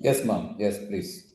Yes, ma'am. Yes, please.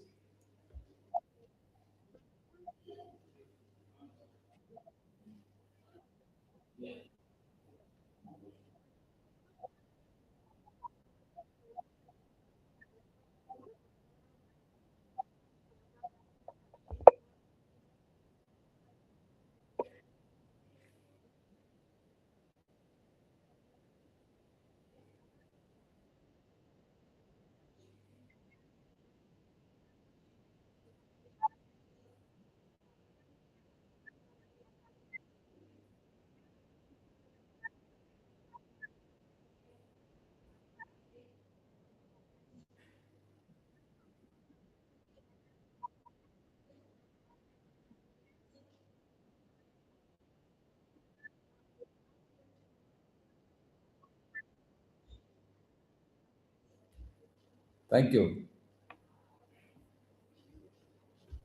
Thank you.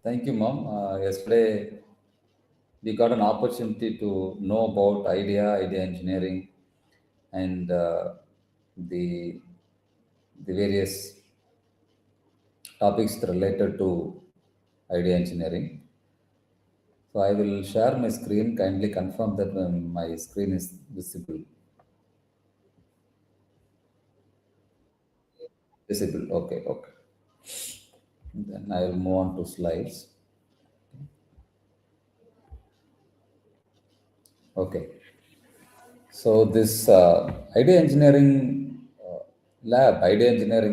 Thank you, ma'am. Yesterday, we got an opportunity to know about idea engineering, and the the various topics related to idea engineering. So I will share my screen. Kindly confirm that my screen is visible. Visible. Okay. Okay. Then I will move on to slides. Okay. So this idea engineering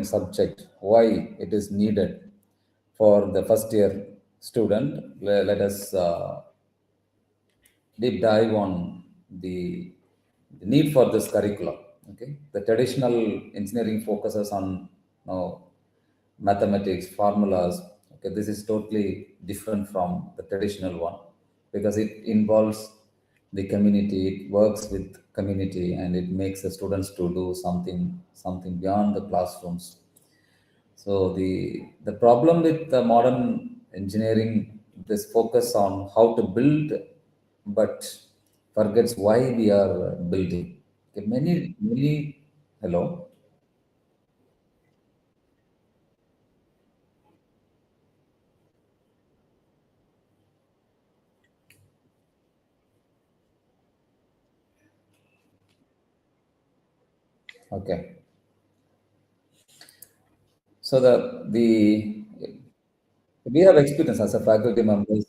subject, why it is needed for the first year student. Let us deep dive on the need for this curriculum. Okay, the traditional engineering focuses on mathematics, formulas. Okay, this is totally different from the traditional one because it involves the community, it works with community, and it makes the students to do something beyond the classrooms. So the problem with the modern engineering, this focus on how to build, but forgets why we are building. Okay, many. Hello. Okay. So the we have experience as a faculty members.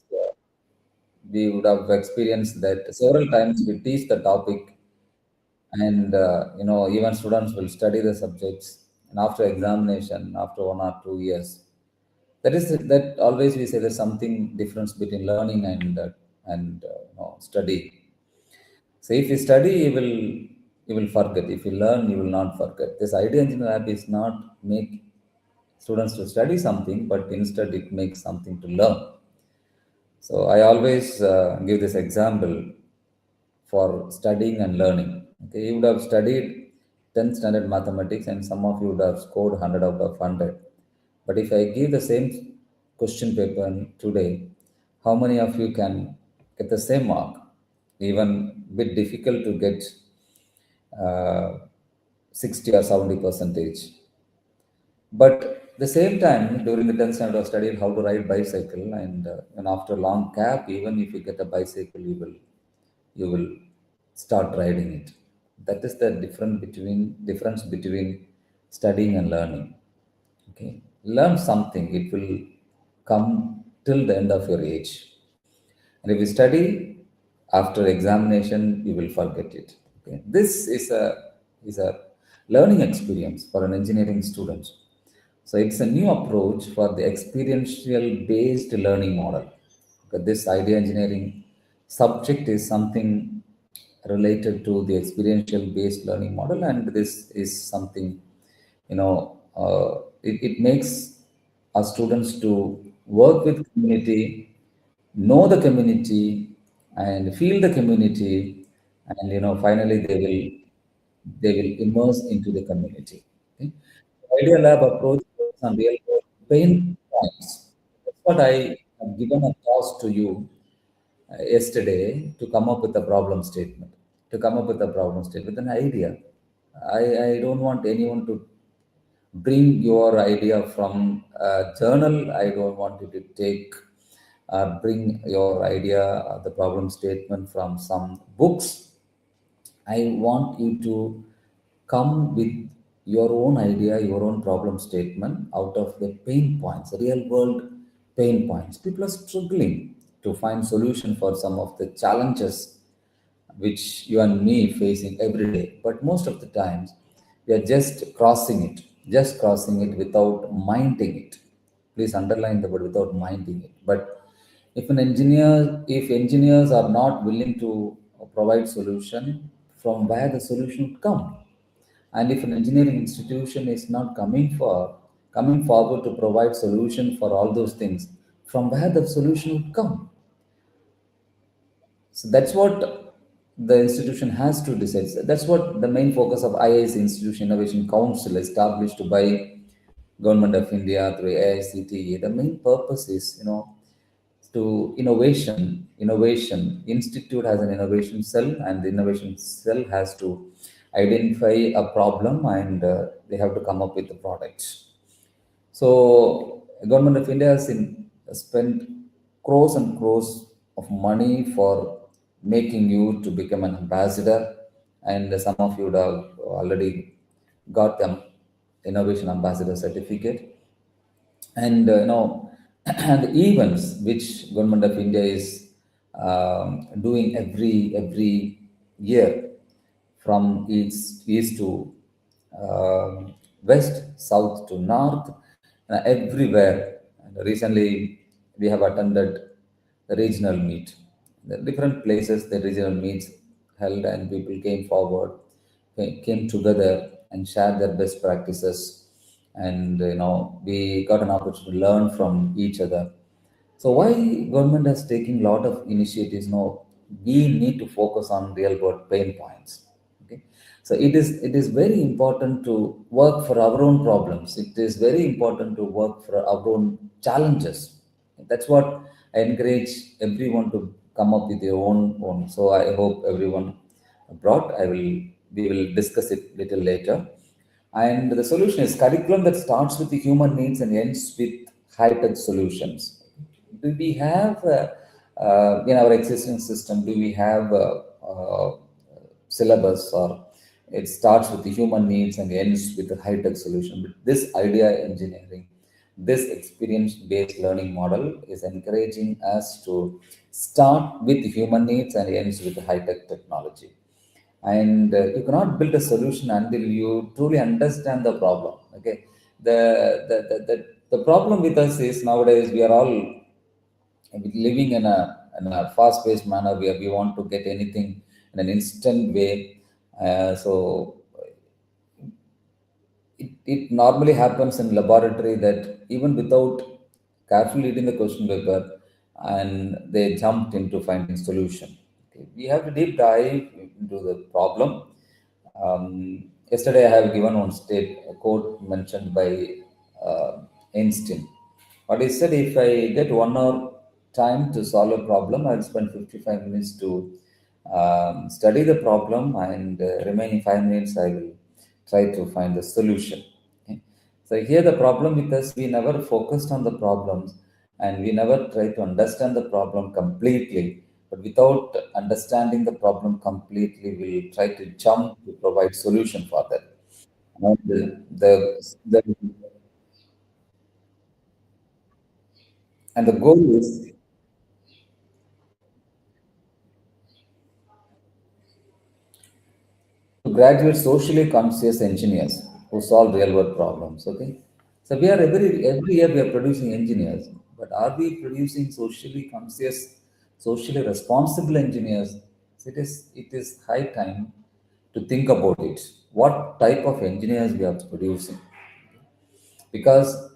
We would have experienced that several times we teach the topic, and even students will study the subjects, and after examination, after 1 or 2 years, that always we say there's something difference between learning and study. So if you study, you will forget. If you learn, you will not forget. This idea engineer app is not make students to study something, but instead it makes something to learn. So I always give this example for studying and learning. Okay, you would have studied 10th standard mathematics, and some of you would have scored 100 out of 100. But if I give the same question paper today, how many of you can get the same mark? Even bit difficult to get uh, 60 or 70 percentage. But the same time, during the 10th standard, I studied how to ride bicycle, and after a long gap, even if you get a bicycle, you will start riding it. That is the difference between studying and learning. Okay, learn something; it will come till the end of your age. And if you study after examination, you will forget it. Okay. This is a learning experience for an engineering student. So it's a new approach for the experiential based learning model. Okay, this idea engineering subject is something related to the experiential based learning model, and this is something, it makes our students to work with community, know the community, and feel the community, and finally they will immerse into the community. Okay? Idea lab approach based on real world pain points. That's what I have given a task to you yesterday to come up with a problem statement. To come up with a problem statement, with an idea. I don't want anyone to bring your idea from a journal. I don't want you to take bring your idea, the problem statement from some books. I want you to come with your own idea, your own problem statement out of the pain points, real world pain points. People are struggling to find solution for some of the challenges which you and me facing every day. But most of the times, we are just crossing it without minding it. Please underline the word without minding it. But if engineers are not willing to provide solution, from where the solution would come? And if an engineering institution is not coming forward to provide solution for all those things, from where the solution would come? So that's what the institution has to decide. So that's what the main focus of IIC Institution Innovation Council established by Government of India through AICTE. The main purpose is, to innovation. Institute has an innovation cell, and the innovation cell has to identify a problem, and they have to come up with the product. So, government of India has spent crores and crores of money for making you to become an ambassador, and some of you would have already got them innovation ambassador certificate. And and the events which government of India is doing every year, from east to west, south to north, everywhere. And recently we have attended the regional meet, the different places the regional meets held, and people came forward, came together and shared their best practices. And we got an opportunity to learn from each other. So why government has taken a lot of initiatives? No, we need to focus on real world pain points. Okay, so it is very important to work for our own problems. It is very important to work for our own challenges. That's what I encourage everyone to come up with their own. So I hope everyone brought. We will discuss it little later. And the solution is curriculum that starts with the human needs and ends with high-tech solutions. Do we have, in our existing system, do we have syllabus, or it starts with the human needs and ends with the high-tech solution? But this idea engineering, this experience-based learning model is encouraging us to start with human needs and ends with high-tech technology. And you cannot build a solution until you truly understand the problem. Okay, the problem with us is nowadays we are all living in a fast-paced manner, where we want to get anything in an instant way. So it normally happens in laboratory that even without carefully reading the question paper, and they jumped into finding solution. Okay, we have to deep dive into the problem. Yesterday I have given one state a quote mentioned by Einstein. What he said: if I get 1 hour time to solve a problem, I'll spend 55 minutes to study the problem, and remaining 5 minutes I will try to find the solution. Okay. So here the problem with us, we never focused on the problems, and we never try to understand the problem completely. But without understanding the problem completely, we try to jump to provide solution for that. And the goal is to graduate socially conscious engineers who solve real world problems. Okay, so we are every year we are producing engineers, but are we producing socially conscious, socially responsible engineers? It is high time to think about it. What type of engineers we are producing? Because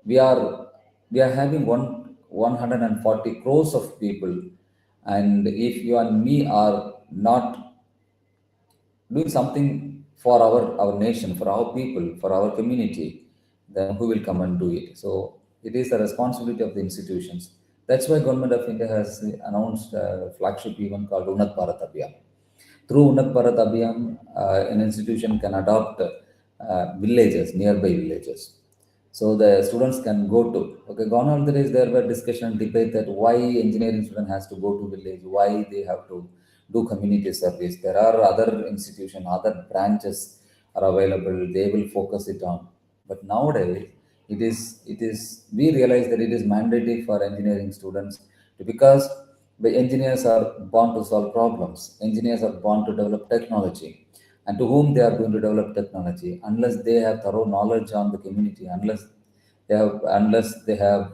we are we are having 140 crores of people, and if you and me are not doing something for our nation, for our people, for our community, then who will come and do it? So it is the responsibility of the institutions. That's why government of India has announced a flagship event called Unnat Bharat Abhiyan. Through Unnat Bharat Abhiyan, an institution can adopt villages, nearby villages. So the students can go to, okay, gone are the days there were discussion and debate that why engineering student has to go to village, why they have to do community service. There are other institutions, other branches are available, they will focus it on. But nowadays, we realize that it is mandatory for engineering students because the engineers are born to solve problems. Engineers are born to develop technology, and to whom they are going to develop technology unless they have thorough knowledge on the community, unless they have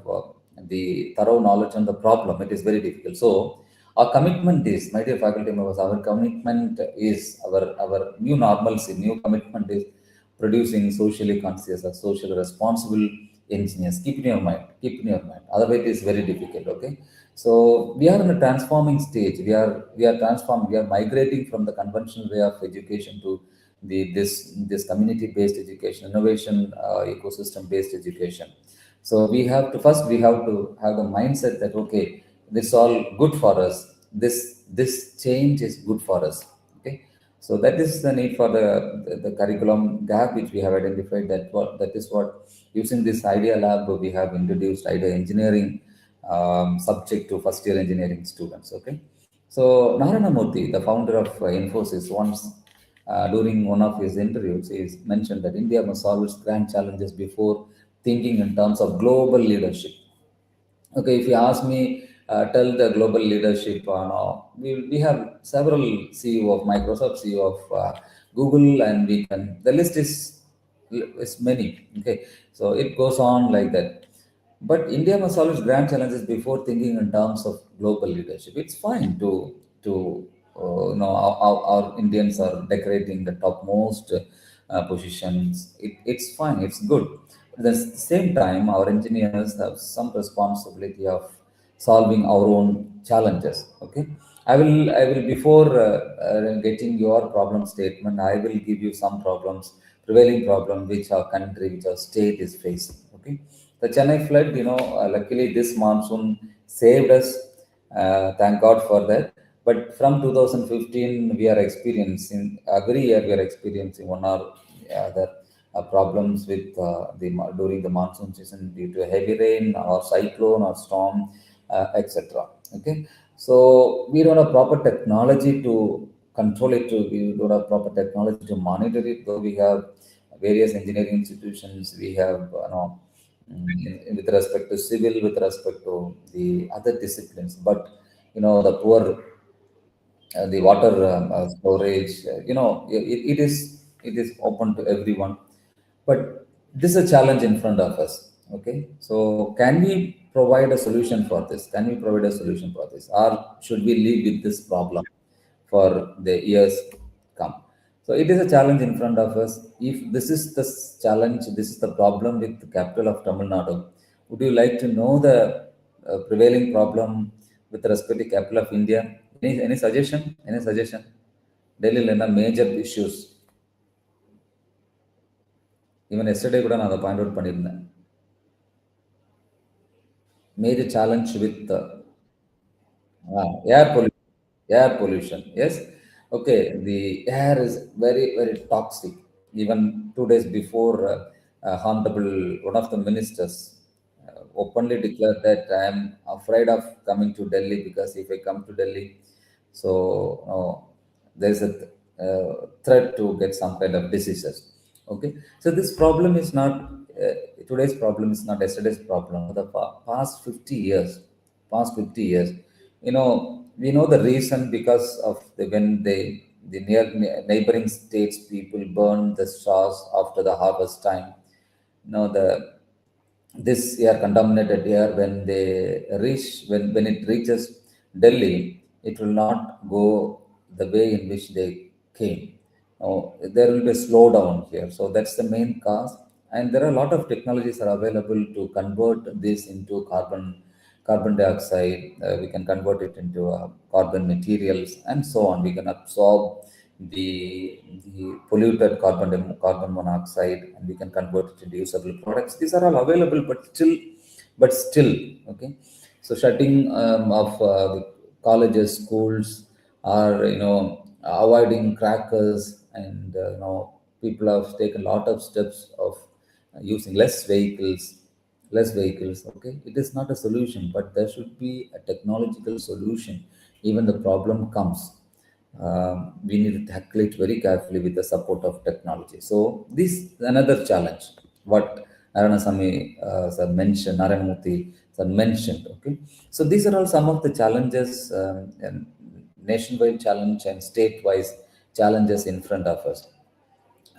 the thorough knowledge on the problem, it is very difficult. So our commitment is, my dear faculty members, our commitment is our new normalcy, new commitment is producing socially conscious or socially responsible engineers. Keep in your mind. Keep in your mind. Otherwise, it is very difficult. Okay. So we are in a transforming stage. We are transforming. We are migrating from the conventional way of education to this community based education, innovation ecosystem based education. So we have to have the mindset that okay, this is all good for us. This change is good for us. Okay. So that is the need for the curriculum gap which we have identified. That is what, using this idea lab, we have introduced idea engineering subject to first year engineering students. Okay. So Narayana Murthy, the founder of Infosys, once during one of his interviews, he mentioned that India must solve its grand challenges before thinking in terms of global leadership. Okay, if you ask me, tell the global leadership, we have several CEO of Microsoft, CEO of Google, and the list is many. Okay, so it goes on like that. But India must solve its grand challenges before thinking in terms of global leadership. It's fine to our Indians are decorating the topmost positions. It's fine. It's good. At the same time, our engineers have some responsibility of solving our own challenges. Okay, I will before getting your problem statement, I will give you some problems, prevailing problem which our country, which our state is facing. Okay, the Chennai flood, luckily this monsoon saved us. Thank God for that. But from 2015, we are experiencing, every year we are experiencing one or other problems with during the monsoon season due to heavy rain or cyclone or storm, etc. Okay, so we don't have proper technology to control it. We don't have proper technology to monitor it. Though we have various engineering institutions, we have with respect to civil, with respect to the other disciplines, but the poor the water storage, it is open to everyone, but this is a challenge in front of us. Okay, so can we provide a solution for this? Can we provide a solution for this, or should we live with this problem for the years come? So it is a challenge in front of us. If this is the challenge, this is the problem with the capital of Tamil Nadu, would you like to know the prevailing problem with respect to capital of India? Any suggestion? Any suggestion? Delhi major issues. Even yesterday கூட நான் அதை point out பண்ணியிருந்தேன். Major challenge with air pollution. Air pollution. Yes. Okay. The air is very, very toxic. Even 2 days before, Honorable one of the ministers openly declared that I am afraid of coming to Delhi because if I come to Delhi, so there's a threat to get some kind of diseases. Okay, so this problem is not today's problem is not yesterday's problem. The past 50 years, past 50 years, we know the reason because of when the neighboring states people burn the straws after the harvest time. The this air contaminated air, when it reaches Delhi, it will not go the way in which they came. There will be a slowdown here. So that's the main cause. And there are a lot of technologies are available to convert this into carbon dioxide. We can convert it into carbon materials and so on. We can absorb the polluted carbon monoxide, and we can convert it into usable products. These are all available, but still, okay. So shutting of the colleges, schools, or avoiding crackers, and people have taken a lot of steps of using less vehicles. Okay, it is not a solution, but there should be a technological solution. Even the problem comes, we need to tackle it very carefully with the support of technology. So this is another challenge. What Naranasamy sir mentioned, Narayanamurthy sir mentioned. Okay, so these are all some of the challenges, and nationwide challenge and state-wise challenges in front of us.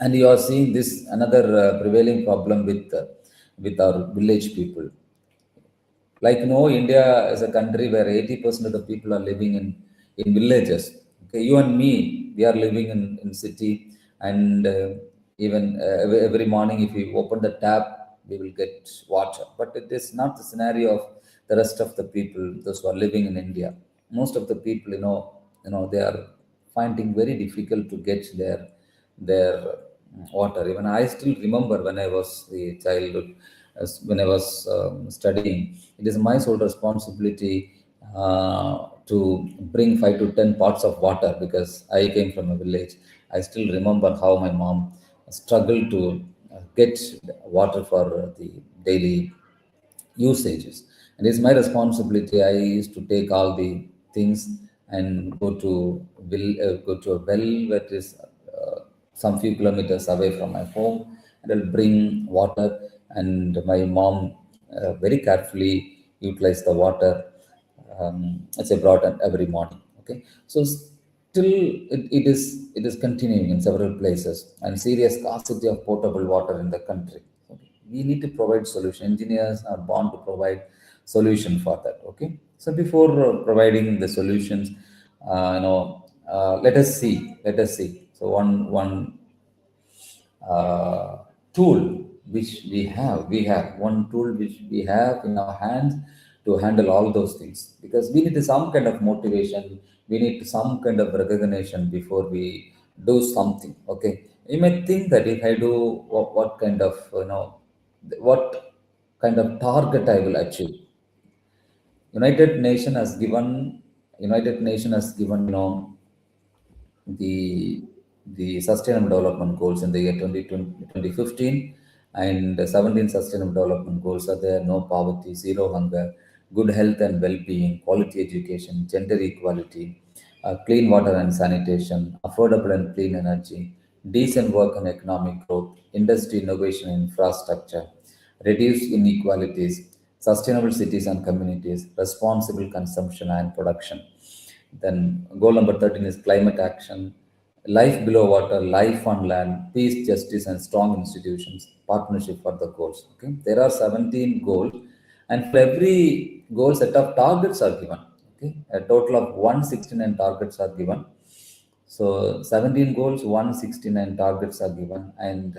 And you are seeing this another prevailing problem with our village people. Like, India is a country where 80% of the people are living in villages. Okay, you and me, we are living in city. And even every morning, if we open the tap, we will get water. But it is not the scenario of the rest of the people, those who are living in India. Most of the people, they are finding very difficult to get their water. Even I still remember when I was a childhood, when I was studying, it is my sole responsibility to bring 5 to 10 pots of water, because I came from a village. I still remember how my mom struggled to get water for the daily usages. And it's my responsibility. I used to take all the things and go to a well that is some few kilometers away from my home, and I'll bring water. And my mom very carefully utilized the water, as I brought it every morning. Okay, so still it is continuing in several places, and serious scarcity of potable water in the country. Okay. We need to provide solution. Engineers are born to provide solution for that. Okay, so before providing the solutions, let us see. So one uh, tool which we have one tool which we have in our hands to handle all those things, because we need some kind of motivation, we need some kind of recognition before we do something. Okay, you may think that if I do, what kind of, what kind of target I will achieve. United Nation has given the the Sustainable Development Goals in the year 2015, and the 17 Sustainable Development Goals are there: no poverty, zero hunger, good health and well-being, quality education, gender equality, clean water and sanitation, affordable and clean energy, decent work and economic growth, industry innovation and infrastructure, reduce inequalities, sustainable cities and communities, responsible consumption and production. Then goal number 13 is climate action, life below water, life on land, peace, justice, and strong institutions, partnership for the goals. Okay, there are 17 goals, and for every goal, set of targets are given. Okay, a total of 169 targets are given. So 17 goals, 169 targets are given, and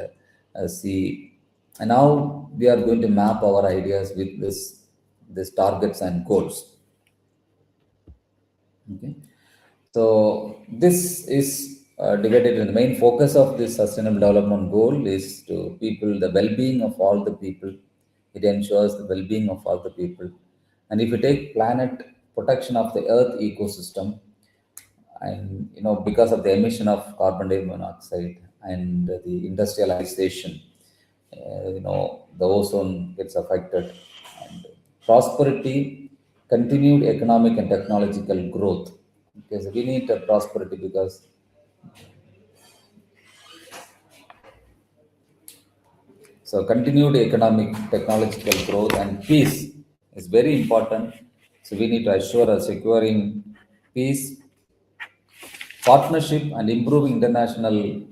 see, and now we are going to map our ideas with this targets and goals. Okay. So this is divided in the main focus of this sustainable development goal is to people, the well-being of all the people. It ensures the well-being of all the people. And if you take planet, protection of the earth ecosystem, and because of the emission of carbon monoxide and the industrialization, the ozone gets affected, and prosperity, continued economic and technological growth, because we need a prosperity, because so continued economic technological growth and peace is very important. So we need to assure a securing peace, partnership, and improving international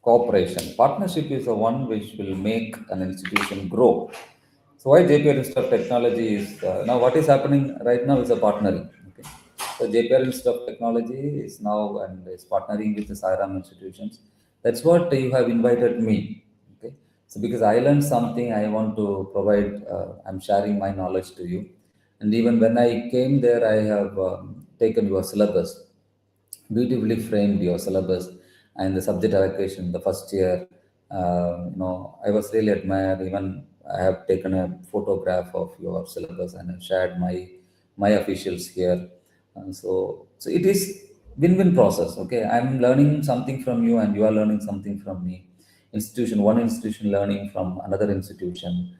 cooperation. Partnership is the one which will make an institution grow. So why JPR Institute of Technology is now what is happening right now is a partnering. Okay. So JPR Institute of Technology is now and is partnering with the Sairam institutions. That's what you have invited me. Okay. So because I learned something, I want to provide. I'm sharing my knowledge to you. And even when I came there, I have taken your syllabus, beautifully framed your syllabus and the subject allocation the first year. I was really admired. Even I have taken a photograph of your syllabus and have shared my officials here. And so it is win-win process. Okay, I'm learning something from you and you are learning something from me. One institution learning from another institution.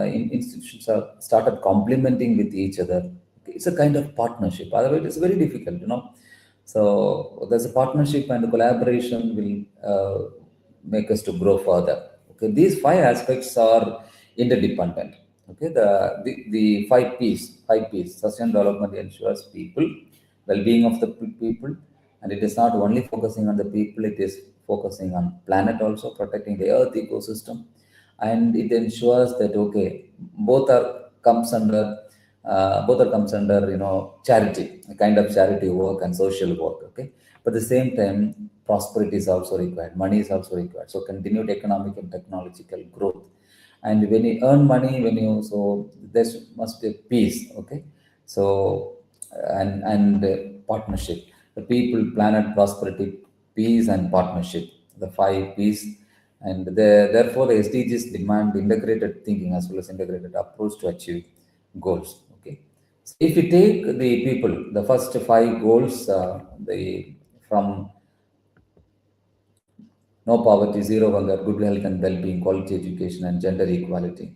Institutions are started complementing with each other. Okay, it's a kind of partnership, otherwise it's very difficult, so there's a partnership and collaboration will make us to grow further. Okay, these five aspects are interdependent. Okay, the five P's, sustainable development ensures well-being of the people, and it is not only focusing on the people; it is focusing on planet also, protecting the Earth ecosystem, and it ensures that okay, both are comes under charity, a kind of charity work and social work. Okay, but at the same time, prosperity is also required, money is also required, so continued economic and technological growth. And when you earn money, so there must be peace. Okay, so and partnership, the people, planet, prosperity, peace and partnership, the five P's. And therefore the SDGs demand integrated thinking as well as integrated approach to achieve goals. Okay, so if you take the people, the first five goals, the from no poverty, zero hunger, good health and well-being, quality education, and gender equality.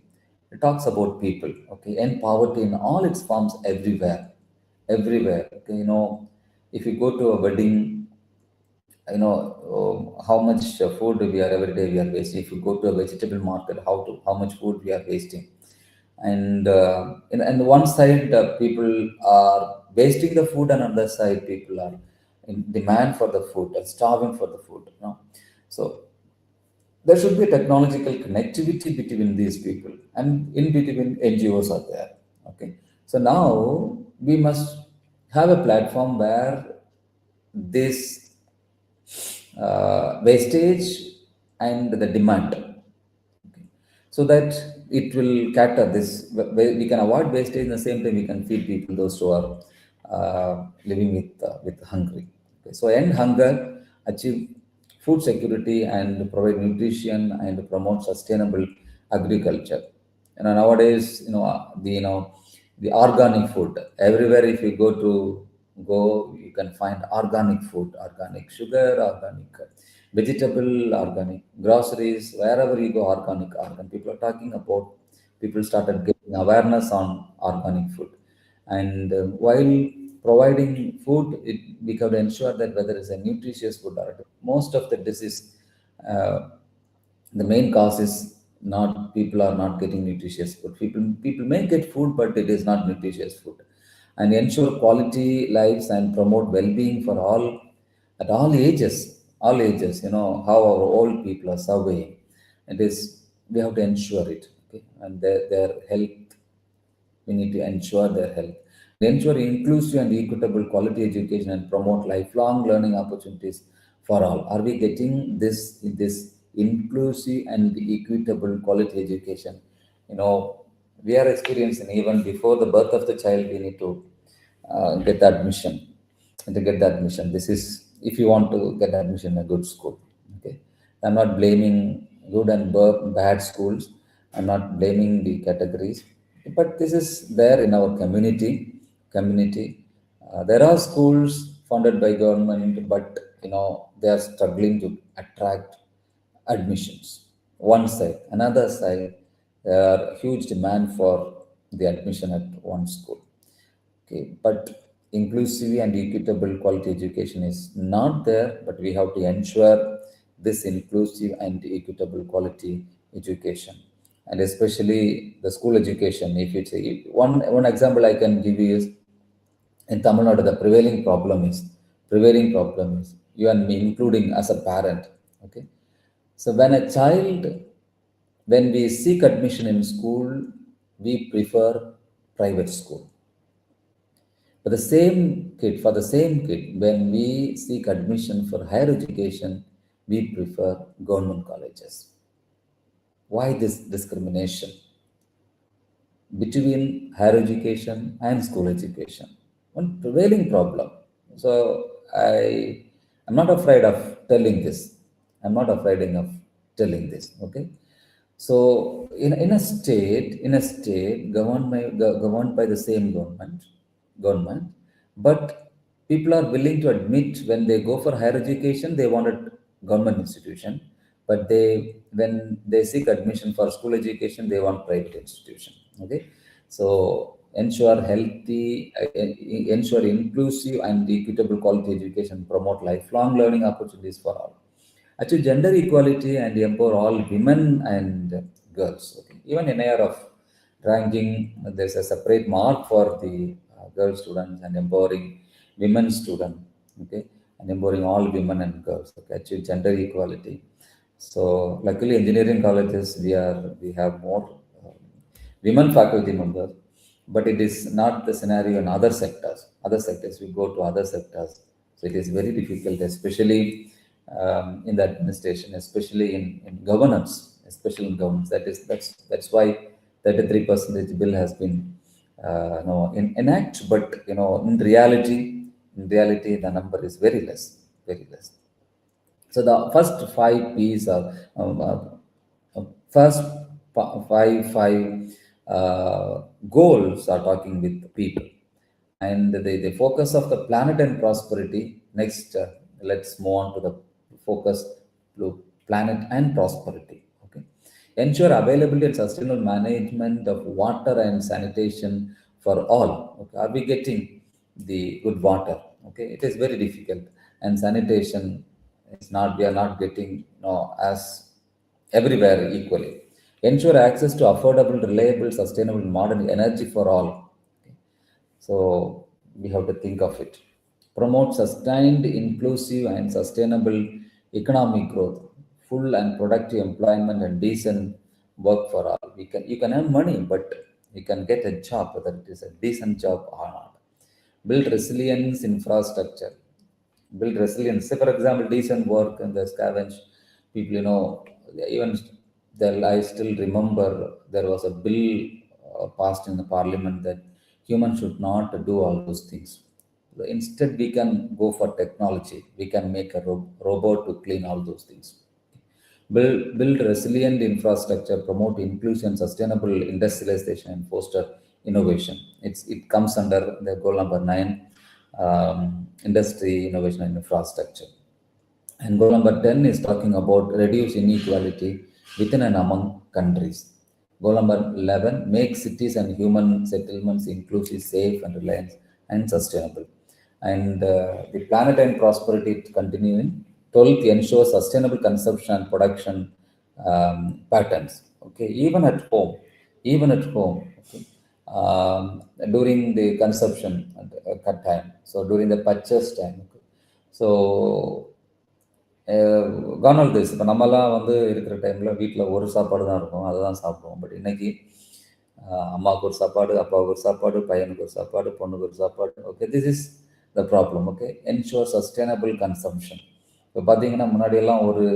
It talks about people, okay, and poverty in all its forms everywhere, everywhere. Okay, if you go to a wedding, how much food we are every day we are wasting. If you go to a vegetable market, how much food we are wasting. And one side people are wasting the food, and on the side people are in demand for the food and starving for the food. So there should be a technological connectivity between these people, and in between NGOs are there. Okay, so now we must have a platform where this wastage and the demand, okay, so that it will cater this. We can avoid wastage, in the same time we can feed people, those who are living with hungry. Okay, so end hunger, achieve food security, and provide nutrition and promote sustainable agriculture. Nowadays, the organic food everywhere. If you go, you can find organic food, organic sugar, organic vegetable, organic groceries. Wherever you go, organic people are talking about. People started getting awareness on organic food. And while providing food, we have to ensure that whether it's a nutritious food or most of the disease, uh, the main cause is not people are not getting nutritious food. People may get food, but it is not nutritious food. And ensure quality lives and promote well-being for all, at all ages. How our old people are surveying. It is, we have to ensure it. Okay, and their health, we need to ensure their health. Ensure inclusive and equitable quality education and promote lifelong learning opportunities for all. Are we getting this inclusive and equitable quality education? We are experiencing even before the birth of the child, we need to get the admission. And to get the admission, this is if you want to get admission in a good school. Okay, I'm not blaming good and bad schools. I'm not blaming the categories, but this is there in our community. There are schools funded by government, but they are struggling to attract admissions. One side, another side, there are huge demand for the admission at one school. Okay, but inclusive and equitable quality education is not there, but we have to ensure this inclusive and equitable quality education, and especially the school education. If you say one example I can give you is in Tamil Nadu, the prevailing problem is you and me, including as a parent. Okay, so when we seek admission in school, we prefer private school. For the same kid, when we seek admission for higher education, we prefer government colleges. Why this discrimination between higher education and school education? One prevailing problem. So I'm not afraid of telling this. I'm not afraid of telling this. Okay. So in a state governed by the same government, but People are willing to admit when they go for higher education, they want a government institution, but when they seek admission for school education, they want private institution. Okay, so ensure inclusive and equitable quality education, promote lifelong learning opportunities for all, achieve gender equality and empower all women and girls. Okay, even in year of ranking, there's a separate mark for the girl students and empowering women student. Okay, and empowering all women and girls. Okay, achieve gender equality. So luckily, engineering colleges we have more women faculty members, but it is not the scenario in other sectors. Other sectors, we go to other sectors, so it is very difficult, especially in the administration, especially in governance, especially in governance. That's why 33% bill has been enact, but in reality, the number is very less, very less. So the first five P's are first goals are talking with people, and the focus of the planet and prosperity. Next, let's move on to the focus to planet and prosperity. Okay, ensure availability and sustainable management of water and sanitation for all. Okay, are we getting the good water? Okay, it is very difficult, and sanitation is not. We are not getting as everywhere equally. Ensure access to affordable, reliable, sustainable, modern energy for all. So we have to think of it. Promote sustained, inclusive, and sustainable economic growth, full and productive employment, and decent work for all. You can earn money, but you can get a job, whether it is a decent job or not. Build resilience infrastructure. Build resilience. Say, for example, decent work and the scavenge people, even I still remember there was a bill passed in the parliament that humans should not do all those things. Instead, we can go for technology. We can make a robot to clean all those things. Build resilient infrastructure, promote inclusion, sustainable industrialization, and foster innovation. It comes under the goal number 9, industry, innovation, and infrastructure. And goal number 10 is talking about reduce inequality within and among countries. Goal number 11, make cities and human settlements inclusive, safe, and reliant and sustainable. And the planet and prosperity continuing. 12th, ensure sustainable consumption and production patterns. Okay, even at home. Okay, during the consumption cut time. So during the purchase time. Okay. So கான் all this இப்போ நம்மலாம் வந்து இருக்கிற டைமில் வீட்டில் ஒரு சாப்பாடு தான் இருக்கும், அதை தான் சாப்பிடுவோம். பட் இன்னைக்கு அம்மாவுக்கு ஒரு சாப்பாடு, அப்பாவுக்கு ஒரு சாப்பாடு, பையனுக்கு ஒரு சாப்பாடு, பொண்ணுக்கு ஒரு சாப்பாடு. Okay, this is the problem. Okay, ensure sustainable consumption. இப்போ பார்த்தீங்கன்னா முன்னாடியெல்லாம் ஒரு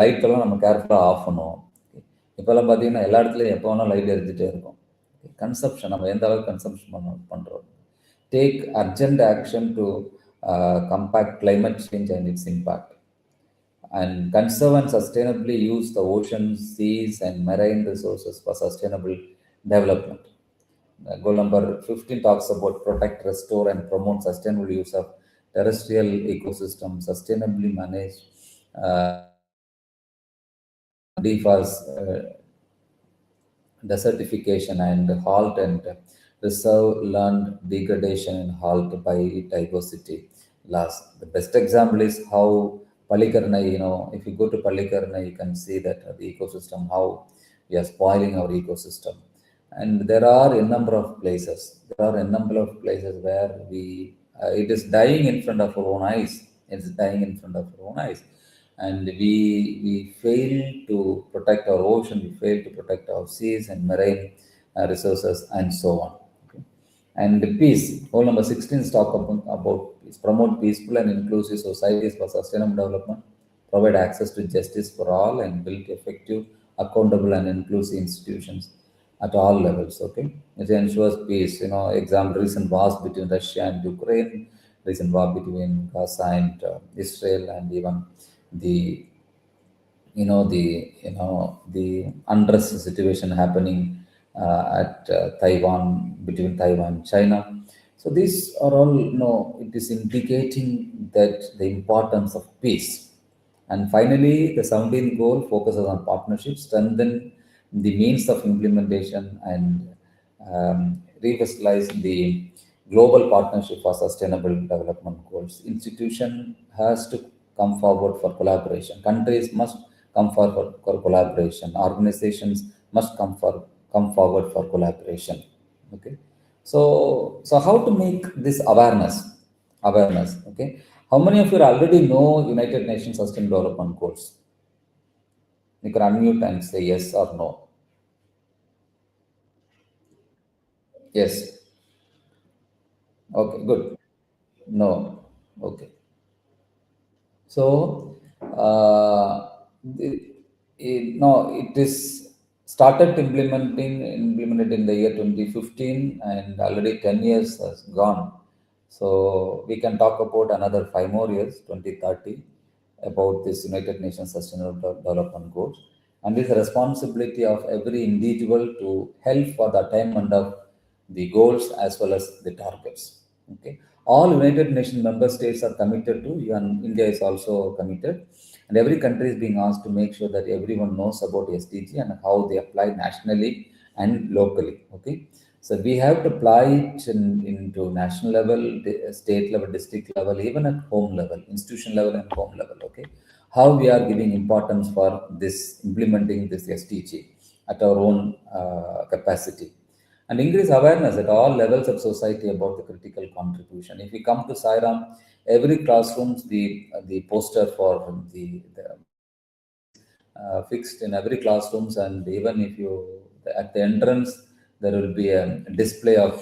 லைட்டெல்லாம் நம்ம கேர்ஃபுல்லாக ஆஃப் பண்ணுவோம். இப்போல்லாம் பார்த்தீங்கன்னா எல்லா இடத்துலையும் எப்போ வேணால் லைட் எரிஞ்சிட்டே இருக்கும். கன்சம்ஷன் நம்ம எந்த அளவுக்கு கன்சம்ஷன் பண்ணுறோம். Take urgent action to combat climate change and its impact, and conserve and sustainably use the oceans, seas, and marine resources for sustainable development. Goal number 15 talks about protect, restore, and promote sustainable use of terrestrial ecosystem, sustainably manage desertification, and halt and reserve land degradation and halt biodiversity loss. The best example is how Palikarnai, if you go to Palikarnai, you can see that the ecosystem, how we are spoiling our ecosystem. And there are a number of places. Where it is dying in front of our own eyes. It's dying in front of our own eyes. And we fail to protect our ocean, we fail to protect our seas and marine resources, and so on. Okay. And peace. Goal number 16 is talk about peace. Promote peaceful and inclusive societies for sustainable development, provide access to justice for all, and build effective, accountable, and inclusive institutions at all levels. Okay, it ensures peace. Example, recent wars between Russia and Ukraine, recent war between Gaza and Israel, and even the the unrest situation happening at Taiwan, between Taiwan and China. So these are all, it is indicating that the importance of peace. And finally, the 17th goal focuses on partnership, strengthen the means of implementation, and revitalize the global partnership for sustainable development goals. Institution has to come forward for collaboration. Countries must come forward for collaboration. Organizations must come forward for collaboration. Okay. So how to make this awareness? Okay. How many of you already know United Nations Sustainable Development Goals? You can unmute and say yes or no. Yes. Okay. Good. No. Okay. So, no, it is started implemented in the year 2015, and already 10 years has gone. So we can talk about another 5 more years, 2030, about this United Nations Sustainable Development Goals. And it's the responsibility of every individual to help for the attainment of the goals as well as the targets. Okay. All United Nations member states are committed to, and India is also committed. And every country is being asked to make sure that everyone knows about SDG and how they apply nationally and locally. Okay. So we have to apply it into national level, state level, district level, even at home level, institution level and home level. Okay. How we are giving importance for this, implementing this SDG at our own capacity, and increase awareness at all levels of society about the critical contribution. If we come to Sairam, every classrooms, the poster for the fixed in every classrooms, and even if you at the entrance there will be a display of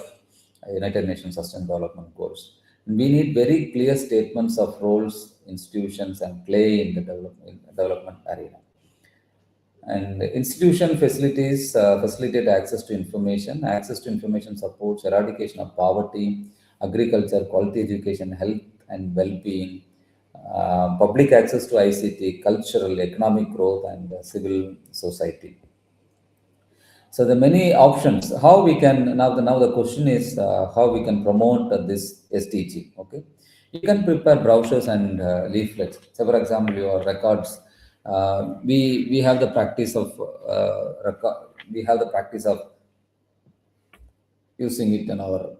United Nations Sustainable Development Goals. And we need very clear statements of roles institutions and play in the development arena. And institution facilities facilitate access to information supports eradication of poverty, agriculture, quality education, health and well-being, public access to ICT, cultural, economic growth, and civil society. So the many options. How we can now the question is how we can promote this SDG. Okay, you can prepare brochures and leaflets. So, for example, your records. We have the practice of we have the practice of using it in our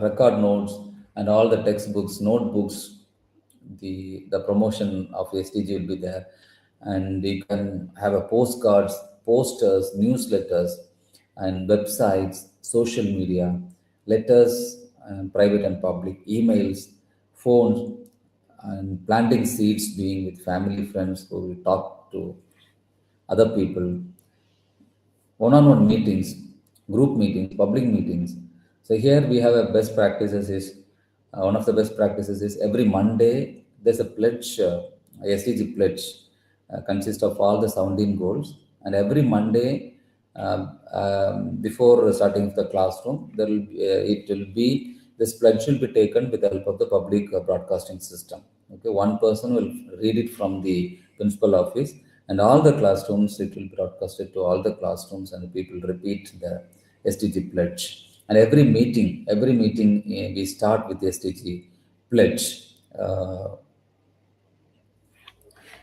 record notes and all the textbooks, notebooks. The promotion of SDG will be there, and you can have a postcards, posters, newsletters, and websites, social media, letters, and private and public emails, phones, and planting seeds, being with family, friends who will talk to other people, one-on-one meetings, group meetings, public meetings. So here we have a best practices is one of the best practices is every Monday there's a pledge, SDG pledge, consists of all the 17 goals, and every Monday before starting the classroom, there will be, it will be this pledge will be taken with the help of the public broadcasting system. Okay, one person will read it from the principal office, and all the classrooms it will be broadcasted to all the classrooms, and people repeat the SDG pledge. And every meeting we start with the SDG pledge.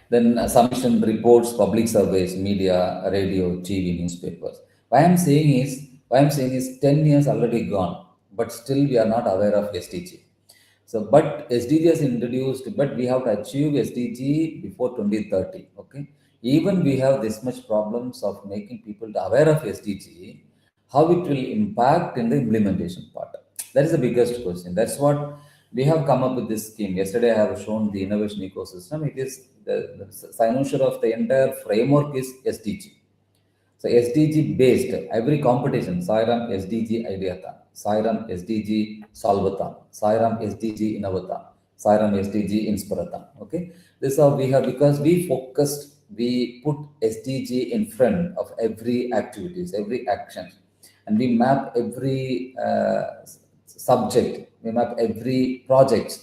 Then submission reports, public surveys, media, radio, TV, newspapers. Why I'm saying is 10 years already gone, but still we are not aware of SDG. So, but SDG is introduced, but we have to achieve SDG before 2030. Okay. Even we have this much problems of making people aware of SDG, how it will impact in the implementation part. That is the biggest question. That's what we have come up with this scheme. Yesterday, I have shown the innovation ecosystem. It is the cynosure of the entire framework is SDG. So SDG based, every competition, Sairam SDG Ideatan, Sairam SDG Solvatan, Sairam SDG Innovatan, Sairam SDG Inspiratan. Okay, this is how we have, because we put SDG in front of every activities, every action, and we map every subject, we map every project,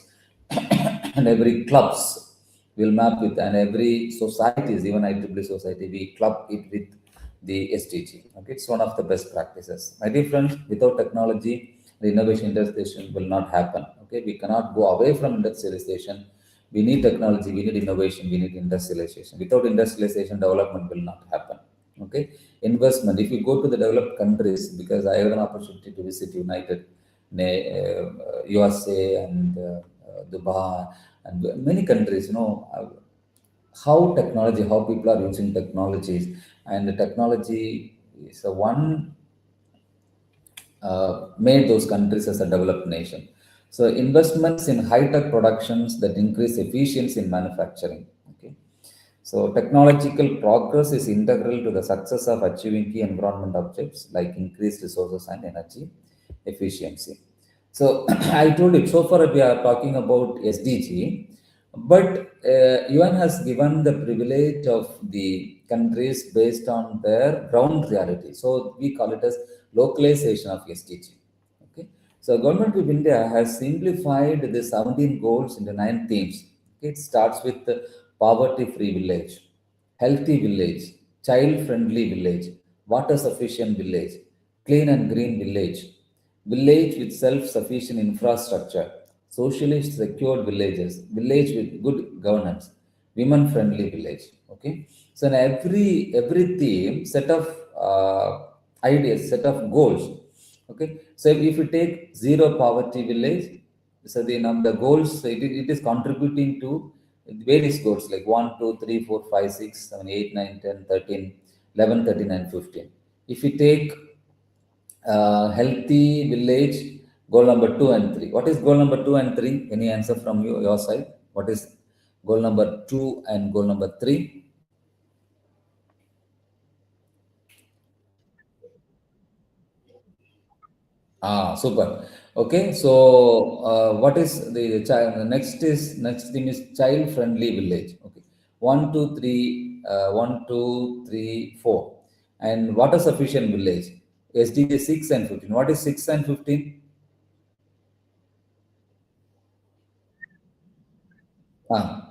and every clubs will map with, and every societies, even IEEE society, we club it with the SDG. Okay, it's one of the best practices. My dear friends, without technology, the innovation industrialization will not happen. Okay, we cannot go away from industrialization. We need technology, we need innovation, we need industrialization. Without industrialization, development will not happen. Okay, investment. If you go to the developed countries, because I had an opportunity to visit USA and Dubai and many countries, how technology, how people are using technologies, and the technology is a one made those countries as a developed nation. So investments in high-tech productions that increase efficiency in manufacturing. Okay. So technological progress is integral to the success of achieving key environment objectives like increased resources and energy efficiency. So I told it, so far we are talking about SDG, but UN has given the privilege of the countries based on their ground reality. So we call it as localization of SDG. Okay. So government of India has simplified the 17 goals into 9 themes. Okay. It starts with the poverty-free village, healthy village, child-friendly village, water-sufficient village, clean and green village, village with self-sufficient infrastructure, socially secured villages, village with good governance, women-friendly village. Okay, so in every theme, set of ideas, set of goals. Okay, so if you take zero poverty village, so the goals, it is contributing to various goals like 1, 2, 3, 4, 5, 6, 7, 8, 9, 10, 13, 11, 13, and 15. If you take healthy village, goal number 2 and 3. What is goal number 2 and 3? Any answer from your side? What is goal number 2 and goal number 3? Super. Okay, so what is the child? Next thing is child friendly village. Okay, one, two, three, 4, and water sufficient village. SDG 6 and 15. What is 6 and 15? Ah,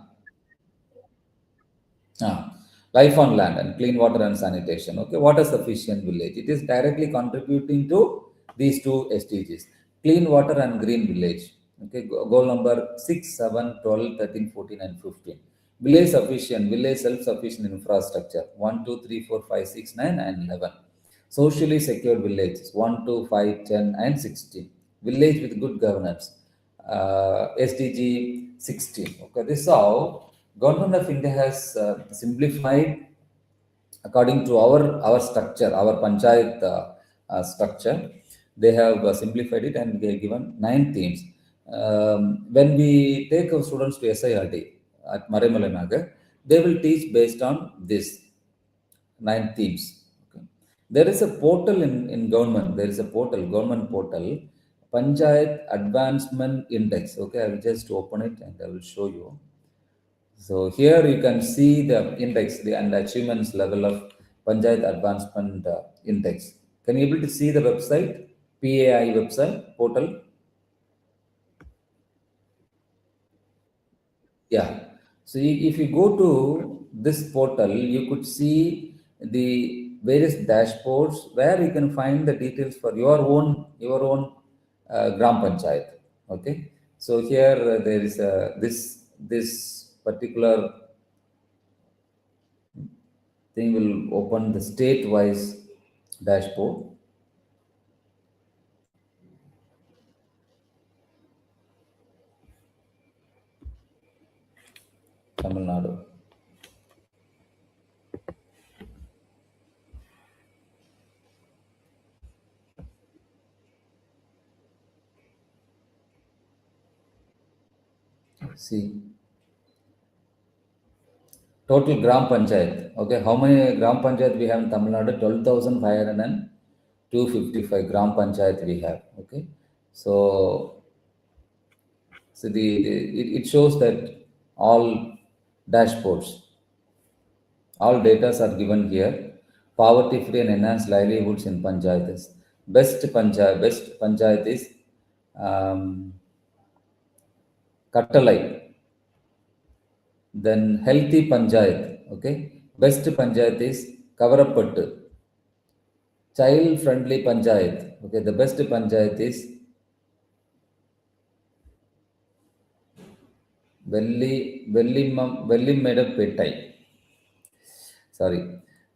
Ah, life on land and clean water and sanitation. Okay, water sufficient village. It is directly contributing to these two SDGs. Clean water and green village. Okay, goal number 6, 7, 12, 13, 14, and 15. Village sufficient, village self-sufficient infrastructure. 1, 2, 3, 4, 5, 6, 9, and 11. Socially secured villages. 1, 2, 5, 10, and 16. Village with good governance. SDG 16. Okay, this is how Government of India has simplified according to our structure, our panchayat structure. They have simplified it and they have given 9 themes. When we take our students to SIRD at Marimala, they will teach based on this 9 themes. Okay. There is a portal in government. There is a portal, government portal, Panchayat Advancement Index. Okay, I will just open it and I will show you. So here you can see the index and achievements level of Panchayat Advancement Index. Can you able to see the website, PAI website portal? Yeah. So if you go to this portal, you could see the various dashboards where you can find the details for your own gram panchayat. Okay. So here there is this particular thing will open the state-wise dashboard. Tamil Nadu. See, total gram panchayat. Okay, how many gram panchayat we have in Tamil Nadu? 12,555 gram panchayat we have. Okay, so it shows that all dashboards, all data are given here. Poverty free and enhanced livelihoods in panchayats. Best panchayat is um, Kattalai. Then healthy panchayat. Okay, best panchayat is Kavarapattu. Child friendly panchayat. Okay, the best panchayat is Vellimedapettai, sorry,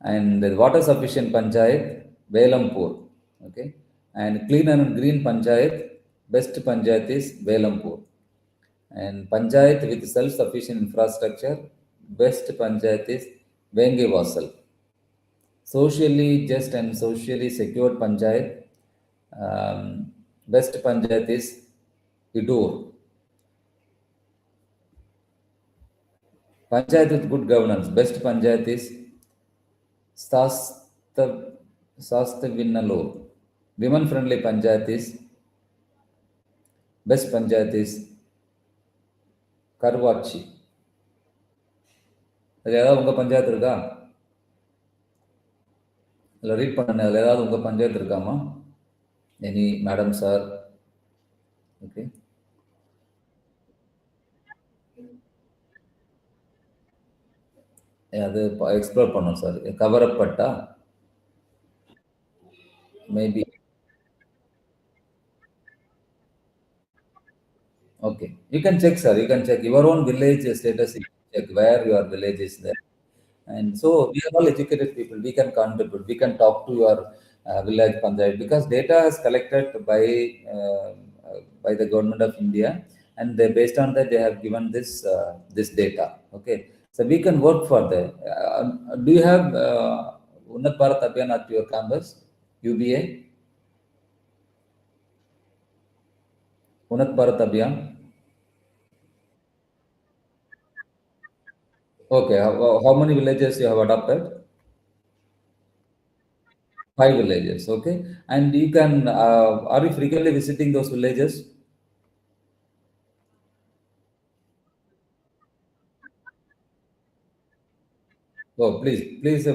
and the water sufficient panchayat, Velampur, okay, and clean and green panchayat, best panchayat is Velampur, and panchayat with self-sufficient infrastructure, best panchayat is Vengevasal. Socially just and socially secured panchayat, best panchayat is Idur. Panchayat with good governance, best panchayat is Sasta Sastavinnalur. Women friendly panchayat is best panchayat is Karvachi. அது ஏதாவது உங்க பஞ்சாயத்து இருக்கா? இல்லை read பண்ண அதில் ஏதாவது உங்க பஞ்சாயத்து இருக்காமா? Any madam sir? ஓகே, அது எக்ஸ்ப்ளோர் பண்ணோம் sir. Cover up patta maybe. Okay, you can check, sir. You can check your own village status. You can check where your village is there. And so we are all educated people. We can contribute. We can talk to your village panchayat because data is collected by the government of India, and they, based on that they have given this data. Okay, so we can work for that. Do you have Unnat Bharat Abhiyan at your campus? UBA, Unnat Bharat Abhiyan. Okay, how many villages you have adopted? Five villages. Okay, and you can. Are you frequently visiting those villages? Oh, please,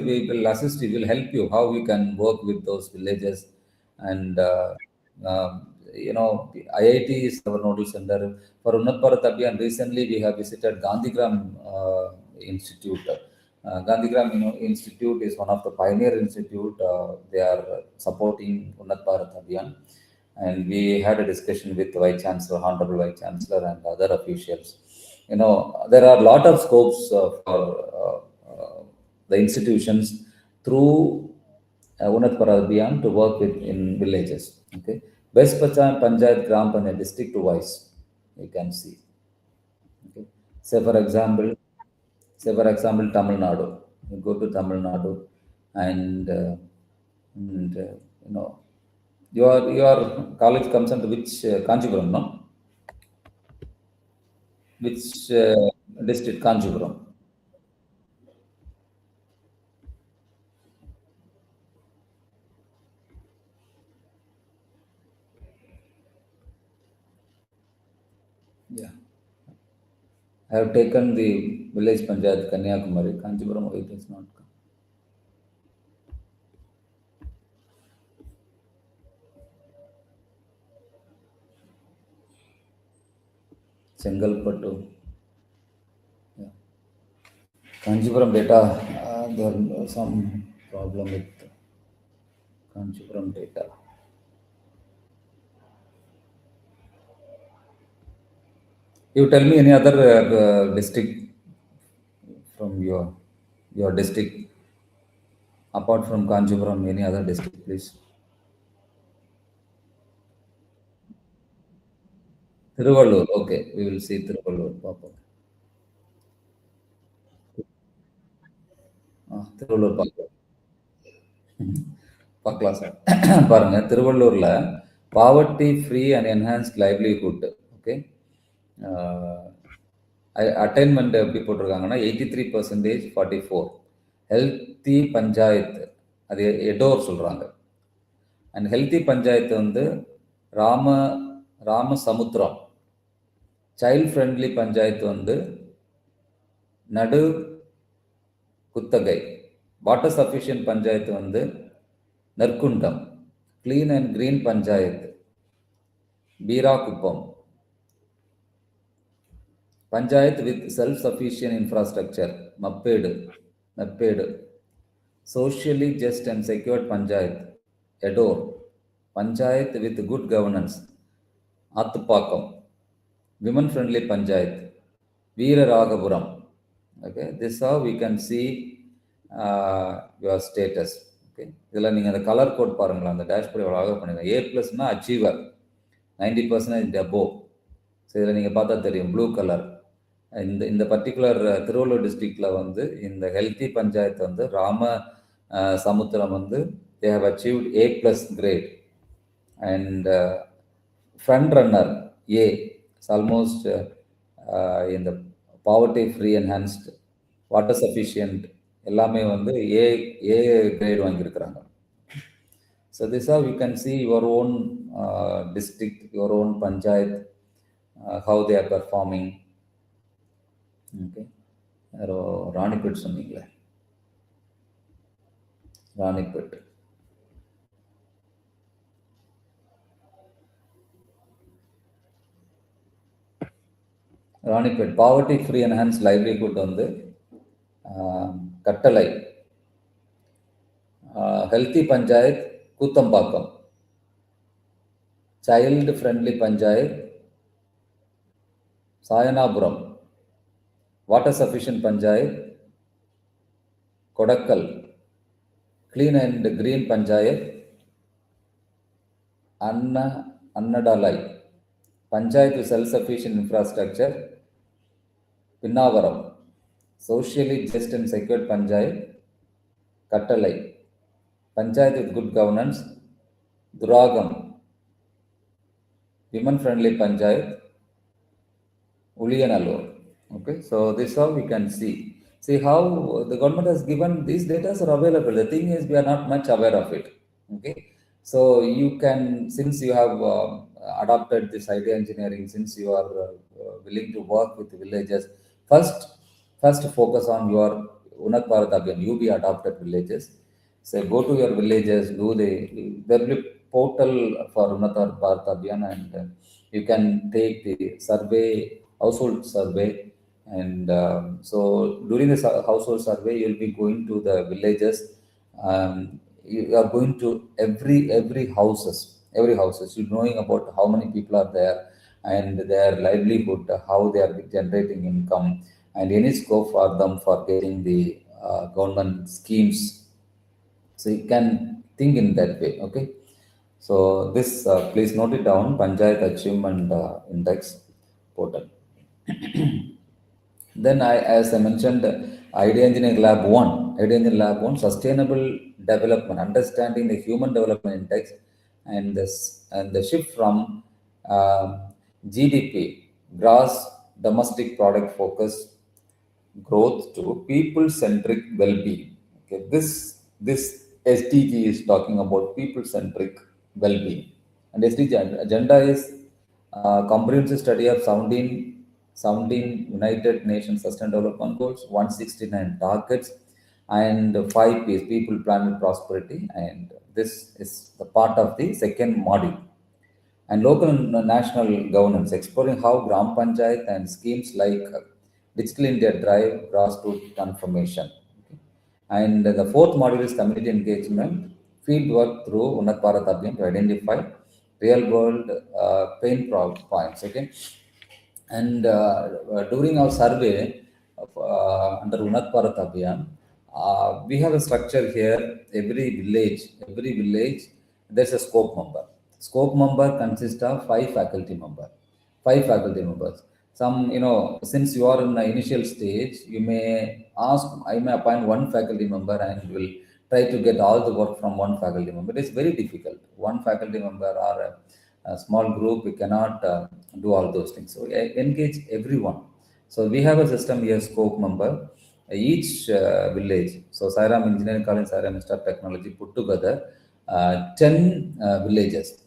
we will assist you. Will help you how you can work with those villages, and the IIT is our nodal center for Unnat Bharat Abhiyan. Recently, we have visited Gandhigram Institute. Gandhigram, Institute is one of the pioneer institute. They are supporting Unnat Bharat Abhiyan, and we had a discussion with Vice Chancellor, Honorable Vice Chancellor, and other officials. There are a lot of scopes for the institutions through Unnat Bharat Abhiyan to work with in villages. Okay, West Panchayat Gram Panchayat district wise, you can see. Okay, say for example, Tamil Nadu. You go to Tamil Nadu, and your college comes under which Kanchipuram, no? Which district? Kanchipuram. Yeah. I have taken the village Panchayat Kanyakumari. Kanchipuram, it is not. Chengalpattu. Yeah. Kanchipuram data, there is some problem with Kanchipuram data. You tell me any other district from your district apart from Kanchipuram, any other district, please. Tiruvallur, okay, we will see Tiruvallur. Papa. Tiruvallur பார்க்கலாம். பார்க்கலாம் sir. பாருங்க, திருவள்ளூர்ல poverty free and enhanced livelihood. Okay, attainment எப்படி போட்டிருக்காங்கன்னா 83%, 44. Healthy panchayat அது எடோர் சொல்றாங்க. And healthy panchayat வந்து Ramasamudram. Child friendly panchayat வந்து நடு குத்தகை. வாட்டர் சஃபிஷியன்ட் பஞ்சாயத்து வந்து Narkundam. Clean and green panchayat Peerakuppam. Panchayat with self sufficient infrastructure Meppedu. Socially just and secured panchayat Edor. Panchayat with good governance Athuppakkam. Women friendly panchayat Veeraragapuram. Okay, this is how we can see your status. Okay, இதில் நீங்கள் அந்த colour code பாருங்களேன், அந்த dashboard எவ்வளோ அழகாக பண்ணிடுங்க. A+னா achiever, 90% above. So இதில் நீங்கள் பார்த்தா தெரியும் ப்ளூ கலர். இந்த பர்டிகுலர் திருவள்ளூர் டிஸ்ட்ரிக்டில் வந்து இந்த ஹெல்த்தி பஞ்சாயத்து வந்து ராம சமுத்திரம் வந்து they have achieved A+ grade. And front runner A is almost in the poverty free enhanced water sufficient எல்லாமே வந்து A grade வாங்கியிருக்கிறாங்க. So this is how you can see your own district, your own panchayat, how they are performing. Okay, Ranipet சொன்னீங்களே, Ranipet poverty free enhance livelihood வந்து Kattalai. Healthy panchayat Koothambakkam, child friendly panchayat Sayanapuram, water sufficient panchayat Kodakkal, clean and green panchayat Annadalai, panchayat self sufficient infrastructure Pinnavaram, socially just and secured panchayat Kattalai, panchayat with good governance துராகம், women friendly panchayat Uliyanallur. Okay, so this is how we can see how the government has given these data are available. The thing is we are not much aware of it. Okay, so you can, since you have adopted this idea engineering, since you are willing to work with villages, first focus on your Unnat Bharat Abhiyan, UB adopted villages. So go to your villages, there will be portal for Unnat Bharat Abhiyan, and you can take the survey, household survey. And so during this household survey, you will be going to the villages. You are going to every houses, you knowing about how many people are there and their livelihood, how they are generating income, and any scope for them for getting the government schemes. So you can think in that way. Okay, so this please note it down, Panchayat Achievement Index portal. Then as I mentioned, Idea Engineering Lab 1, Sustainable Development, Understanding the Human Development Index, and the shift from GDP, Gross Domestic Product Focus growth, to people-centric well-being. Okay, this SDG is talking about people-centric well-being, and SDG agenda is comprehensive study of 17 United Nations Sustainable Development Goals, 169 targets, and 5 P's, people, planet, prosperity. And this is the part of the second module. And local and national governance, exploring how Gram Panchayat and schemes like Digital India drive grassroots transformation. Okay. And the fourth module is community engagement, field work through Unnat Bharat Abhiyan to identify real world pain points. Okay. And during our survey under Unnat Bharat Abhiyan, we have a structure here. Every village, there's a scope member. Scope member consists of 5 faculty members. Some, since you are in the initial stage, you may ask, I may appoint 1 faculty member and will try to get all the work from 1 faculty member. It's very difficult. 1 faculty member or a small group, we cannot do all those things. So engage everyone. So we have a system here, scope member, each village. So Sairam Engineering College, Sairam Institute of Technology put together 10 villages.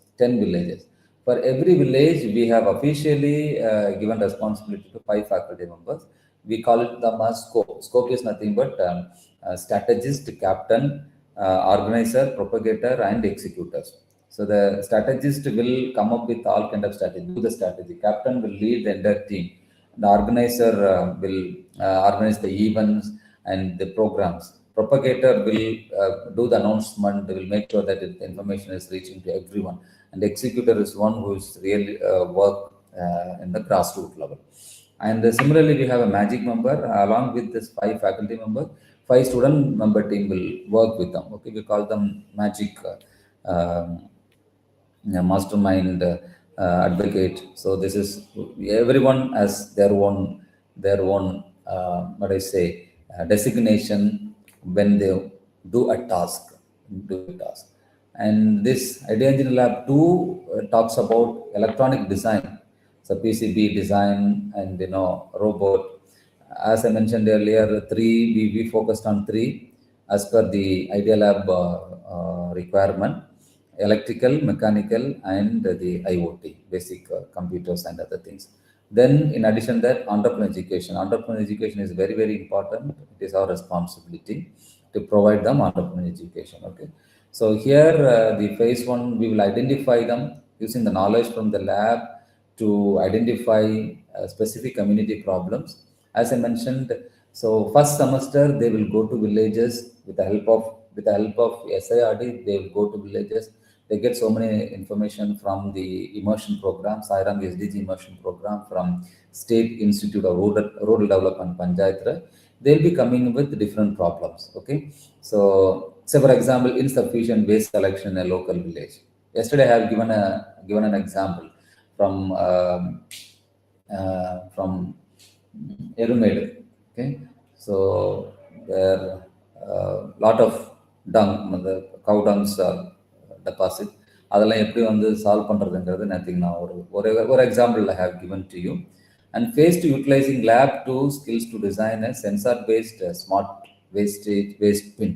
For every village, we have officially given responsibility to 5 faculty members. We call it the scope. Scope is nothing but strategist, captain, organizer, propagator, and executors. So the strategist will come up with all kind of strategy, do the strategy. Captain will lead the entire team. The organizer will organize the events and the programs. Propagator will do the announcement. They will make sure that the information is reaching to everyone. And the executor is one who is really work in the grassroots level. And similarly, we have a magic member along with this five faculty members. Five student member team will work with them. Okay, we call them magic mastermind advocate. So this is everyone has their own what I say designation when they do a task, do a task. And this idea engineering lab 2 talks about electronic design, so PCB design and robot. As I mentioned earlier, three we focused on three as per the idea lab requirement: electrical, mechanical, and the IoT, basic computers and other things. Then, in addition that, entrepreneur education is very, very important. It is our responsibility to provide them entrepreneur education. Okay, so here the phase one, we will identify them using the knowledge from the lab to identify specific community problems. As I mentioned, so first semester they will go to villages with the help of SIRD. They will go to villages. They get so many information from the immersion program, Sairam SDG immersion program from State Institute of Rural Development Panchayatra. They'll be coming with different problems. Okay, so say for example, insufficient waste collection in a local village. Yesterday, I have given an example from from Erumedu. Okay, so there lot of dung, the cow dungs deposit. அதெல்லாம் எப்படி வந்து solve பண்ணுறதுங்கிறது நேற்றுக்கு நான் ஒரு example I have given to you. And phase to utilizing lab 2 skills to design a sensor based smart waste bin.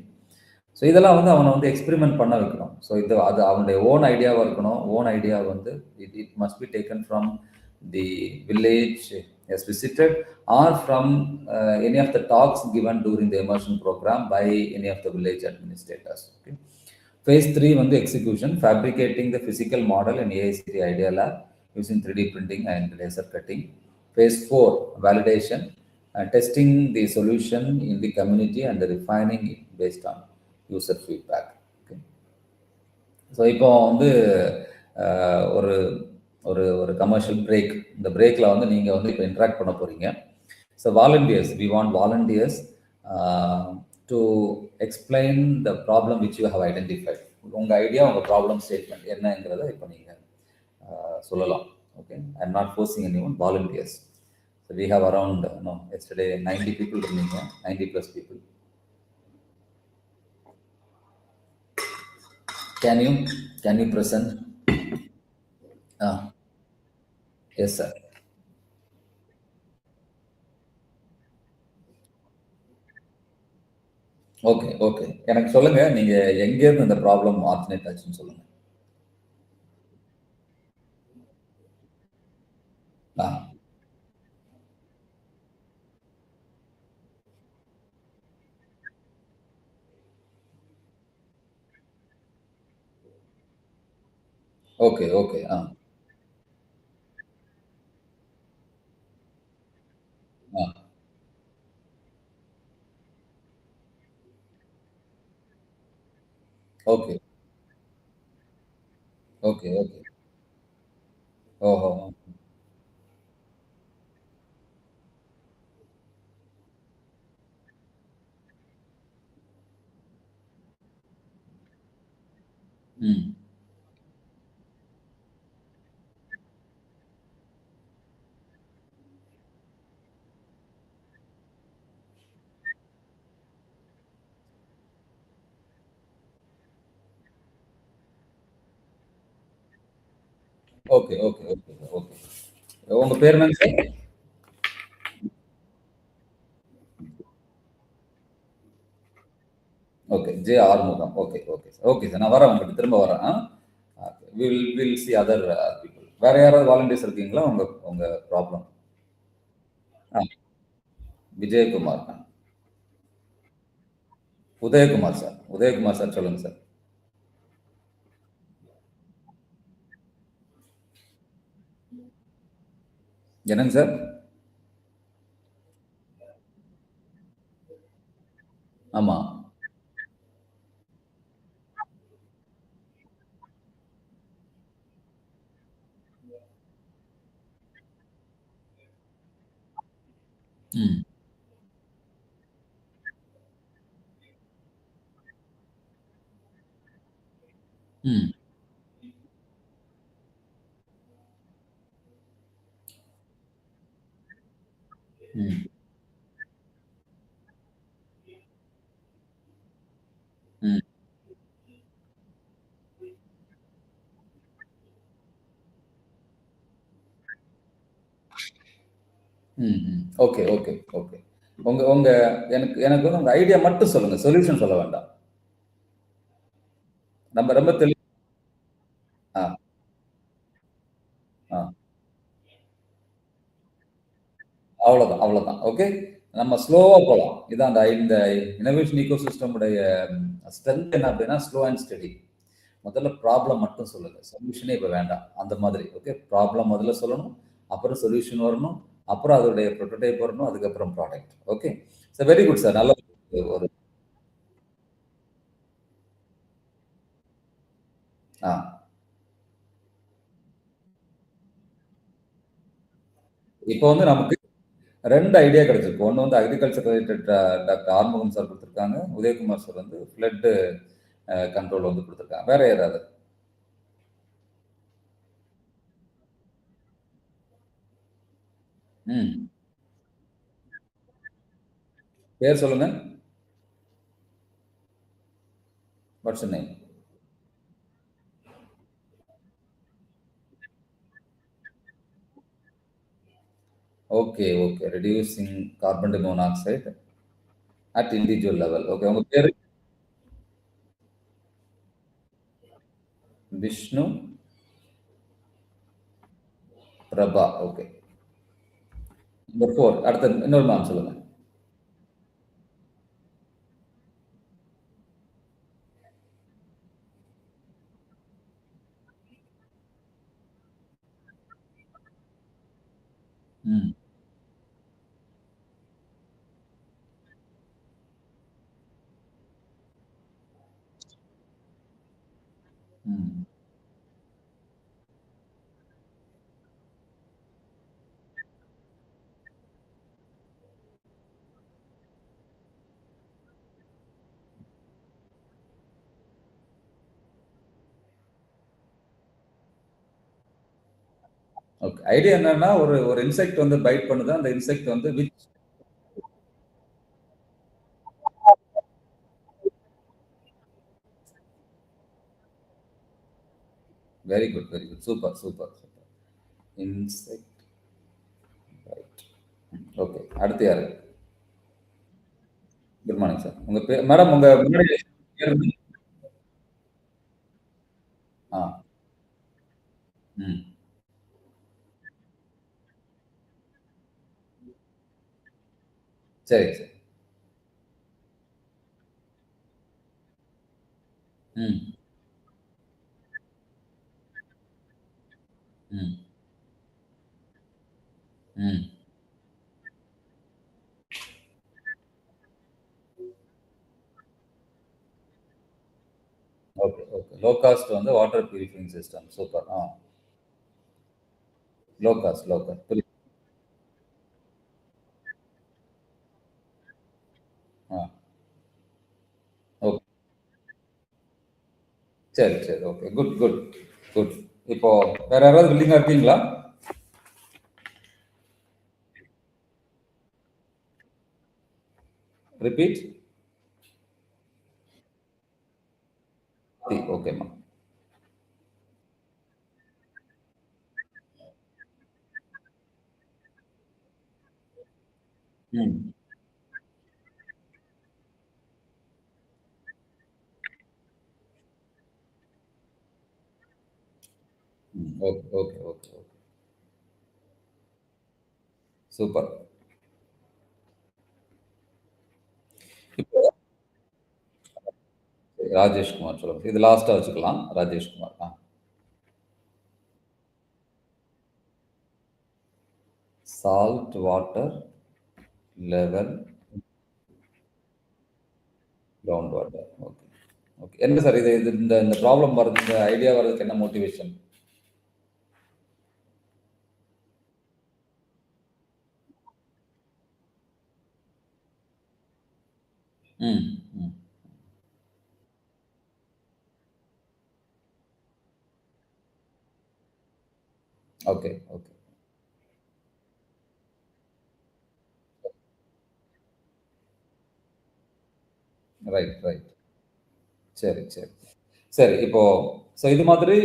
So இதெல்லாம் வந்து அவனை வந்து எக்ஸ்பெரிமெண்ட் பண்ண வைக்கணும். ஸோ அது அவனுடைய ஓன் ஐடியாவாக இருக்கணும். ஓன் ஐடியா வந்து it must be taken from the village as visited or from any of the talks given during the immersion program by any of the village administrators. Okay. Phase 3 வந்து execution, fabricating the physical model in AICTE IDEA Lab using 3D printing and laser cutting. Phase 4, validation, testing the solution in the community and refining it based on user feedback. Okay. So இப்போ வந்து ஒரு ஒரு ஒரு commercial break. இந்த பிரேக்கில் வந்து நீங்கள் வந்து இப்போ இன்ட்ராக்ட் பண்ண போகிறீங்க. So volunteers, we want volunteers to explain the problem which you have identified. உங்கள் ஐடியா, உங்கள் ப்ராப்ளம் ஸ்டேட்மெண்ட் என்னங்கிறத இப்போ நீங்கள் சொல்லலாம். Okay, I am not forcing anyone, volunteers. So we have around yesterday 90 people இருந்தீங்க, 90+ people. Can you present? Yes, sir. Okay, okay. எனக்கு சொல்லுங்க, நீங்க எங்க இருந்து இந்த ப்ராப்ளம் ஆரிஜினேட் ஆச்சுன்னு சொல்லுங்க. ஆ, ஓகே, ஓகே. ஆ, ஓகே, ஓகே, ஓகே. ஓஹோ! ம். Okay, okay, okay, okay. உங்க பேர் என்னங்க sir? Okay, J Arumugam. Okay, okay sir. Okay sir. நான் வரேன், உங்ககிட்ட திரும்ப வரேன். Okay. Will see other people. வேற யாராவது வாலண்டியர்ஸ் இருக்கீங்களா? உங்க உங்க ப்ராப்ளம். ஆ, விஜயகுமார். உதயகுமார் சார். உதயகுமார் சார், சொல்லுங்க சார். என்னங்க சார்? ஆமா. ம். ம். ம். ம். ம். Okay, okay, okay. உங்க உங்க எனக்கு எனக்கு வந்து உங்க ஐடியா மட்டும் சொல்லுங்க. சொல்யூஷன் சொல்ல வேண்டாம். நம்ம ரொம்ப ஆ, ஆ. அவ்வளோதான், அவ்வளோதான். ஓகே. நம்ம ஸ்லோவா போலாம். இதான் இந்த இன்னோவேஷன் எக்கோசிஸ்டம் உடைய ஸ்ட்ரெங்த் என்ன அப்படின்னா, ஸ்லோ அண்ட் ஸ்டெடி. முதல்ல ப்ராப்ளம் மட்டும் சொல்லுங்க. சொல்யூஷனே இப்ப வேண்டாம். அந்த மாதிரி. ஓகே. ப்ராப்ளம் முதல்ல சொல்லணும். அப்புறம் சொல்யூஷன் வரணும். அப்புறம் அதோடைய புரோட்டோடைப் வரணும். அதுக்கப்புறம் product. Okay. Very good sir. நல்ல ஒரு ஆ. இப்போ வந்து நமக்கு 2 ஐடியா கிடைச்சிருக்கு. ஒண்ணு வந்து agriculture related doctor Arumugam sir குடுத்திருக்காங்க. உதயகுமார் சார் வந்து ஃப்ளட் கண்ட்ரோல் வந்து குடுத்திருக்காங்க. வேற யாராவது? ம். பேர் சொல்லுங்க. What's name? Okay, okay. Reducing carbon monoxide at individual level. Okay. உங்க பேரு? விஷ்ணு பிரபா. ஓகே. நம்பர் 4. அடுத்தது இன்னொரு மேம் சொல்லுங்க. ம். ம். ஓகே. ஐடியா என்னன்னா, ஒரு ஒரு இன்செக்ட் வந்து பைட் பண்ணுது. அந்த இன்செக்ட் வந்து very good, very good. Super, super, super. Insect byte. Okay. அடுத்து யாரு? Good morning sir. உங்க பேர் மேடம் உங்க முன்னாடி பேர் வந்து? ஆ. ம். சரி, சரி. ம். ம். ம். Okay, okay. லோ காஸ்ட் வந்து வாட்டர் பியூரிஃபையிங் சிஸ்டம். சூப்பர். ஆ. Low cost, low cost. புரியுது. ஆ. ஓகே. சரி, சரி. ஓகே. Good, good, good. இப்போ வேற யாராவது வில்லிங்கா இருக்கீங்களா? ரிப்பீட். ஓகேம்மா. ம். ம். Okay, okay, okay, okay. Super. இப்போ ராஜேஷ்குமார் சொல்லுங்க. இது லாஸ்ட்டா வச்சுக்கலாம். ராஜேஷ்குமார். ஆ. Salt water level ground water. Okay. Okay. என்ன சார் இது இது இந்த இந்த ப்ராப்ளம் வரது இந்த ஐடியா வரதுக்கு என்ன மோட்டிவேஷன்? ம். ம். Okay, okay. Right, right. சரி, சரி. சரி, இப்போ இது மாதிரி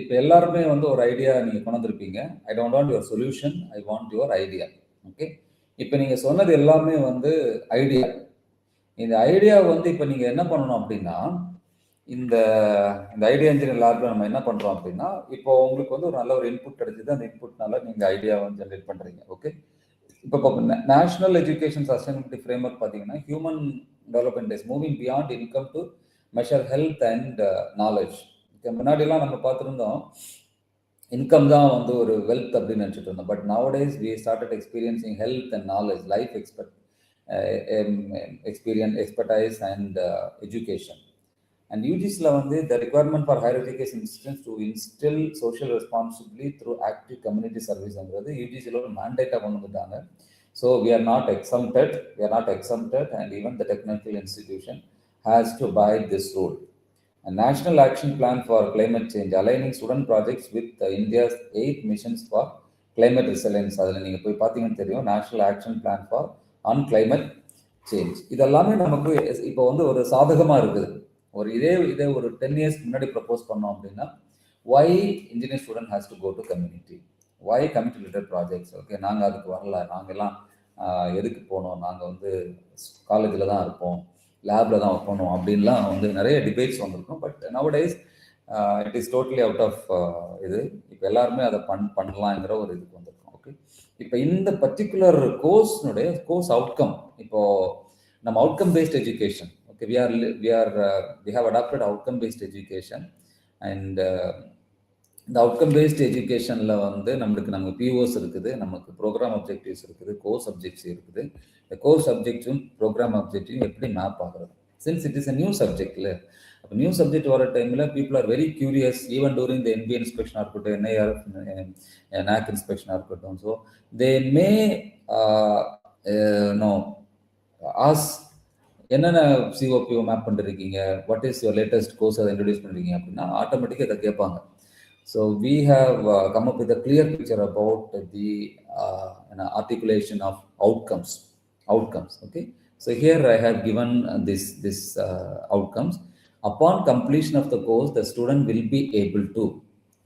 இப்ப எல்லாருமே வந்து ஒரு ஐடியா நீங்க கொண்டு வந்திருப்பீங்க. I don't want your solution. I want your idea. Okay. இப்ப நீங்க சொன்னது எல்லாமே வந்து ஐடியா. இந்த ஐடியா வந்து இப்ப நீங்க என்ன பண்ணணும் அப்படின்னா, இந்த இந்த ஐடியா இன்ஜினியர் லேப்ல நம்ம என்ன பண்றோம் அப்படின்னா, இப்போ உங்களுக்கு வந்து ஒரு நல்ல ஒரு இன்புட் கிடைச்சது. அந்த இன்புட்னால நீங்க ஐடியாவ வந்து ஜெனரேட் பண்றீங்க. ஓகே. இப்போ நேஷனல் எஜுகேஷன் சஸ்டைனபிலிட்டி ஃப்ரேம்வொர்க் பார்த்தீங்கன்னா, human development is moving beyond income to measure health and knowledge. முன்னாடிலாம் நம்ம பார்த்துருந்தோம், இன்கம் தான் வந்து ஒரு வெல்த் அப்படின்னு நினச்சிட்டு இருந்தோம். But nowadays we started experiencing health and knowledge, life experience, expertise and education. And UGSல வந்து the requirement for higher education institutions to instill social responsibility through active community serviceங்கிறது UGSல ஒரு mandate-ஆ கொண்டு வந்துட்டாங்க. So we are not exempted, and even the technical institution has to abide this rule. A national action plan for climate change, aligning student projects with India's 8 missions for climate resilience. அதில் நீங்கள் போய் பார்த்தீங்கன்னு தெரியும், national action plan for on climate change. இதெல்லாமே நமக்கு இப்போ வந்து ஒரு சாதகமாக இருக்குது. இதே ஒரு 10 இயர்ஸ் முன்னாடி ப்ரப்போஸ் பண்ணோம் அப்படின்னா, why engineer student has to go to community, why community related projects. Okay, நாங்கள் அதுக்கு வரல, நாங்கள்லாம் எதுக்கு போனோம், நாங்கள் வந்து காலேஜில் தான் இருப்போம், லேபில் தான் போனோம் அப்படின்லாம் வந்து நிறைய டிபேட்ஸ் வந்திருக்கும். But nowadays it is totally out of இது. இப்போ எல்லாருமே அதை பண்ணலாங்கிற ஒரு இதுக்கு வந்திருக்கோம். ஓகே, இப்போ இந்த பர்டிகுலர் கோர்ஸ் அவுட்கம், இப்போ நம்ம outcome based education. Okay, we have adopted outcome based education, and இந்த அவுட்கம் பேஸ்ட் எஜுகேஷனில் வந்து நமக்கு பிஓஸ் இருக்குது, நமக்கு ப்ரோக்ராம் அப்ஜெக்டிவ்ஸ் இருக்குது, கோர்ஸ் அப்ஜெக்டிவ்ஸ் இருக்குது. இந்த கோர்ஸ் அப்ஜெக்டிவும் ப்ரோக்ராம் அப்ஜெக்டிவும் எப்படி மேப் ஆகுறது, since it is a new சப்ஜெக்ட்ல. அப்போ நியூ சப்ஜெக்ட் வர டைமில் people are very curious, even during the NBA இன்ஸ்பெக்ஷனாக இருக்கட்டும், என்ஐஆர்எஃப் நாக் இன்ஸ்பெக்ஷனாக இருக்கட்டும். So they may know as என்னென்ன சிஓபிஓ மேப் பண்ணிருக்கீங்க, what is your latest course அதை இன்ட்ரடியூஸ் பண்ணுறீங்க அப்படின்னா ஆட்டோமேட்டிக்காக இதை கேட்பாங்க. So we have come up with a clear picture about the articulation of outcomes. Okay, so here I have given this outcomes. Upon completion of the course, the student will be able to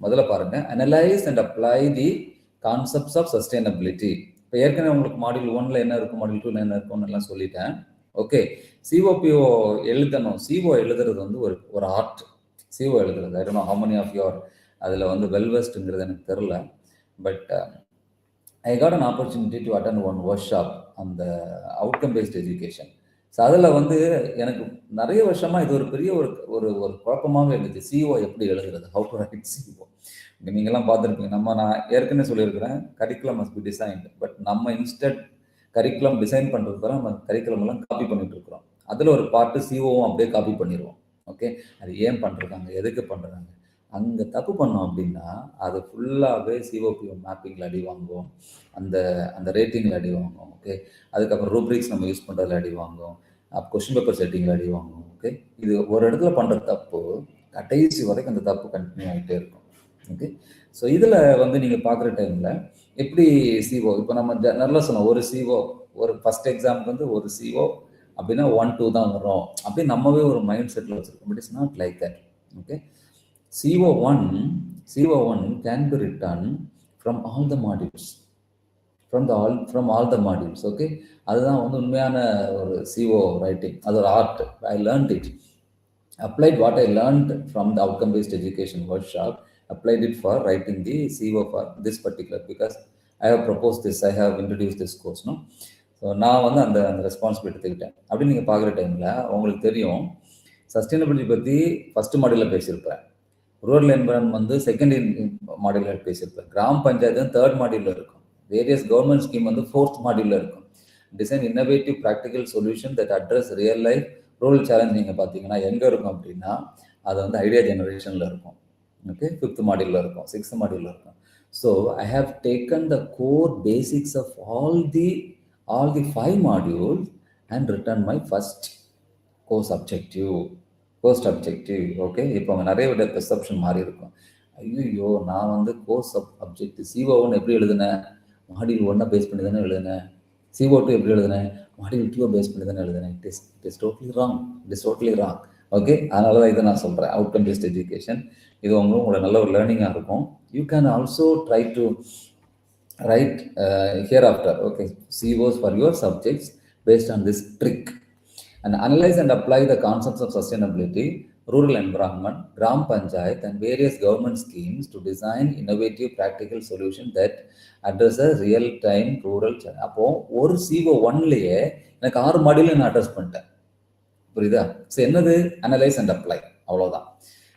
முதல்ல பாருங்க, analyze and apply the concepts of sustainability. இப்போ ஏற்கனவே உங்களுக்கு module 1ல என்ன இருக்கும், module 2ல என்ன இருக்கும்னு எல்லாம் சொல்லிட்டேன். ஓகே, சிஓபிஓ எழுதணும். சிஓ எழுதுறது வந்து ஒரு ஆர்ட். சிஓ எழுதுறது, I don't know how many of you are அதில் வந்து வெல்வெஸ்ட்ங்கிறது எனக்கு தெரில. But I got an opportunity to attend one workshop அந்த அவுட்கம் பேஸ்ட் எஜுகேஷன். ஸோ அதில் வந்து எனக்கு நிறைய வருஷமாக இது ஒரு பெரிய ஒரு குழப்பமாகவே இருந்துச்சு. சிஓ எப்படி எழுதுறது, ஹவு டு ரைட் சிஓ. நீங்கள்லாம் பார்த்துருப்பீங்க, நான் ஏற்கனவே சொல்லியிருக்கிறேன், curriculum must be designed. But நம்ம இன்ஸ்டன்ட் கரிக்குலம் டிசைன் பண்ணுறதுக்கு நம்ம கரிக்குலம் எல்லாம் காப்பி பண்ணிட்டு இருக்கிறோம். அதில் ஒரு பார்ட்டு சிஓவும் அப்படியே காப்பி பண்ணிடுவோம். ஓகே, அது ஏன் பண்ணுறாங்க, எதுக்கு பண்ணுறாங்க, அங்கே தப்பு பண்ணோம் அப்படின்னா அது ஃபுல்லாகவே சிஓபிஓ மேப்பிங்கில் அடி வாங்குவோம், அந்த ரேட்டிங்கில் அடி வாங்குவோம். ஓகே, அதுக்கப்புறம் ரூப்ரிக்ஸ் நம்ம யூஸ் பண்ணுறதுல அடி வாங்குவோம், கொஸ்டின் பேப்பர் செட்டிங்கில் அடி வாங்குவோம். ஓகே, இது ஒரு இடத்துல பண்ணுற தப்பு கடைசி வரைக்கும் அந்த தப்பு கண்டினியூ ஆகிட்டே இருக்கும். ஓகே, ஸோ இதில் வந்து நீங்கள் பார்க்குற டைமில் எப்படி சிஓ, இப்போ நம்ம நல்லா சொன்னோம், ஒரு சிஓ, ஒரு ஃபர்ஸ்ட் எக்ஸாமுக்கு வந்து ஒரு சிஓ அப்படின்னா 1-2 தான் வரும் அப்படின்னு நம்மவே ஒரு மைண்ட் செட்டில் வச்சுருக்கோம். But it's not like that. Okay, CO1 can be written from all the modules, from all the modules. Okay, அதுதான் வந்து உண்மையான ஒரு CO ரைட்டிங். அது ஒரு art. I learned it, applied what I learned from the outcome based education workshop, applied it for writing the CO for this particular, because I have proposed this, I have introduced this course. No, so நான் வந்து அந்த responsibility எடுத்துக்கிட்டேன். அப்படின்னு நீங்கள் பார்க்குற டைமில் உங்களுக்கு தெரியும், சஸ்டைனபிலிட்டி பற்றி ஃபர்ஸ்ட் மாடியூலில் பேசியிருப்பேன், ரூரல் என்வரன்மெண்ட் வந்து செகண்ட் மாடியூலில் பேசியிருப்பேன், கிராம பஞ்சாயத்து தேர்ட் மாடியூலில் இருக்கும், வேரியஸ் கவர்மெண்ட் ஸ்கீம் வந்து ஃபோர்த் மாடியூலில் இருக்கும், design innovative practical solution that address real life rural challenge நீங்கள் பார்த்தீங்கன்னா எங்கே இருக்கும் அப்படின்னா அது வந்து ஐடியா ஜெனரேஷனில் இருக்கும். ஓகே, 5th மாடியூலில் இருக்கும், 6th மாடியூலில் இருக்கும். So I have taken the core basics of all the 5 modules and written my first course objective. Okay, இப்போ அவங்க நிறைய விட பெர்செப்ஷன் மாறி இருக்கும். ஐயோ, நான் வந்து கோர்ஸ் அப்ஜெக்ட் CO1 எப்படி எழுதுனேன், மாடியூல் 1 பேஸ் பண்ணி தானே எழுதுனேன். CO2 எப்படி எழுதுனேன், மாடியூல் 2 பேஸ் பண்ணி தானே எழுதுனேன். It is totally wrong. It is totally wrong. Okay, அதனால தான் இதை நான் சொல்கிறேன், அவுட்கம் பேஸ்ட் எஜுகேஷன். இது உங்களோட நல்ல ஒரு லேர்னிங்காக இருக்கும். You can also try to write hereafter, okay, COs for your subjects based on this trick, and analyze and apply the concepts of sustainability, rural environment, gram panchayat, and various government schemes to design innovative practical solutions that address a real time rural challenge. அப்போ ஒரு CO1லயே எனக்கு 6 module நான் address பண்ணிட்டேன். புரியுதா? So என்னது, analyse and apply, அவ்வளோதான்.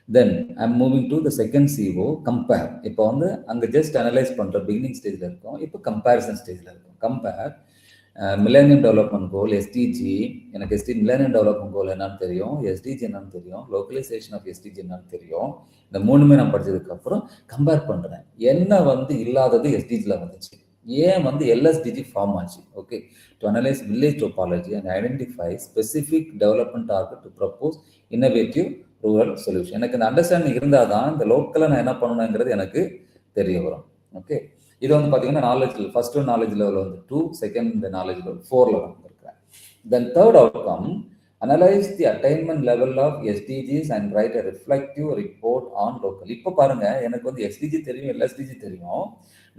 Then I'm moving to the second CO, compare. இப்போ வந்து அங்கே ஜஸ்ட் அனலைஸ் பண்ணுற பிகினிங் ஸ்டேஜில் இருக்கும், இப்போ கம்பேரிசன் ஸ்டேஜில் இருக்கும். கம்பேர் மில்லேனியம் டெவலப்மெண்ட் கோல், SDG. எனக்கு மில்லேனியம் டெவலப்மெண்ட் கோல் என்னன்னு தெரியும், SDG என்னன்னு தெரியும், லோக்கலைசேஷன் ஆஃப் SDG என்னன்னு தெரியும். இந்த மூணுமே நான் படிச்சதுக்கப்புறம் கம்பேர் பண்ணுறேன். என்ன வந்து இல்லாதது SDGயில் வந்துச்சு, ஏன் வந்து LSDG ஃபார்ம் ஆச்சு. Okay, to analyse village topology and identify specific development target to propose innovative rural solution. எனக்கு இந்த அண்டர்ஸ்டாண்டிங் இருந்தால் தான் இந்த லோக்கலில் நான் என்ன பண்ணணுங்கிறது எனக்கு தெரிய வரும். ஓகே, இது வந்து பார்த்தீங்கன்னா நாலேஜ், ஃபர்ஸ்ட் நாலேஜ் லெவல் வந்து 2, செகண்ட் நாலேஜ் லெவல் 4ல வந்துருக்கிறேன். Then third outcome, analyse the attainment level of SDGs and write a reflective report on local. இப்போ பாருங்க, எனக்கு வந்து SDG தெரியும், LSDG தெரியும்.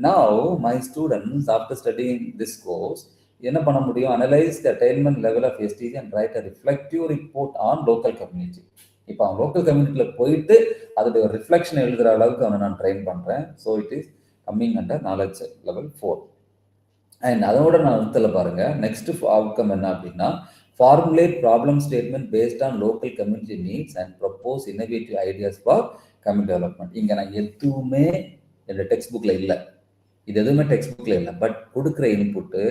Now my students, after studying this course, என்ன பண்ண முடியும், analyse the attainment level of SDG and write a reflective report on local community. இப்போ அவன் லோக்கல் கம்யூனிட்டியில் போயிட்டு அதோட ரிஃப்ளெக்ஷன் எழுதுகிற அளவுக்கு அவனை நான் ட்ரெயின் பண்ணுறேன். So it is coming under knowledge level 4. And அதோட நான் அர்த்தத்தில் பாருங்க, நெக்ஸ்ட் அவுட்கம் என்ன அப்படின்னா, formulate problem statement based on local community needs and propose innovative ideas for community development. இங்கே நான் எதுவுமே என்னோட டெக்ஸ்ட் புக்கில் இல்லை, இது எதுவுமே டெக்ஸ்ட் புக்கில் இல்லை. பட் கொடுக்குற இன்புட்டு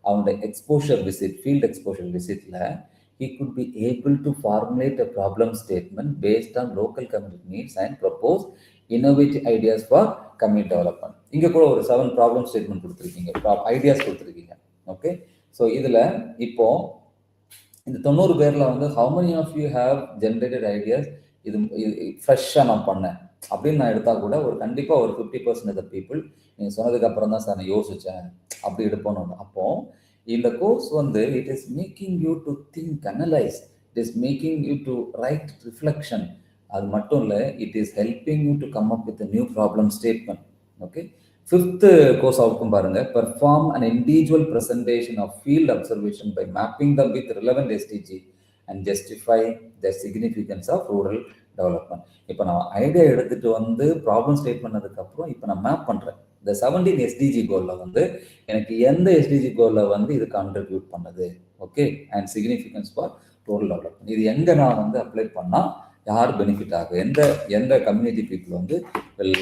அவனோட எக்ஸ்போஷர் விசிட், ஃபீல்ட் எக்ஸ்போஷர் விசிட்டில் he could be able to formulate a problem statement based on local community needs and propose innovative ideas for community development. இங்க கூட ஒரு 7 ப்ராப்ளம் ஸ்டேட்மெண்ட் கொடுத்துருக்கீங்க, ஐடியாஸ் கொடுத்துருக்கீங்க. ஓகே, ஸோ இதில் இப்போ இந்த 90 பேரில் வந்து how many of you have generated ideas, இது ஃப்ரெஷ்ஷாக நான் பண்ணேன் அப்படின்னு நான் எடுத்தால் கூட ஒரு கண்டிப்பாக ஒரு 50% ஆஃப் பீப்புள் நீங்கள் சொன்னதுக்கு அப்புறம் தான் சார் நான் யோசித்தேன் அப்படி எடுப்போம். அப்போ இந்த கோர்ஸ் வந்து it is making you to think, analyse, it is making you to write reflection. அது மட்டும் இல்லை, it is helping you to come up with new problem statement. Okay, 5th course outcome பாருங்க, perform an individual presentation of field observation by mapping them with relevant SDG and justify the significance of rural development. இப்போ நான் idea எடுத்துட்டு வந்து problem state பண்ணதுக்கப்புறம் இப்போ நான் map பண்ணுறேன். இந்த 17 SDG கோலில் வந்து எனக்கு எந்த SDG கோலில் வந்து இது கான்ட்ரிபியூட் பண்ணுது, okay, and significance for rural development. இது எங்கே நான் வந்து அப்ளை பண்ணால் யார் பெனிஃபிட் ஆகும், எந்த கம்யூனிட்டி பீப்புள் வந்து will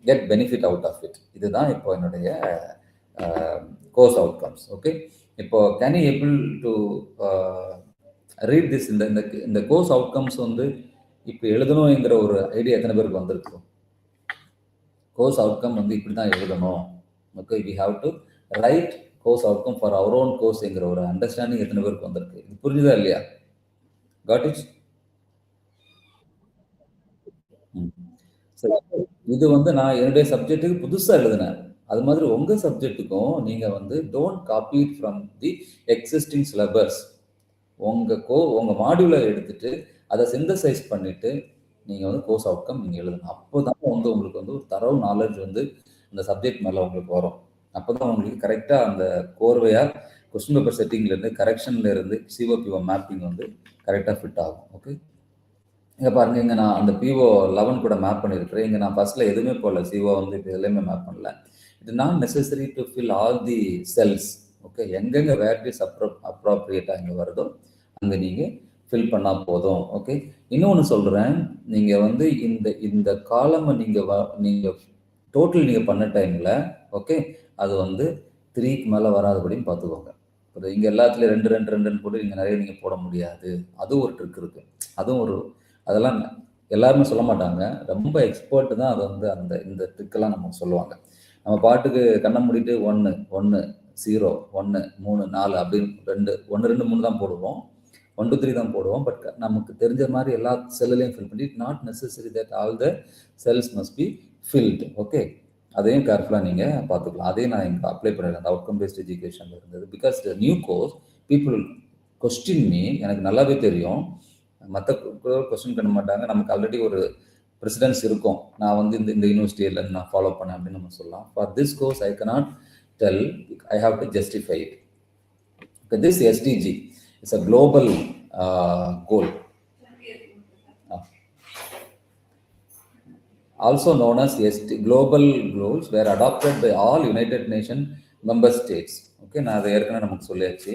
get benefit out of it. இதுதான் இப்போ என்னுடைய கோர்ஸ் அவுட்கம்ஸ். ஓகே, இப்போ can you able to read this? இந்த கோர்ஸ் அவுட்கம்ஸ் வந்து இப்போ எழுதணுங்கிற ஒரு ஐடியா எத்தனை பேருக்கு வந்திருக்கு? கோர்ஸ் அவுட்கம் வந்து இப்படி தான் எழுதணும். Okay, we have to write course outcome for our own கோர்ஸ்ங்கிற ஒரு அண்டர்ஸ்டாண்டிங் எத்தனை பேருக்கு வந்திருக்கு? இது புரிஞ்சுதா இல்லையா? Got it? இது வந்து நான் என்னுடைய சப்ஜெக்ட்டுக்கு புதுசாக எழுதினேன். அது மாதிரி உங்கள் சப்ஜெக்ட்டுக்கும் நீங்கள் வந்து don't copy it from the existing syllabus. உங்கள் மாடியூலை எடுத்துட்டு அதை சிந்தசைஸ் பண்ணிட்டு நீங்கள் வந்து கோர்ஸ் அவுட்கம் நீங்கள் எழுதணும். அப்போ தான் வந்து உங்களுக்கு வந்து ஒரு தரவு நாலேஜ் வந்து அந்த சப்ஜெக்ட் மேலே உங்களுக்கு வரும். அப்போ தான் உங்களுக்கு கரெக்டாக அந்த கோர்வையாக கொஸ்டின் பேப்பர் செட்டிங்லேருந்து கரெக்ஷன்லேருந்து சிஓபிஓ மேப்பிங் வந்து கரெக்டாக ஃபிட் ஆகும். ஓகே, இங்கே பாருங்க, இங்கே நான் அந்த PO11 கூட மேப் பண்ணியிருக்கிறேன். இங்கே நான் ஃபர்ஸ்ட்ல எதுவுமே போடல, CO வந்து இப்போ எதுலையுமே மேப் பண்ணல. It not necessary to fill all the cells. Okay, எங்கெங்கே வேல்யூஸ் அப்ராப்ரியேட்டாக இங்கே வருதோ அங்கே நீங்கள் ஃபில் பண்ணால் போதும். ஓகே, இன்னொன்று சொல்கிறேன், நீங்கள் வந்து இந்த காலமை நீங்கள் டோட்டல் நீங்கள் பண்ண டைமில், ஓகே, அது வந்து 3க்கு மேலே வராதபடின்னு பார்த்துக்கோங்க. இங்கே எல்லாத்துலேயும் 2 2 2 போட்டு இங்கே நிறைய நீங்கள் போட முடியாது. அதுவும் ஒரு ட்ரிக் இருக்குது. அதுவும் அதெல்லாம் எல்லாருமே சொல்ல மாட்டாங்க, ரொம்ப எக்ஸ்பர்ட் தான் அதை வந்து இந்த ட்ரிக்கெல்லாம் நமக்கு சொல்லுவாங்க. நம்ம பாட்டுக்கு கண்ணை மூடிட்டு 1 1 0 1 3 4 அப்படின்னு 2 1 2 3 தான் போடுவோம். 1 to 3 தான் போடுவோம். பட் நமக்கு தெரிஞ்ச மாதிரி எல்லா செல்லையும் ஃபில் பண்ணி not necessary that all the cells must be filled. Okay, அதையும் கேர்ஃபுல்லாக நீங்கள் பார்த்துக்கலாம். அதையும் நான் இங்கே அப்ளை பண்ணிடுறேன். அந்த அவுட்கம் பேஸ்ட் எஜுகேஷனில் இருந்தது. Because new course people question me, எனக்கு நல்லாவே தெரியும். மற்ற கொஸ்டின் பண்ண மாட்டாங்க. நமக்கு ஆல்ரெடி ஒரு ப்ரெசிடென்ஸ் இருக்கும். நான் வந்து இந்த யூனிவர்சிட்டியில் நான் ஃபாலோ பண்ணேன் அப்படின்னு நம்ம சொல்லலாம். For this course I cannot tell, I have to justify it. Okay, this SDG is a global goal, also known as global goals, were adopted by all United Nations member states. Okay, நான் அதை ஏற்கனவே நமக்கு சொல்லியாச்சு.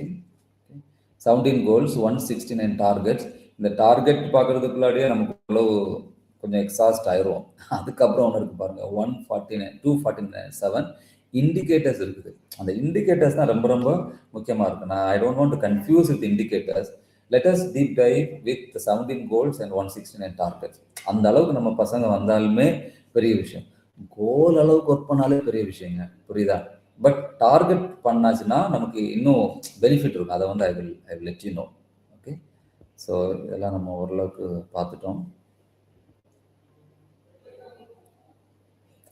17 goals, 169 targets. இந்த target பார்க்கறதுக்குள்ளாடியே நமக்கு கொஞ்சம் exhaust ஆயிரும். அதுக்கப்புறம் ஒன்று இருக்கு பாருங்க, 149, 247 இண்டிகேட்டர்ஸ் இருக்குது. அந்த இண்டிகேட்டர்ஸ் தான் ரொம்ப ரொம்ப முக்கியமாக இருக்கு. நான் I don't want to confuse with indicators. Let us deep dive with 17 goals and 169 targets. அந்த அளவுக்கு நம்ம பசங்க வந்தாலுமே பெரிய விஷயம். கோல் அளவுக்கு ஒர்க் பண்ணாலே பெரிய விஷயங்க, புரியுதா? பட் டார்கெட் பண்ணாச்சுன்னா நமக்கு இன்னும் பெனிஃபிட் இருக்கும். அதை வந்து I will let you know. Okay, so இதெல்லாம் நம்ம ஓரளவுக்கு பார்த்துட்டோம்.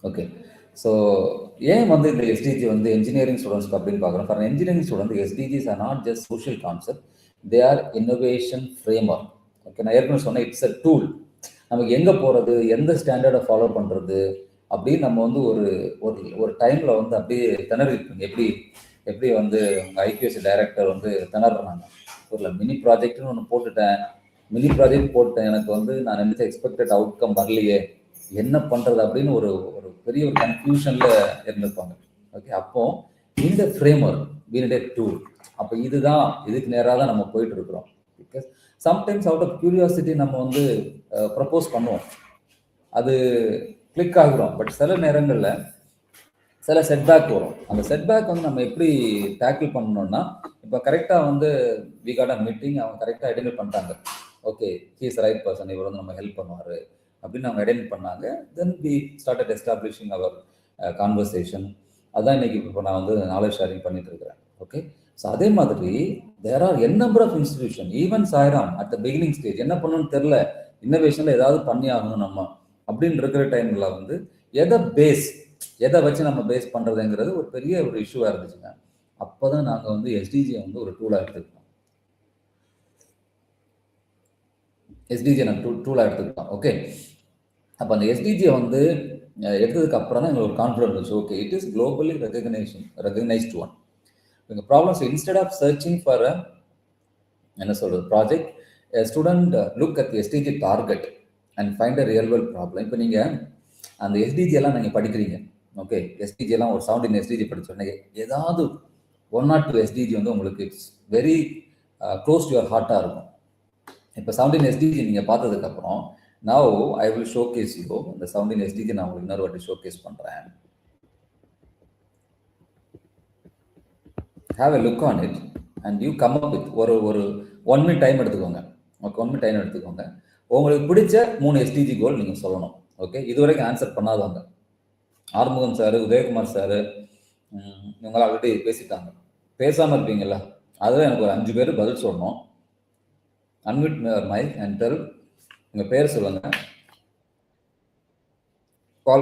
ஓகே, ஸோ ஏன் வந்து இந்த எஸ்டிஜி வந்து என்ஜினியரிங் ஸ்டூடெண்ட்ஸ்க்கு அப்படின்னு பார்க்குறோம். For engineering student SDGs are not just social concept, they are innovation framework. Okay, நான் ஏற்கனவே சொன்னேன், இட்ஸ் அ டூல். நமக்கு எங்கே போகிறது, எந்த ஸ்டாண்டர்டை ஃபாலோ பண்ணுறது அப்படின்னு நம்ம வந்து ஒரு டைமில் வந்து அப்படியே திணறிருப்பீங்க. எப்படி வந்து உங்கள் ஐபிஎஸ் டைரக்டர் வந்து திணறாங்க. ஒரு மினி ப்ராஜெக்ட்னு ஒன்று போட்டுட்டேன், எனக்கு வந்து நான் நினைச்ச எக்ஸ்பெக்டட் அவுட்கம் வரலையே, என்ன பண்ணுறது அப்படின்னு ஒரு பெரிய ஒரு கன்ஃபியூஷனில் இருந்திருப்பாங்க. ஓகே, அப்போ இந்த frame work we need a tool. அப்போ இதுக்கு நேராக தான் நம்ம போயிட்டு இருக்கிறோம். Because sometimes out of curiosity நம்ம வந்து ப்ரப்போஸ் பண்ணுவோம், அது கிளிக் ஆகிறோம். பட் சில நேரங்களில் சில செட்பேக் வரும். அந்த செட்பேக் வந்து நம்ம எப்படி டேக்கிள் பண்ணணும்னா, இப்போ கரெக்டாக வந்து வி காட் அ மீட்டிங், அவங்க கரெக்டாக ஐடென்டிஃபை பண்ணிட்டாங்க. Okay, he is right person, இவர் வந்து நம்ம ஹெல்ப் பண்ணுவார் அப்படின்னு அவங்க ஐடென்டிஃபை பண்ணாங்க. Then we started establishing our conversation. அதான் இன்னைக்கு இப்போ நான் வந்து நாலேஜ் ஷேரிங் பண்ணிட்டு இருக்கிறேன். ஓகே, ஸோ அதே மாதிரி there are N number of institution. Even Sairam at the beginning stage என்ன பண்ணணும்னு தெரில, இன்னோவேஷனில் ஏதாவது பண்ணி ஆகணும் நம்ம அப்படின்னு இருக்கிற டைமில் வந்து எதை வச்சு நம்ம பேஸ் பண்ணுறதுங்கிறது ஒரு பெரிய ஒரு இஷ்யூவாக இருந்துச்சுங்க. அப்போ தான் நாங்கள் வந்து எஸ்டிஜியை வந்து ஒரு டூலாக எடுத்துக்கிட்டோம். ஓகே, அப்போ அந்த எஸ்டிஜியை வந்து எடுத்ததுக்கு அப்புறம் தான் எங்களுக்கு ஒரு கான்ஃபிடன்ஸ் இருந்துச்சு. Okay, it is globally recognised one. எங்கள் problems instead of searching for என்ன சொல்றது project, student look at SDG target and find a real world problem. இப்போ நீங்கள் அந்த எஸ்டிஜி எல்லாம் நீங்கள் படிக்கிறீங்க. ஓகே, எஸ்டிஜி எல்லாம் ஒரு 17 எஸ்டிஜி படிச்சோன்னே ஏதாவது 1 or 2 எஸ்டிஜி வந்து உங்களுக்கு it's very close to your ஹார்ட்டாக இருக்கும். இப்போ 17 எஸ்டிஜி நீங்கள் பார்த்ததுக்கப்புறம் now I will showcase you. இந்த 17 எஸ்டிஜி நான் உங்களுக்கு இன்னொரு வாட்டி ஷோகேஸ் பண்ணுறேன். Have a look on it and you come up with ஒரு 1 minute டைம் எடுத்துக்கோங்க. ஓகே, 1 minute டைம் எடுத்துக்கோங்க. உங்களுக்கு பிடிச்ச 3 எஸ்டிஜி கோல் நீங்கள் சொல்லணும். ஓகே, இதுவரைக்கும் ஆன்சர் பண்ணாதவங்க, ஆறுமுகம் சார், உதயகுமார் சார், இவங்க ஆல்ரெடி பேசிட்டாங்க. பேசாமல் இருப்பீங்களா, அதில் எனக்கு ஒரு 5 பேர் பதில் சொல்லணும். Unmute your mic and tell. உங்கள் பேர் சொல்லுங்க.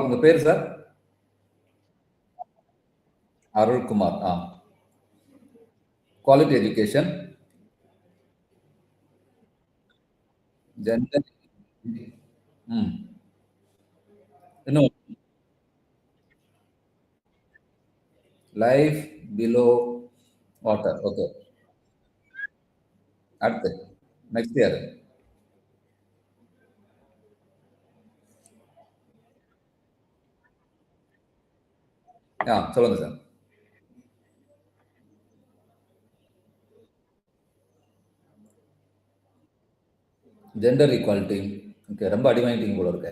உங்கள் பேர் sir? Arulkumar. Quality education, gender, இன்னும் லைஃப் பிலோ வாட்டர். ஓகே, அடுத்து நெக்ஸ்ட் இயர் சொல்லுங்க சார். Gender equality. ஓகே, ரொம்ப அடி வாங்கிட்டீங்க போல இருக்க.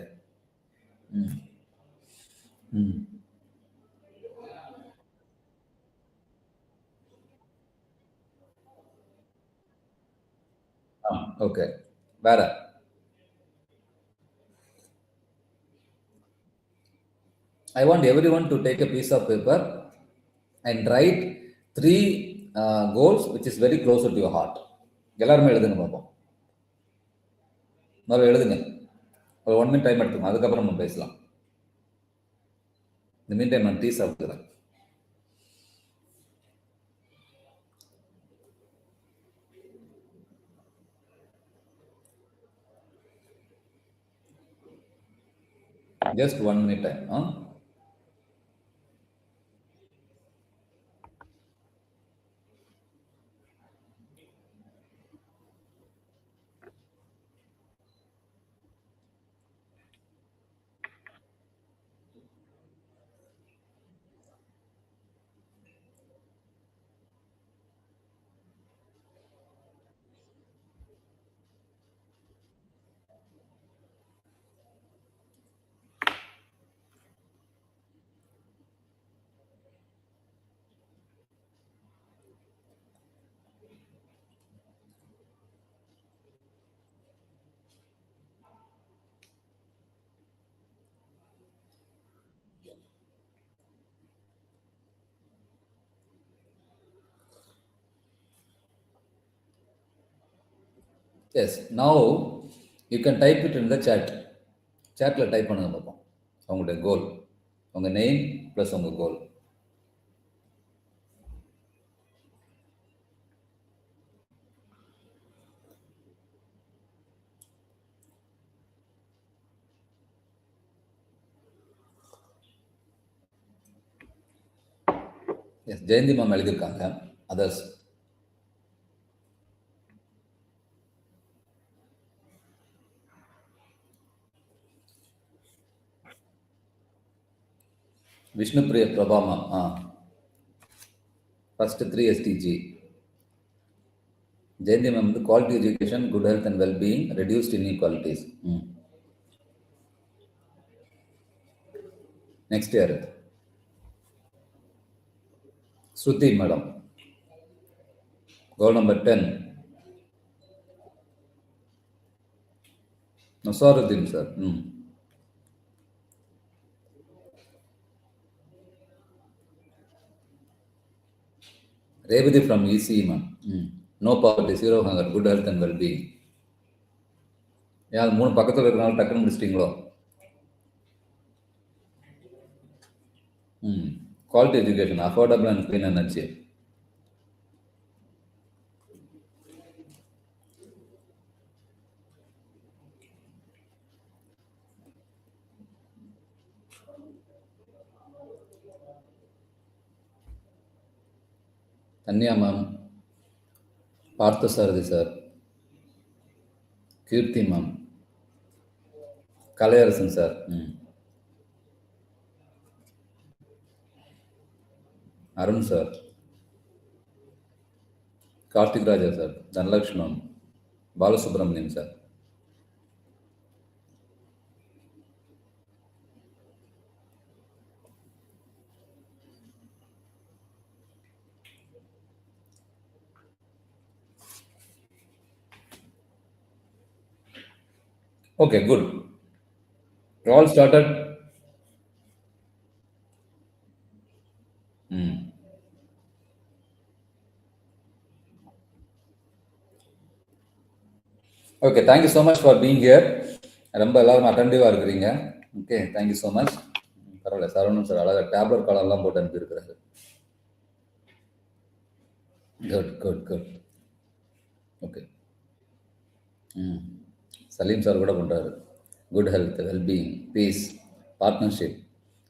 ஓகே, வேற I want everyone to take a piece of paper and write 3 goals which is very close to your heart. எல்லாருமே எழுதுங்க பார்ப்போம். முதல்ல எழுதுங்க. ஒரு 1 மினிட் டைம் எடுத்துக்கோங்க. அதுக்கப்புறம் நம்ம பேசலாம். இந்த மீன் டைம் நான் டீ சாப்பிட்டுக்கிறேன். Just 1 minute time. Huh? Yes. Now you can type it in the chat. Chatல டைப் பண்ணுங்க பார்ப்போம். உங்களுடைய கோல். உங்க நேம் ப்ளஸ் உங்க கோல். எஸ் ஜெயந்தி மேம் எழுதியிருக்காங்க. Others Vishnupriya Prabha ma'am. First 3 SDG. Jayanthi ma'am வந்து quality education, good health and wellbeing, reduced inequalities. Next year Shruti madam. Goal number 10 Nasaruddin sir. Revati from EC man. No poverty, zero hunger, good health and well-being. Yeah, 3 பக்கத்துல இருக்கனால டக்குன்னு முடிச்சிட்டீங்களோ? Quality education, affordable and clean energy. Tanya ma'am, Parthasarathi sir, Kirti ma'am, Kalayarasan sir, Arun sir, Karthik Raja sir, Dhanlakshman, Balasubramanian sir. Okay, good. You all started. Okay, thank you so much for being here. ரொம்ப எல்லாரும் அட்டென்டிவா இருக்கிறீங்க. Okay, thank you so much. பரவாயில்ல, Saravanan sir அழகாக tablet காலெல்லாம் போட்டு அனுப்பியிருக்கிறாரு. Good good good. Okay. Salim sir கூட பண்ணுறாரு. Good health, wellbeing, peace, partnership.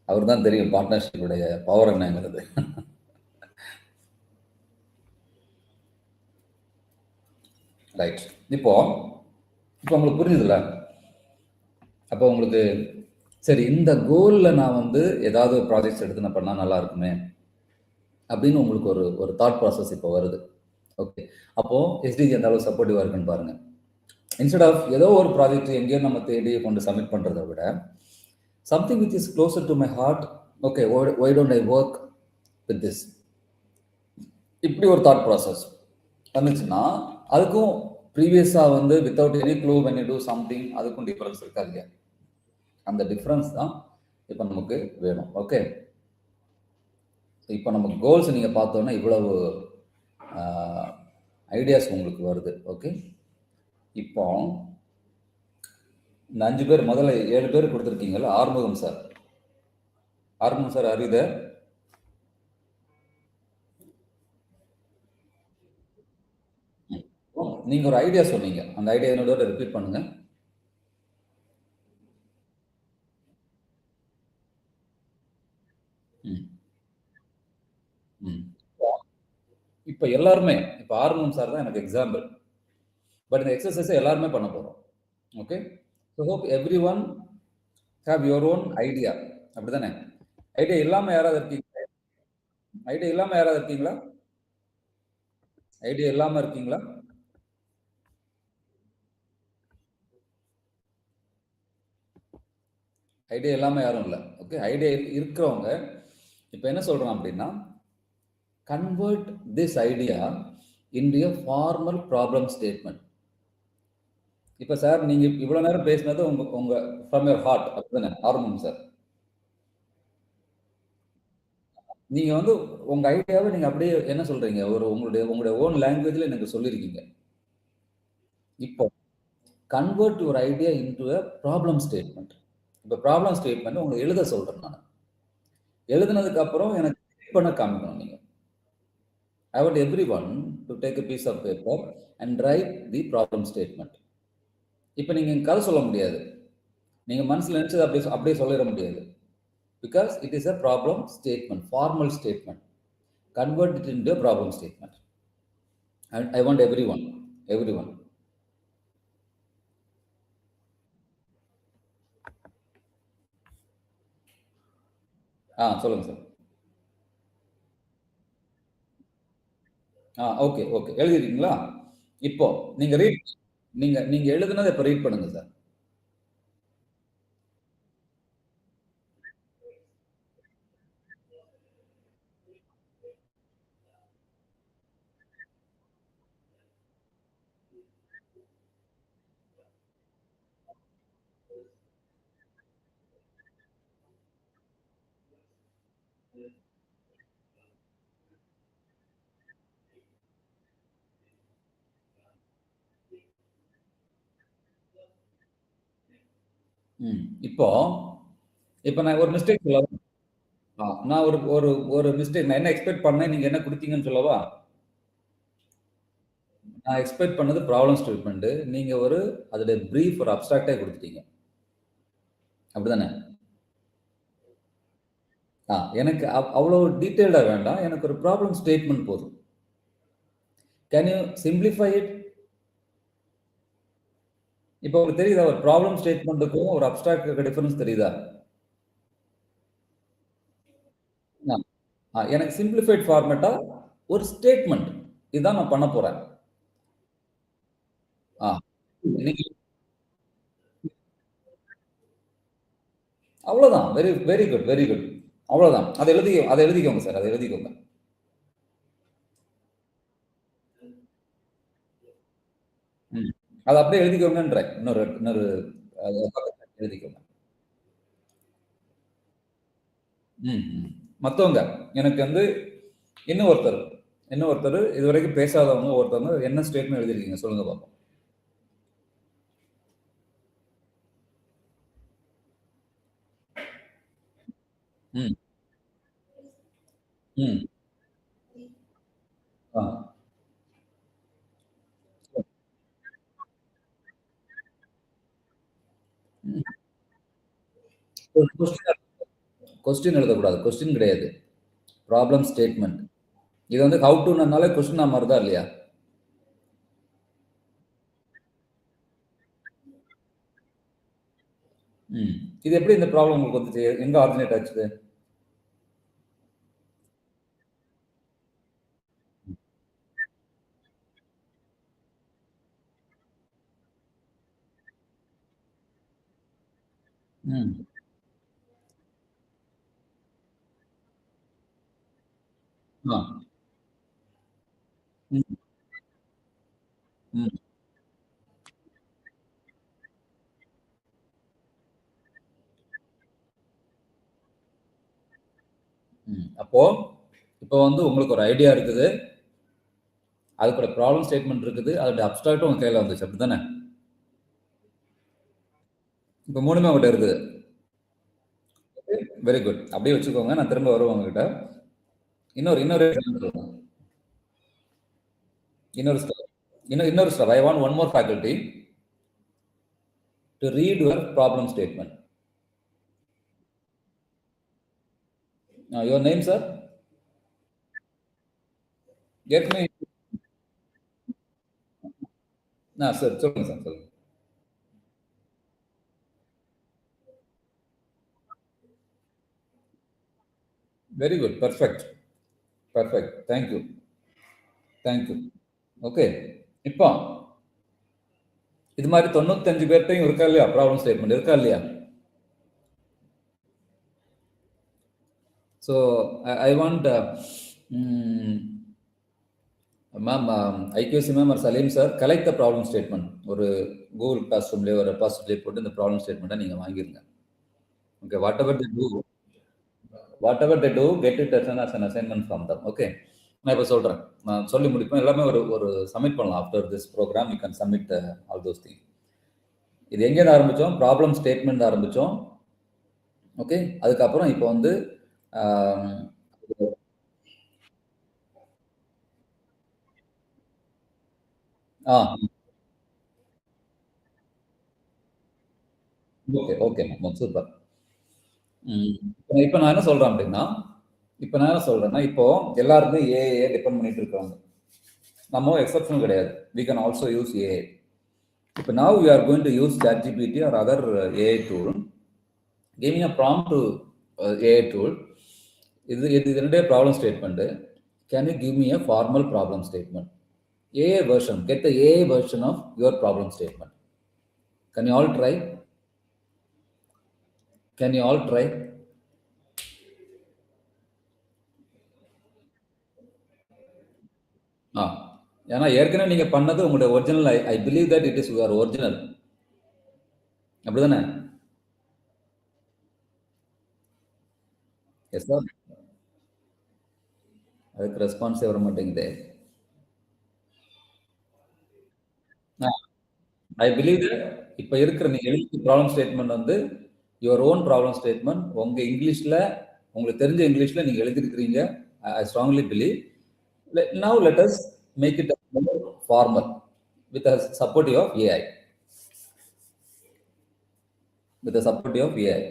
அவர் தான் தெரியும் பார்ட்னர்ஷிப்புடைய பவர் என்னங்கிறது. ரைட். இப்போ உங்களுக்கு புரிஞ்சுதுல? அப்போ உங்களுக்கு சரி, இந்த கோலில் நான் வந்து ஏதாவது ஒரு ப்ராஜெக்ட்ஸ் எடுத்து நான் பண்ணால் நல்லா இருக்குமே அப்படின்னு உங்களுக்கு ஒரு தாட் ப்ராசஸ் இப்போ வருது. ஓகே, அப்போது எஸ்டிஜி எந்த அளவு சப்போர்ட்டிவாக இருக்குன்னு பாருங்கள். இன்ஸ்டெட் ஆஃப் ஏதோ ஒரு ப்ராஜெக்ட் எங்கேயோ நம்ம தேடி கொண்டு சப்மிட் பண்ணுறதை விட something which is closer to my heart. Okay, why don't I work with this, இப்படி ஒரு தாட் ப்ராசஸ் வந்துச்சுன்னா அதுக்கும் ப்ரீவியஸாக வந்து without any clue when you do something அதுக்கும் டிஃப்ரென்ஸ் இருக்கா இல்லையா? அந்த டிஃப்ரென்ஸ் தான் இப்போ நமக்கு வேணும். ஓகே, இப்போ நமக்கு கோல்ஸ் நீங்கள் பார்த்தோன்னா இவ்வளவு ஐடியாஸ் உங்களுக்கு வருது. ஓகே. இப்போ இந்த 5 பேர் முதல்ல 7 பேர் கொடுத்துருக்கீங்கல்ல. Arumugam sir. Arumugam sir, are you there? நீங்க ஒரு ஐடியா சொன்னீங்க. அந்த ஐடியா என்னோட ரிப்பீட் பண்ணுங்க. ம். ம். இப்ப எல்லாருமே, இப்ப ஆறுமுகம் சார் தான் எனக்கு எக்ஸாம்பிள். பட் இந்த எக்ஸர்சைஸை எல்லாருமே பண்ண போறோம். Okay. So hope every one have your own idea. அப்படிதானே? ஐடியா இல்லாம யாராவது இருக்கீங்களா? ஐடியா இல்லாம யாராவது இருக்கீங்களா? ஐடியா இல்லாம இருக்கீங்களா? ஐடியா இல்லாம யாரும் இல்ல. ஓகே. ஐடியா இருக்கிறவங்க இப்ப என்ன சொல்றோம் அப்படின்னா, convert this idea into a formal problem statement. இப்ப சார் நீங்க இவ்வளவு நேரம் பேசினது உங்க உங்க ஃப்ரம் யுவர் ஹார்ட் அப்படிதானே ஆரம்பம் சார்? நீங்க வந்து உங்க ஐடியாவை நீங்க அப்படியே என்ன சொல்றீங்க, ஒரு உங்களுடைய உங்களுடைய ஓன் லாங்குவேஜ்ல எனக்கு சொல்லியிருக்கீங்க. இப்போ convert your idea into a problem statement. இப்போ ப்ராப்ளம் ஸ்டேட்மெண்ட் உங்களுக்கு எழுத சொல்றேன் நான். எழுதுனதுக்கு அப்புறம் எனக்கு type பண்ண காமிக்கணும் நீங்க. I want everyone to take a piece of paper and write the problem statement. இப்போ நீங்க கதை சொல்ல முடியாது. நீங்க மனசுல நினைச்சது அப்படியே அப்படியே சொல்லிட முடியாது. Because it is a problem statement, formal statement. Convert it into a problem statement. I want everyone, everyone. சொல்லுங்க சார். Okay, okay. எழுதிருக்கீங்களா? இப்போ நீங்க ரீட் நீங்க நீங்க எழுதுனத இப்ப ரீட் பண்ணுங்க சார். இப்போ இப்போ நான் ஒரு மிஸ்டேக் சொல்லவா? நான் ஒரு ஒரு ஒரு மிஸ்டேக் நான் என்ன எக்ஸ்பெக்ட் பண்ணேன், நீங்க என்ன குடுத்தீங்கன்னு சொல்லவா? நான் எக்ஸ்பெக்ட் பண்ணது ப்ராப்ளம் ஸ்டேட்மெண்ட். நீங்க ஒரு அதோட பிரீஃப் ஒரு அப்ஸ்ட்ராக்ட்டா குடுத்துட்டீங்க. அப்படிதானே? எனக்கு அவ்வளவு டீடைல்டா வேண்டாம். எனக்கு ஒரு ப்ராப்ளம் ஸ்டேட்மெண்ட் போதும். Can you simplify it? இப்போ உங்களுக்கு தெரியுதா ஒரு ப்ராப்ளம் ஸ்டேட்மெண்ட்டுக்கும் ஒரு அப்ஸ்ட்ராக்ட்க்கு டிஃபரன்ஸ் தெரியுதா? ஆ. எனக்கு சிம்ப்ளிஃபைட் ஃபார்மேட்டா ஒரு ஸ்டேட்மெண்ட். இதான் நான் பண்ண போறேன். ஆ. நீங்க அவ்வளவுதான். Very very good, very good. அவ்வளவுதான். அத எழுதிக்கோங்க சார். அத எழுதிக்கோங்க. ம். அத அப்படியே எழுதிக்கோங்கன்றேன். இன்னொரு இன்னொரு பக்கத்துல எழுதிக்கோங்க. ம். மத்தவங்க எனக்கு வந்து இன்னும் ஒருத்தர் இன்னும் ஒருத்தர் இதுவரைக்கும் பேசாதவங்க ஒருத்தவங்க என்ன ஸ்டேட்மெண்ட் எழுதிருக்கீங்க சொல்லுங்க பாப்போம். ம். ம். ஆ. ம். ஒரு கொஸ்டின் எழுதக்கூடாது. கொஸ்டின் கிடையாது. Problem statement. இது வந்து ஹவ் டூனாலே கொஸ்டினா மாறுதா இல்லையா? ம். இது எப்படி இந்த ப்ராப்ளம் உங்களுக்கு வந்துச்சு? எங்க ஆரிஜினேட் ஆச்சு? ம். ஆ. ம். ம். அப்போ இப்போ வந்து உங்களுக்கு ஒரு ஐடியா இருக்குது. அதுக்கூட ப்ராப்ளம் ஸ்டேட்மெண்ட் இருக்குது, அதோட அப்ஸ்ட்ராக்ட்டும் உங்க கையில வந்துச்சு, அப்படித்தானே? இப்போ 3மே உங்ககிட்ட இருக்குது. Very good. அப்படியே வச்சுக்கோங்க. நான் திரும்ப வருவேன் உங்ககிட்ட. இன்னொரு இன்னொரு example. இன்னொரு ஸ்டெப். இன்னொரு step. I want one more faculty to read your problem statement. Your name, sir? Get me. Sir சொல்லுங்க சார், சொல்லுங்க. Very good. Perfect. Perfect. Thank you. Thank you. Okay. இப்போ இது மாதிரி 95 பேர்ட்டையும் இருக்கா இல்லையா ப்ராப்ளம் ஸ்டேட்மெண்ட், இருக்கா இல்லையா? So I want ma'am, IQAC ma'am or Salim sir, collect the problem statement. ஒரு கூகுள் கிளாஸ் ரூம்லேயே ஒரு ரெபாசிட்டரி போட்டு இந்த ப்ராப்ளம் ஸ்டேட்மெண்ட்டை நீங்கள் வாங்கிருங்க. Okay, whatever they do get it as an assignment from them. Okay, நான் இப்போ சொல்கிறேன், நான் சொல்லி முடிப்பேன். எல்லாமே ஒரு சப்மிட் பண்ணலாம். After this program you can submit all those thing. இது எங்கேருந்து ஆரம்பித்தோம்? ப்ராப்ளம் ஸ்டேட்மெண்ட் ஆரம்பித்தோம். ஓகே, அதுக்கப்புறம் இப்போ வந்து ஓகே ஓகே மேம், சூப்பர். இப்போ நான் என்ன சொல்றேன் அப்படின்னா, இப்போ எல்லாருமே ஏஐ டிபெண்ட் பண்ணிட்டு இருக்காங்க. நம்ம எக்ஸப்ஷன் கிடையாது. we can also use AI. இப்போ now we are going to use ChatGPT or other AI tool. Giving a prompt to AI tool. இது ரெண்டே problem statement. Can you give me a formal problem statement? AI version. Get the AI version of your problem statement. Can you all try? Can you all try? ஆ ஏன்னா ஏற்கனவே நீங்க பண்ணது உங்களுடைய original. I believe that it is your original. அப்படிதானே? Yes sir. அதுக்கு ரெஸ்பான்ஸே வர மாட்டேங்குது. ஐ பிலீவ் தட் இப்போ இருக்கிற நீங்க எழுதிய ப்ராப்ளம் ஸ்டேட்மெண்ட் வந்து யுவர் ஓன் ப்ராப்ளம் ஸ்டேட்மெண்ட். உங்க இங்கிலீஷ்ல, உங்களுக்கு தெரிஞ்ச இங்கிலீஷ்ல நீங்க எழுதிருக்கிறீங்க. I strongly believe. Now let us make it formal with supportive of AI. With supportive of AI.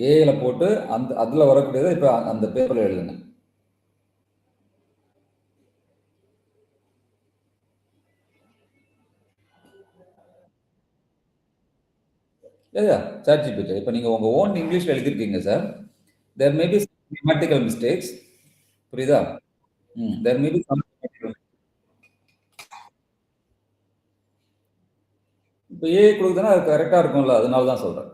ஏஐல போட்டு அதுல வரக்கூடியதை இப்ப அந்த பேப்பர்ல எழுதுங்க. Chat GPT. இப்போ நீங்க உங்க ஓன் இங்கிலீஷ்ல எழுதிருக்கீங்க sir. There may be grammatical mistakes. புரியுதா? There may be some. இப்போ ஏஐ கொடுக்குதுன்னா அது கரெக்டா இருக்கும்ல, அதனால தான் சொல்றேன்.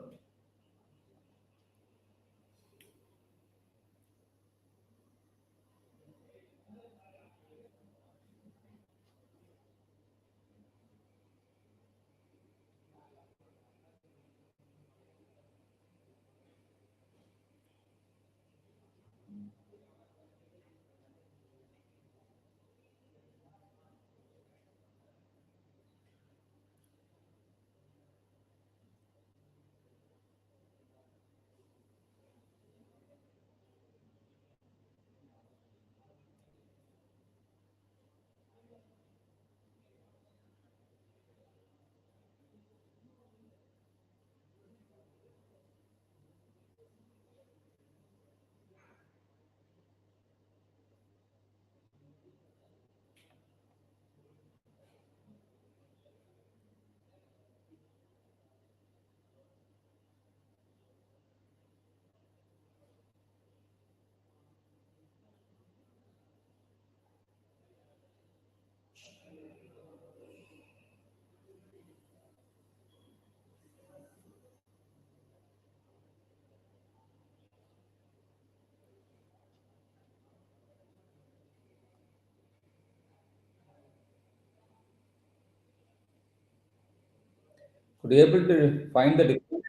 Could you able to find the difference?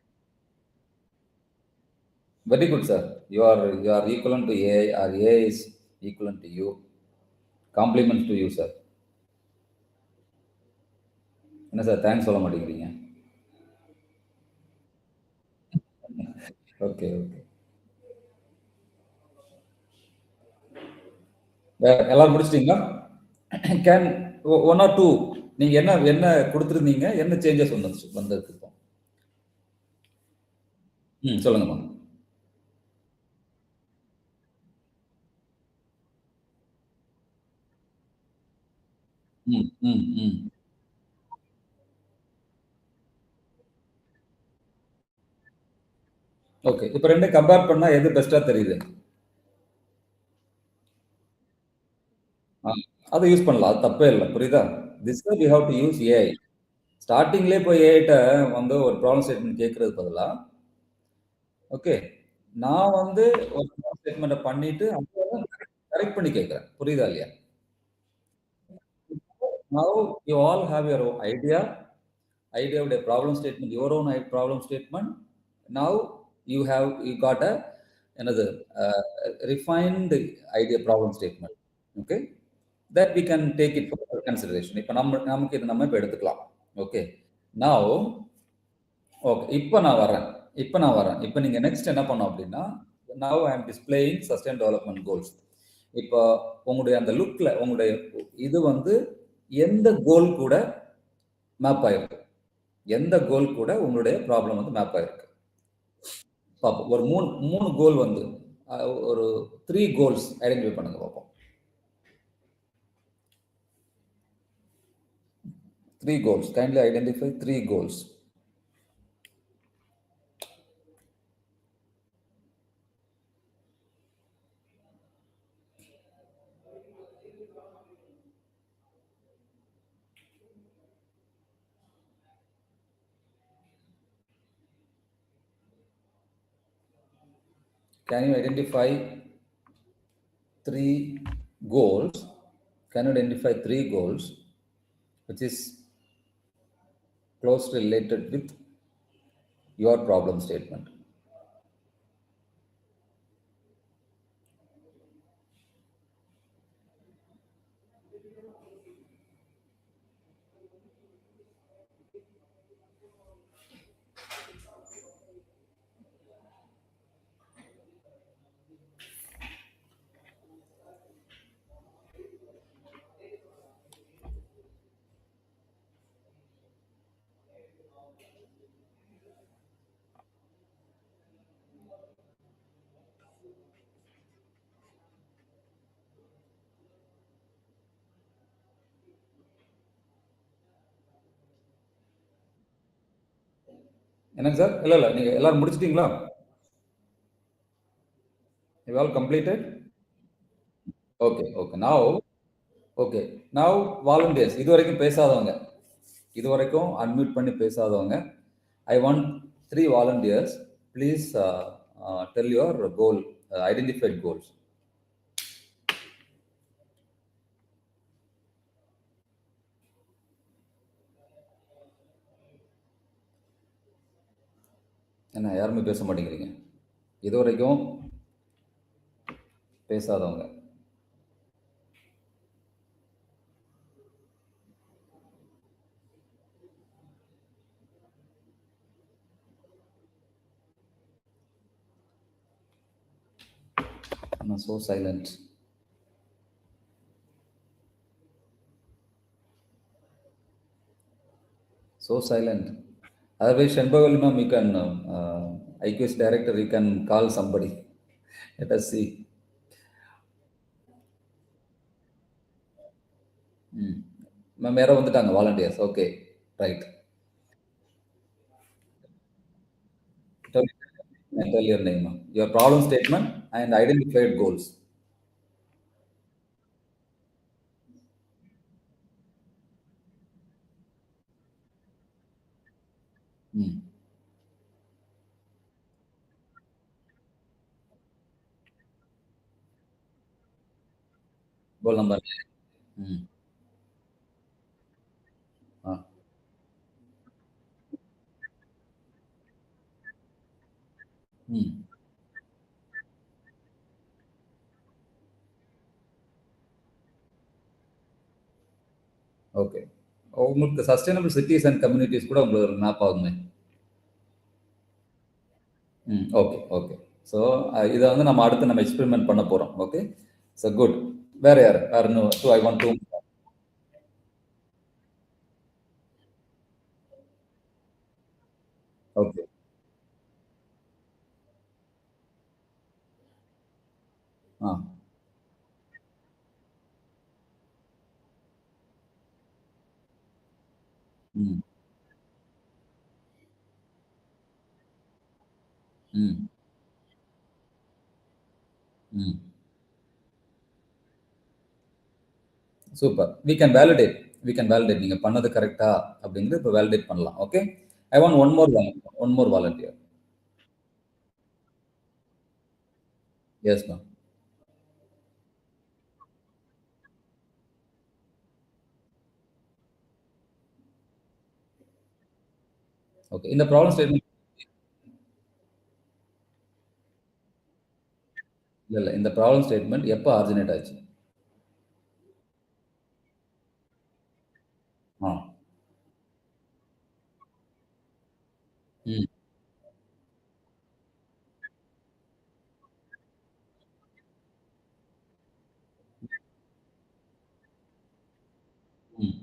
Very good, sir. You are equivalent to AI, or AI is equivalent to you. Compliments to you, sir. என்ன சார் தேங்க்ஸ் சொல்ல மாட்டேங்கிறீங்க? Okay, okay. எல்லாரும் முடிச்சிட்டீங்களா? கேன் ஒன் ஆர் டூ நீங்க என்ன என்ன கொடுத்துருந்தீங்க? என்ன சேஞ்சஸ் வந்திருக்கு இப்போ? சொல்லுங்கம்மா. ம், ம், ம். ஓகே. இப்ப 2 கம்பேர் பண்ணா எது பெஸ்ட்டா தெரியுது? ஆ, அத யூஸ் பண்ணலாம். அது தப்பே இல்ல. புரியுதா? This way we have to use AI. ஸ்டார்ட்டிங்லயே போய் ஏஐட்ட வந்து ஒரு ப்ராப்ளம் ஸ்டேட்மென்ட் கேட்கறதுக்கு பதிலா, ஓகே. நான் வந்து ஒரு ப்ராப்ளம் ஸ்டேட்மென்ட்ட பண்ணிட்டு, அப்புறம் கரெக்ட் பண்ணி கேட்கிறேன். புரியுதா இல்லையா? Now you all have your own idea of a problem statement, your own problem statement. Now you got another refined idea problem statement. Okay, that we can take it for consideration. இப்ப நமக்கு இது நம்ம இப்ப எடுத்துக்கலாம். Okay. Now, okay. இப்ப நீங்க next என்ன பண்ணணும் அப்படின்னா, now I am displaying sustain development goals. இப்போ உங்களுடைய அந்த லுக்ல உங்களுடைய இது வந்து எந்த கோல் கூட மேப் ஆயிருக்கு? எந்த கோல் கூட உங்களுடைய ப்ராப்ளம் வந்து மேப் ஆயிருக்கு? பார்ப்போம். ஒரு 3 கோல் வந்து ஒரு 3 கோல்ஸ் ஐடென்டிஃபை பண்ணுங்க பார்ப்போம். 3 goals. Kindly identify 3 goals. Can you identify 3 goals? Can you identify 3 goals which is closely related with your problem statement? என்னங்க சார்? இல்ல. நீங்க எல்லாரும் முடிச்சிட்டீங்களா? You all completed? Okay, okay. Now volunteers. இதுவரைக்கும் பேசாதவங்க. இதுவரைக்கும் அன்மியூட் பண்ணி பேசாதவங்க. I want 3 volunteers. Please tell your goal, identified goals. என்ன யாருமே பேச மாட்டேங்கிறீங்க? இதுவரைக்கும் பேசாதவங்க. I'm so silent. So silent. Otherwise, Shanbhagal ma'am, you can, IQS director, you can call somebody. Let us see. Ma'am யாரோ வந்துட்டாங்க volunteers. Okay, right. Tell your name, ma'am. Your problem statement and identified goals. Hmm. Goal number. Hmm. Ah. ம். Okay. உங்களுக்கு sustainable cities and communities கூட உங்களுக்கு map ஆகுமே. ம். Okay, okay. So இத வந்து நம்ம அடுத்து நம்ம எக்ஸ்பெரிமென்ட் பண்ண போறோம். ஓகே. So good. வேற யாரு? வேற இன்னும் I want to. Okay. Ah. Hmm. ம். Hmm. Super. We can validate. நீங்க பண்ணது கரெக்ட்டா அப்படிங்கிறது இப்ப வேலிடேட் பண்ணலாம். Okay. I want one more volunteer. Yes ma'am. Okay. இந்த ப்ராப்ளம் ஸ்டேட்மென்ட் இல்ல. இந்த ப்ராப்ளம் ஸ்டேட்மென்ட் எப்ப ஆரிஜினேட் ஆச்சு? ஆ. ம். ம்.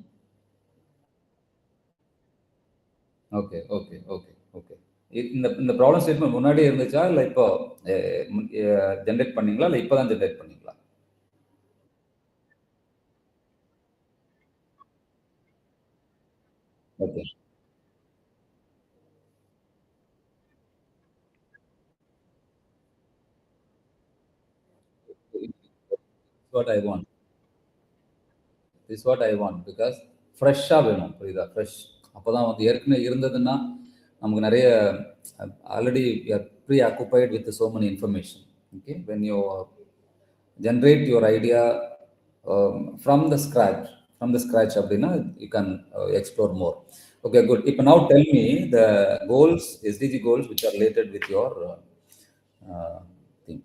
Okay, okay, okay, okay. இந்த இந்த ப்ராப்ளம் ஸ்டேட்மென்ட் முன்னாடியே இருந்துச்சா? இல்ல இப்போ எ ஜெனரேட் பண்ணீங்களா? இல்ல இப்ப தான் ஜெனரேட் பண்ணீங்களா? Okay. What I want. This what I want. Because ஃப்ரெஷ்ஷா வேணும். புரியுதா? ஃப்ரெஷ். அப்பதான் வந்து ஏற்கனவே இருந்ததுன்னா, நமக்கு நெறைய already we are preoccupied with so many information. Okay. When you generate your idea from the scratch அப்படின்னா, you can explore more. Okay, good. இப்ப now tell me the goals, SDG goals which are related with your thing.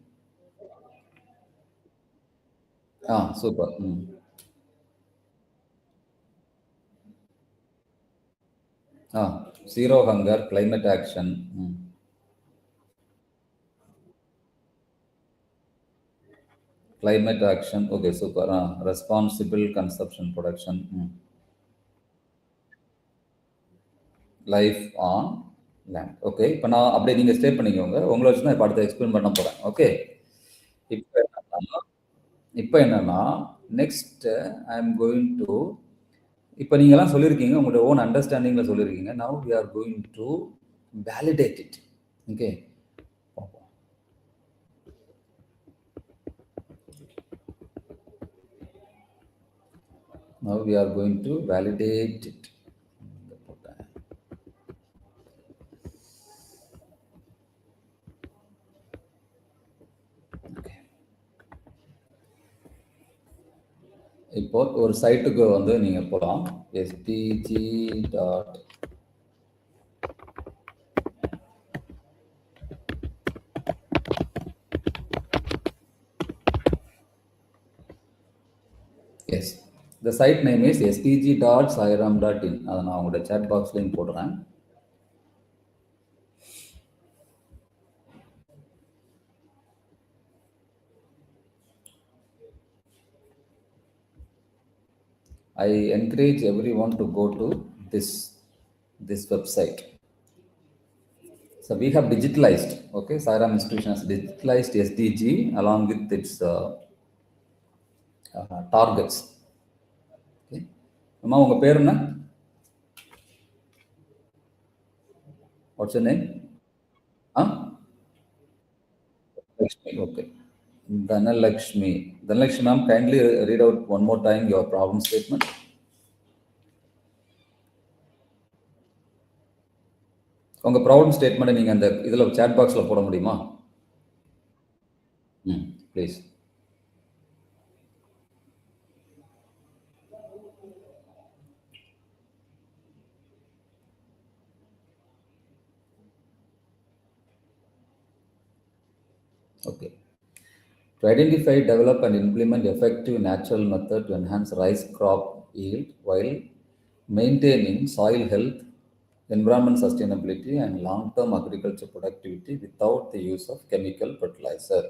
Super. Hmm. Ah, zero hunger, climate action. Hmm. Climate action. Okay, super. Responsible consumption production. Life on land. Okay. இப்போ நான் அப்படியே நீங்க stay பண்ணிக்கோங்க. உங்களை வச்சு தான் இப்போ அடுத்த எக்ஸ்பிளைன் பண்ண போறேன். ஓகே. இப்போ என்னன்னா இப்போ என்னன்னா next I am going to இப்போ நீங்க எல்லாம் சொல்லியிருக்கீங்க உங்களோட ஓன் அண்டர்ஸ்டாண்டிங்ல சொல்லியிருக்கீங்க. Now we are going to validate it. Okay. Now we are going to validate it. Okay. இப்போ ஒரு சைட்டுக்கு வந்து நீங்க போலாம். SDG dot S. The site name is sdg.sairam.in. அதை நான் உங்களோட chat பாக்ஸ்லையும் போடுறேன். I encourage everyone to go to this website. So we have digitalized, okay, Sairam institution has digitalized SDG along with its targets. Okay. அம்மா உங்க பேர் என்ன? What's your name? Lakshmi. Okay. Dhanalakshmi. Dhanalakshmi ma'am, kindly read out one more time your problem statement. உங்க problem statement நீங்க அந்த இதுல chat பாக்ஸ்ல போட முடியுமா? Please. Okay. To identify, develop, and implement effective natural method to enhance rice crop yield while maintaining soil health, environment sustainability, and long-term agriculture productivity without the use of chemical fertilizer.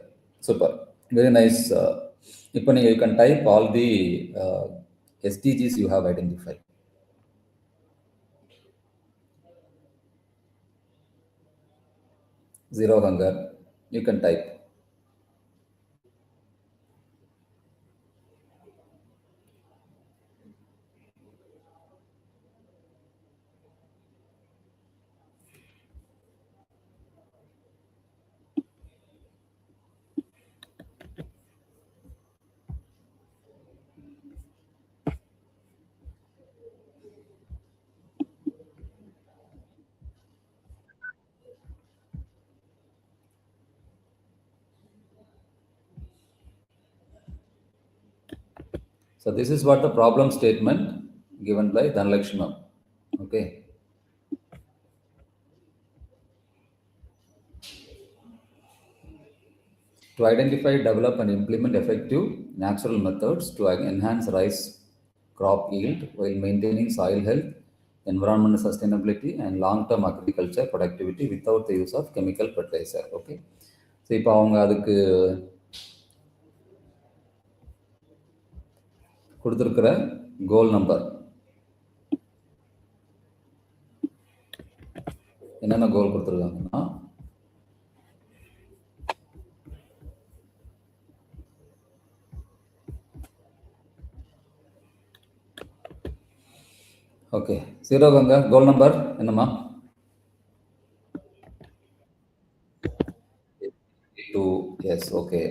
Super. Very nice. இப்போ நீங்க you can type all the SDGs you have identified. Zero hunger. You can type. So this is what the problem statement given by Dhanlakshmi. Okay. To identify, develop, and implement effective natural methods to enhance rice crop yield while maintaining soil health, environmental sustainability, and long-term agriculture productivity without the use of chemical fertilizer. Okay. So இப்போ அவங்க அதுக்கு கொடுத்துருக்கிற goal number என்னென்ன கோல் கொடுத்துருக்காங்கன்னா, okay சீரோகங்க goal number என்னம்மா? 2. S. Okay.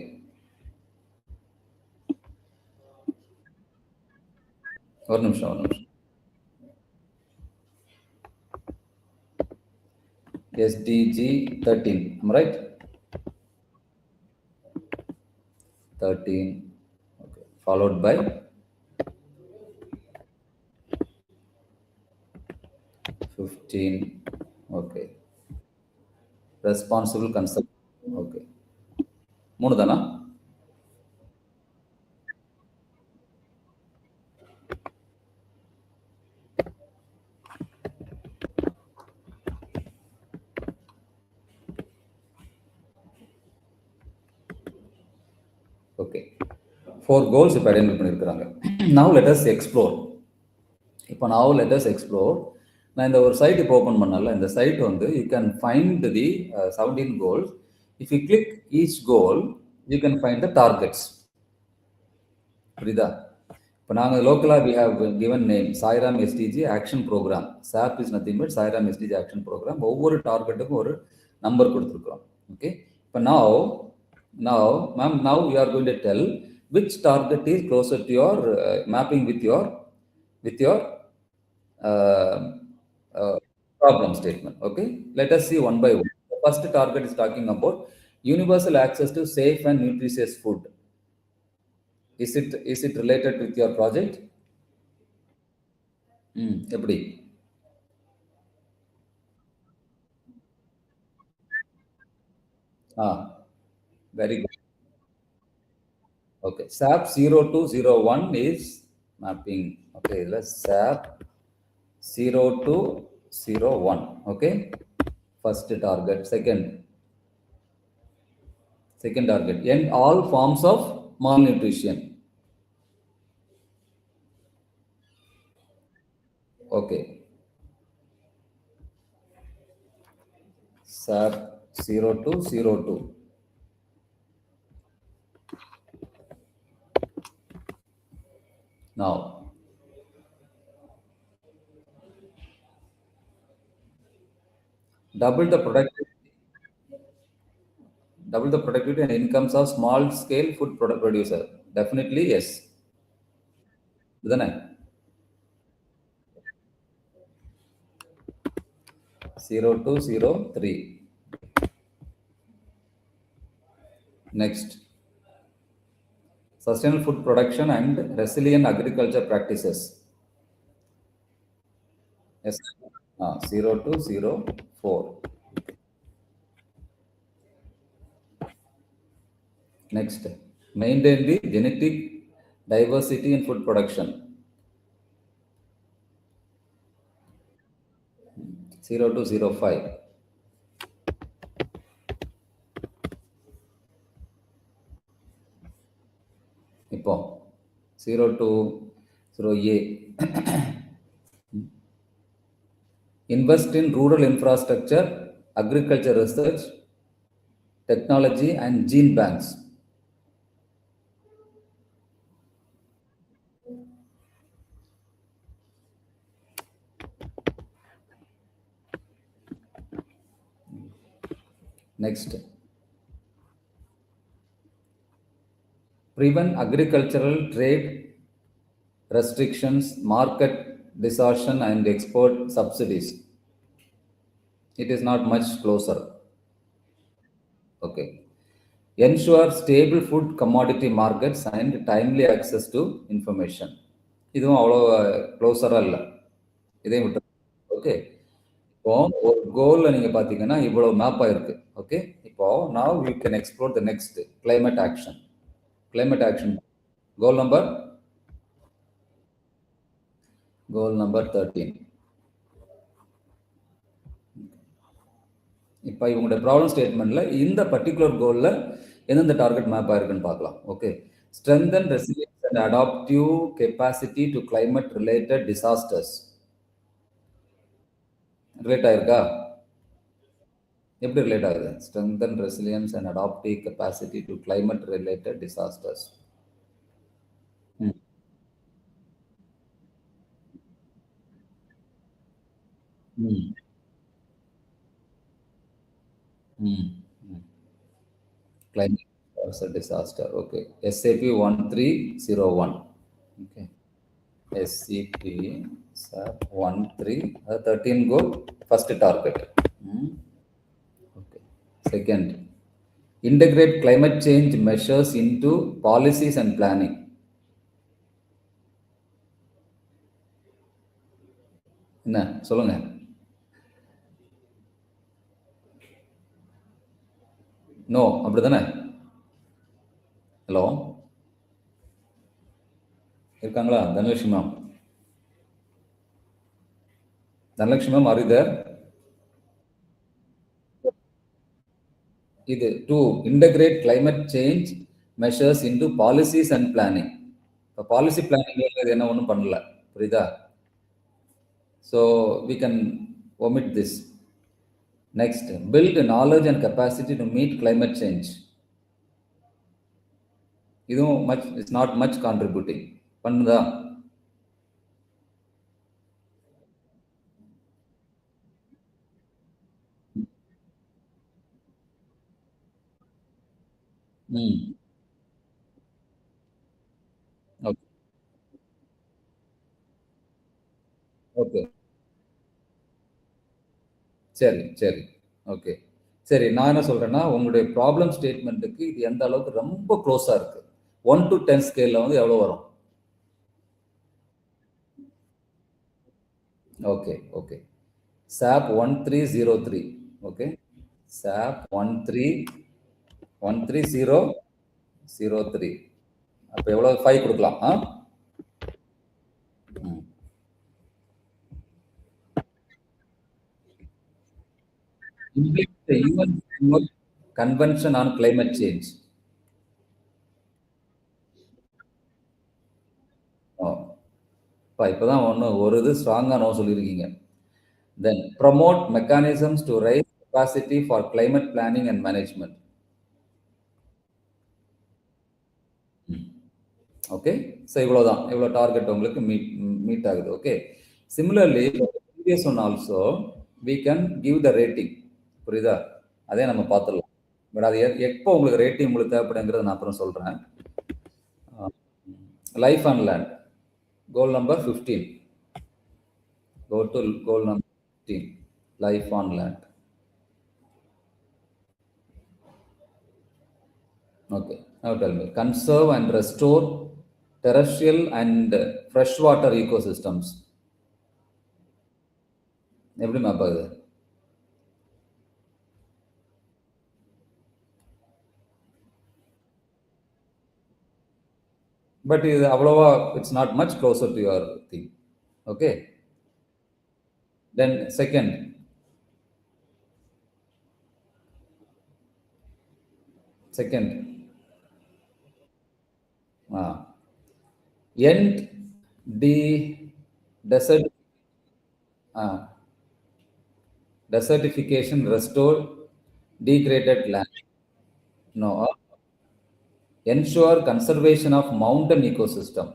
ஒரு நிமிஷம். SDG 13. Am I right? 13. Okay. Followed by 15. Okay. Responsible consumption. Okay. மூணு தானா? ஓகே. 4 கோல்ஸ் இப்போ ஐடென்டிஃபை பண்ணியிருக்கிறாங்க. Now let us explore. இப்போ now let us explore. நான் இந்த ஒரு சைட் இப்போ ஓப்பன் பண்ணல. இந்த சைட் வந்து you can find the 17 goals. If you click each goal, you can find the targets. புரியுதா? இப்போ நாங்கள் லோக்கலாக we have given name Sairam SDG action program. SAP is nothing but Sairam SDG action program. ஒவ்வொரு டார்கெட்டுக்கும் ஒரு number கொடுத்துருக்கோம். Okay. இப்போ now you are going to tell which target is closer to your mapping with your uh, problem statement. Okay. Let us see one by one. The first target is talking about universal access to safe and nutritious food. Is it related with your project? எப்படி? Very good. Okay. SAP 0201 is mapping. Okay. Let's SAP 0201. Okay. First target. Second target. End all forms of malnutrition. Okay. SAP 0202. Now, double the productivity and incomes of small scale food product producer. Definitely yes. Isn't it? 0203. Next, sustainable food production and resilient agriculture practices. Yes. 0204. Next, maintain the genetic diversity in food production. 0205. இப்போ 020A. Invest in rural infrastructure, agriculture research, technology, and gene banks. Next, prevent agricultural trade restrictions, market distortion, and export subsidies. It is not much closer. Okay. Ensure stable food commodity markets and timely access to information. இதுவும் அவ்வளோ க்ளோஸராக இல்லை, இதையும் விட்டு. Okay. இப்போ ஒரு கோலில் நீங்கள் பார்த்தீங்கன்னா இவ்வளோ மேப் ஆயிருக்கு. ஓகே. இப்போ now we can explore the next climate action. Climate action. Goal number 13. இப்போ இவங்களுடைய ப்ராப்ளம் ஸ்டேட்மெண்ட்ல இந்த பர்டிகுலர் கோல்ல எந்தெந்த டார்கெட் மேப் ஆயிருக்குன்னு பார்க்கலாம். Okay. Strengthen resilience and adaptive capacity to climate related disasters. Relate ஆயிருக்கா? எப்படி ரிலேட் ஆகுது? Strengthen resilience and adaptive capacity to climate related disasters. Climate as a disaster. Okay. SAP 1301. Okay. SCP SAP 13, 13 goal, first target. Okay. Second, integrate climate change measures into policies and planning. என்ன சொல்லுங்க? No, அப்படிதானே? Hello, இருக்காங்களா? Dhanalakshmi ma'am, Dhanalakshmi ma'am, are you there? இது to integrate climate change measures into policies and planning. இப்போ policy பிளானிங்ல இது என்ன ஒன்றும் பண்ணல, புரியுதா? So we can omit this. Next, build knowledge and capacity to meet climate change. இதுவும் much, it's not much contributing. பண்ணுதா? Okay. Okay, சரி சரி. ஓகே, சரி. நான் என்ன சொல்றேன்னா, உங்களுடைய ப்ராப்ளம் ஸ்டேட்மெண்ட்டுக்கு இது எந்த அளவுக்கு ரொம்ப க்ளோஸா இருக்கு? 1 to 10 ஸ்கேல்ல வந்து எவ்வளவு வரும்? Okay okay. SAP 1303. Okay. SAP 13003. அப்ப எவ்வளவு? 5 கொடுக்கலாம். Implement the UN Framework Convention on Climate Change. இப்பதான் ஒரு இது ஸ்ட்ராங்கா நோ சொல்லியிருக்கீங்க. Then promote mechanisms to raise capacity for climate planning and management. Okay. So இவ்வளோதான், இவ்வளோ டார்கெட் உங்களுக்கு மீட் ஆகுது. Okay. Similarly previous one also we can give the rating. புரியுதா? அதே நம்ம பார்த்துடலாம். பட் அது எப்போ உங்களுக்கு ரேட்டிங் உங்களுக்கு தேவைப்படுங்கிறத நான் அப்புறம் சொல்கிறேன். Life on land, goal number 15. Go to goal number 15, life on land. Okay, now tell me, conserve and restore terrestrial and freshwater ecosystems. எப்படி மேப் ஆகுது? but it's not much closer to your thing. Okay. Then second, end the desert, uh, desertification, restore degraded land. No, ensure conservation of mountain ecosystem,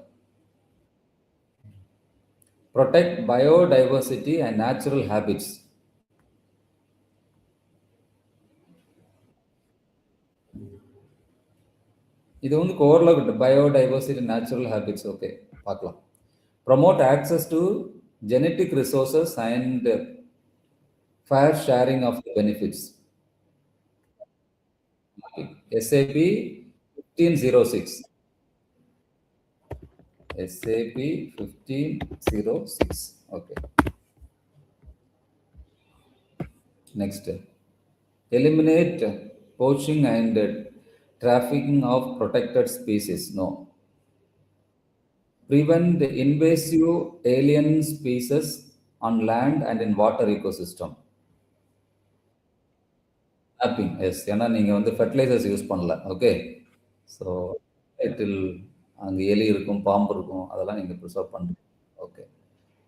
protect biodiversity and natural habits. இது வந்து ஓரளவுக்கு biodiversity natural habits. Okay, பார்க்கலாம். Promote access to genetic resources and fair sharing of the benefits. SAP 1506. SAP 1506. Okay. Next. Eliminate poaching and trafficking of protected species. No. Prevent invasive alien species on land and in water ecosystem. Mapping, yes. ஏன்னா நீங்க வந்து fertilizers use பண்ணல. Okay. So இட்டில் அங்கே எலி இருக்கும், பாம்பு இருக்கும், அதெல்லாம் நீங்கள் ப்ரிசர்வ் பண்ணுறீங்க. Okay.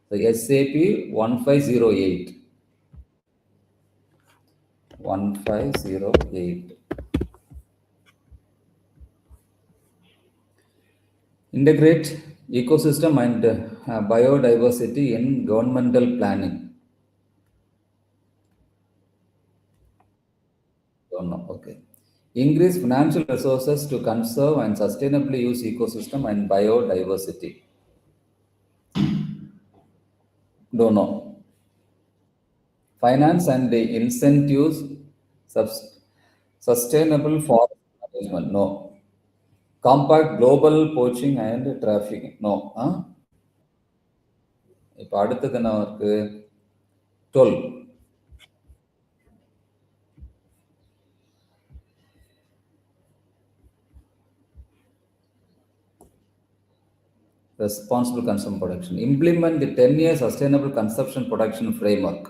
So SAP 1508. 1508. Integrate ecosystem and biodiversity in governmental planning. Don't know. Okay. Increase financial resources to conserve and sustainably use ecosystem and biodiversity. Don't know. Finance and the incentives sustainable forest management. No. Combat global poaching and trafficking. No. இப்போ அடுத்தது என்ன இருக்கு? 12. Responsible consumption production. Implement the 10-year sustainable consumption production framework.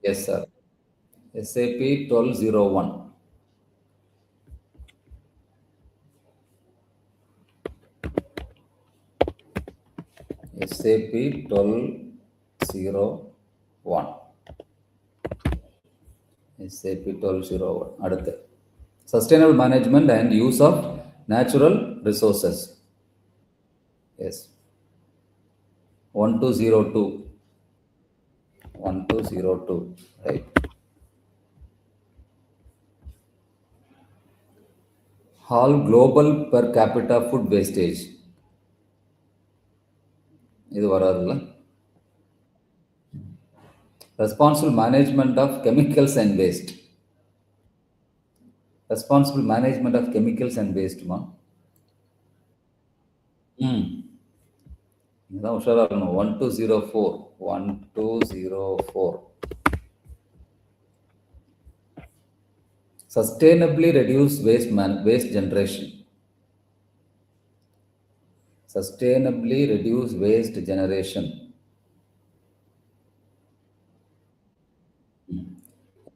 Yes, sir. SAP 1201. SAP 1201. SAP 1201. அடுத்து sustainable management and use of natural resources. Yes. 1202. 1202. Right. All global per capita food wastage. இது வராதுல்ல. Responsible management of chemicals and waste. Responsible management of chemicals and waste. இதுதான் உஷாரா இருக்கணும். 1204. 1204. Sustainably reduce waste generation. Sustainably reduce waste generation.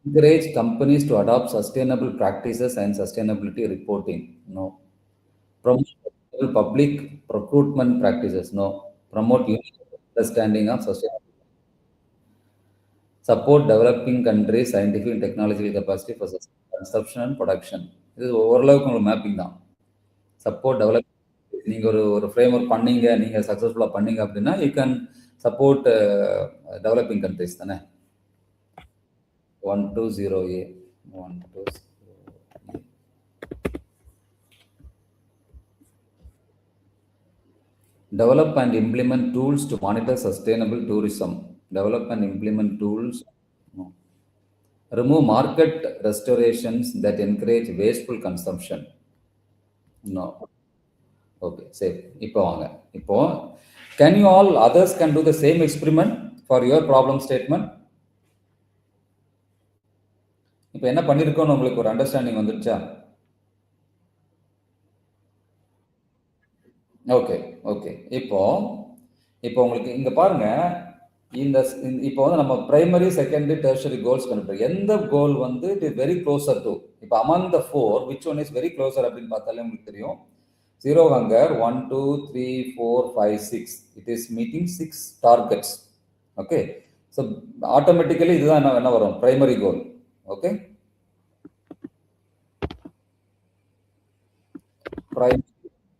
Encourage companies to adopt sustainable practices and sustainability reporting. No. Promote public procurement practices. No. Promote universal understanding of sustainability. Support developing countries scientific and technological capacity for consumption and production. இது ஓரளவுக்கு உங்களுக்கு mapping தான். Support develop, நீங்கள் ஒரு frame work பண்ணீங்க, நீங்கள் சக்ஸஸ்ஃபுல்லாக பண்ணீங்க அப்படின்னா you can support developing countries தானே. 120A. 120A. Develop and implement tools to monitor sustainable tourism. Develop and implement tools. No. Remove market restorations that encourage wasteful consumption. No. Okay, safe. இப்போ can you all others can do the same experiment for your problem statement? இப்போ என்ன பண்ணியிருக்கோன்னு உங்களுக்கு ஒரு understanding வந்துடுச்சா? Okay, okay. இப்போ இப்போ உங்களுக்கு இங்க பாருங்க, இந்த இப்போ வந்து நம்ம பிரைமரி, செகண்டரி, டெர்ஷியரி கோல்ஸ் கண்டுபிடிக்கிறோம். எந்த கோல் வந்து it is very closer to, இப்போ among the 4 which one is very closer அப்படின்னு பார்த்தாலே உங்களுக்கு தெரியும். Zero hunger 1 2 3 4 5 6 it is meeting 6 targets. Okay, so automatically இதுதான் என்ன வரும், primary goal. Okay,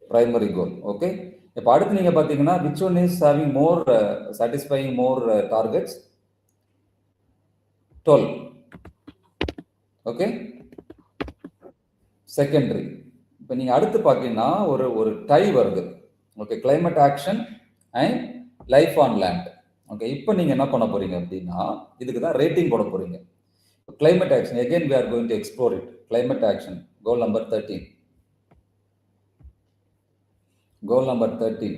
primary goal. Okay, இப்போ அடுத்து நீங்க பாத்தீங்கன்னா which one is having more satisfying more targets? 12. Okay, secondary. இப்போ நீங்க அடுத்து பாத்தீங்கன்னா ஒரு ஒரு டை வருது. Okay, climate action and life on land. Okay, இப்போ நீங்க என்ன பண்ண போறீங்க அப்படின்னா இதுக்கு தான் ரேட்டிங் போட போறீங்க. Climate action again we are going to explore it. Climate action goal number 13. Goal number 13.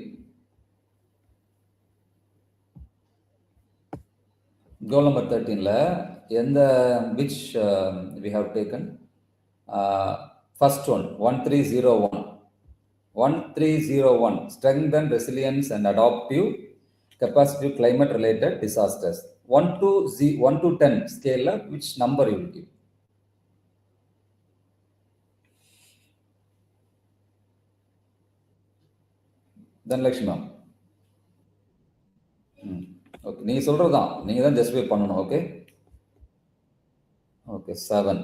Goal number 13ல எந்த which we have taken first one 1301. 1301 strengthen resilience and adaptive capacity to climate related disasters. 1 to 10 scale which number you will give? Dhanlakshmi ma'am. Okay, நீங்க சொல்றதுதான், நீங்க தான் justify பண்ணணும். Okay, okay 7.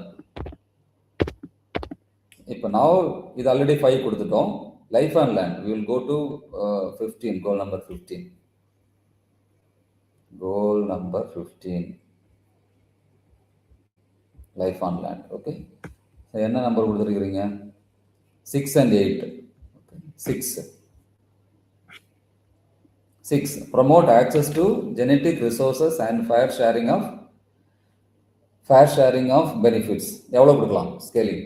இப்போ நான் இது already 5 கொடுத்துட்டோம். Life and land we will go to 15. Goal number 15. Goal number 15. Life on land. Okay, என்ன number கொடுத்துருக்கிறீங்க? 6 and 8. Okay. 6. Promote access to genetic resources and fair sharing of benefits. எவ்வளவு கொடுக்கலாம் scaling?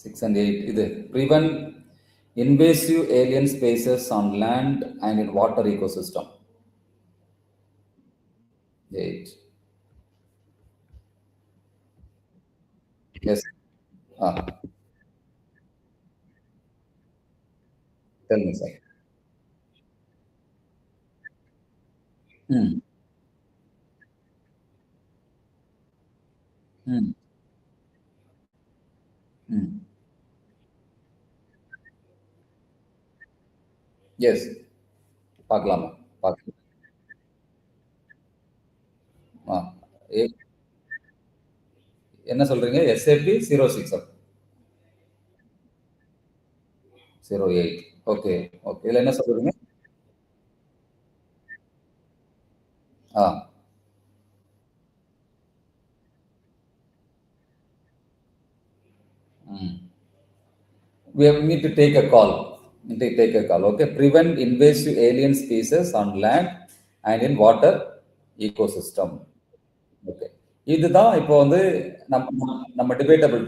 6 and 8. இது prevent invasive alien species on land and in water ecosystem. 8. Yes. Tell me, sir. Hmm. Hmm. Hmm. Yes. பார்க்கலாமா? பார்க்கலாம். ஆ. என்ன சொல்றீங்க? SAP 06 08. Okay, okay. இதுல என்ன சொல்றீங்க? ஆ. ம். We need to take a call. Take a call. Okay. Prevent invasive alien species on land and in water ecosystem. Okay. இதுதான் இப்போ வந்து நம்ம டிபேட்டபிள்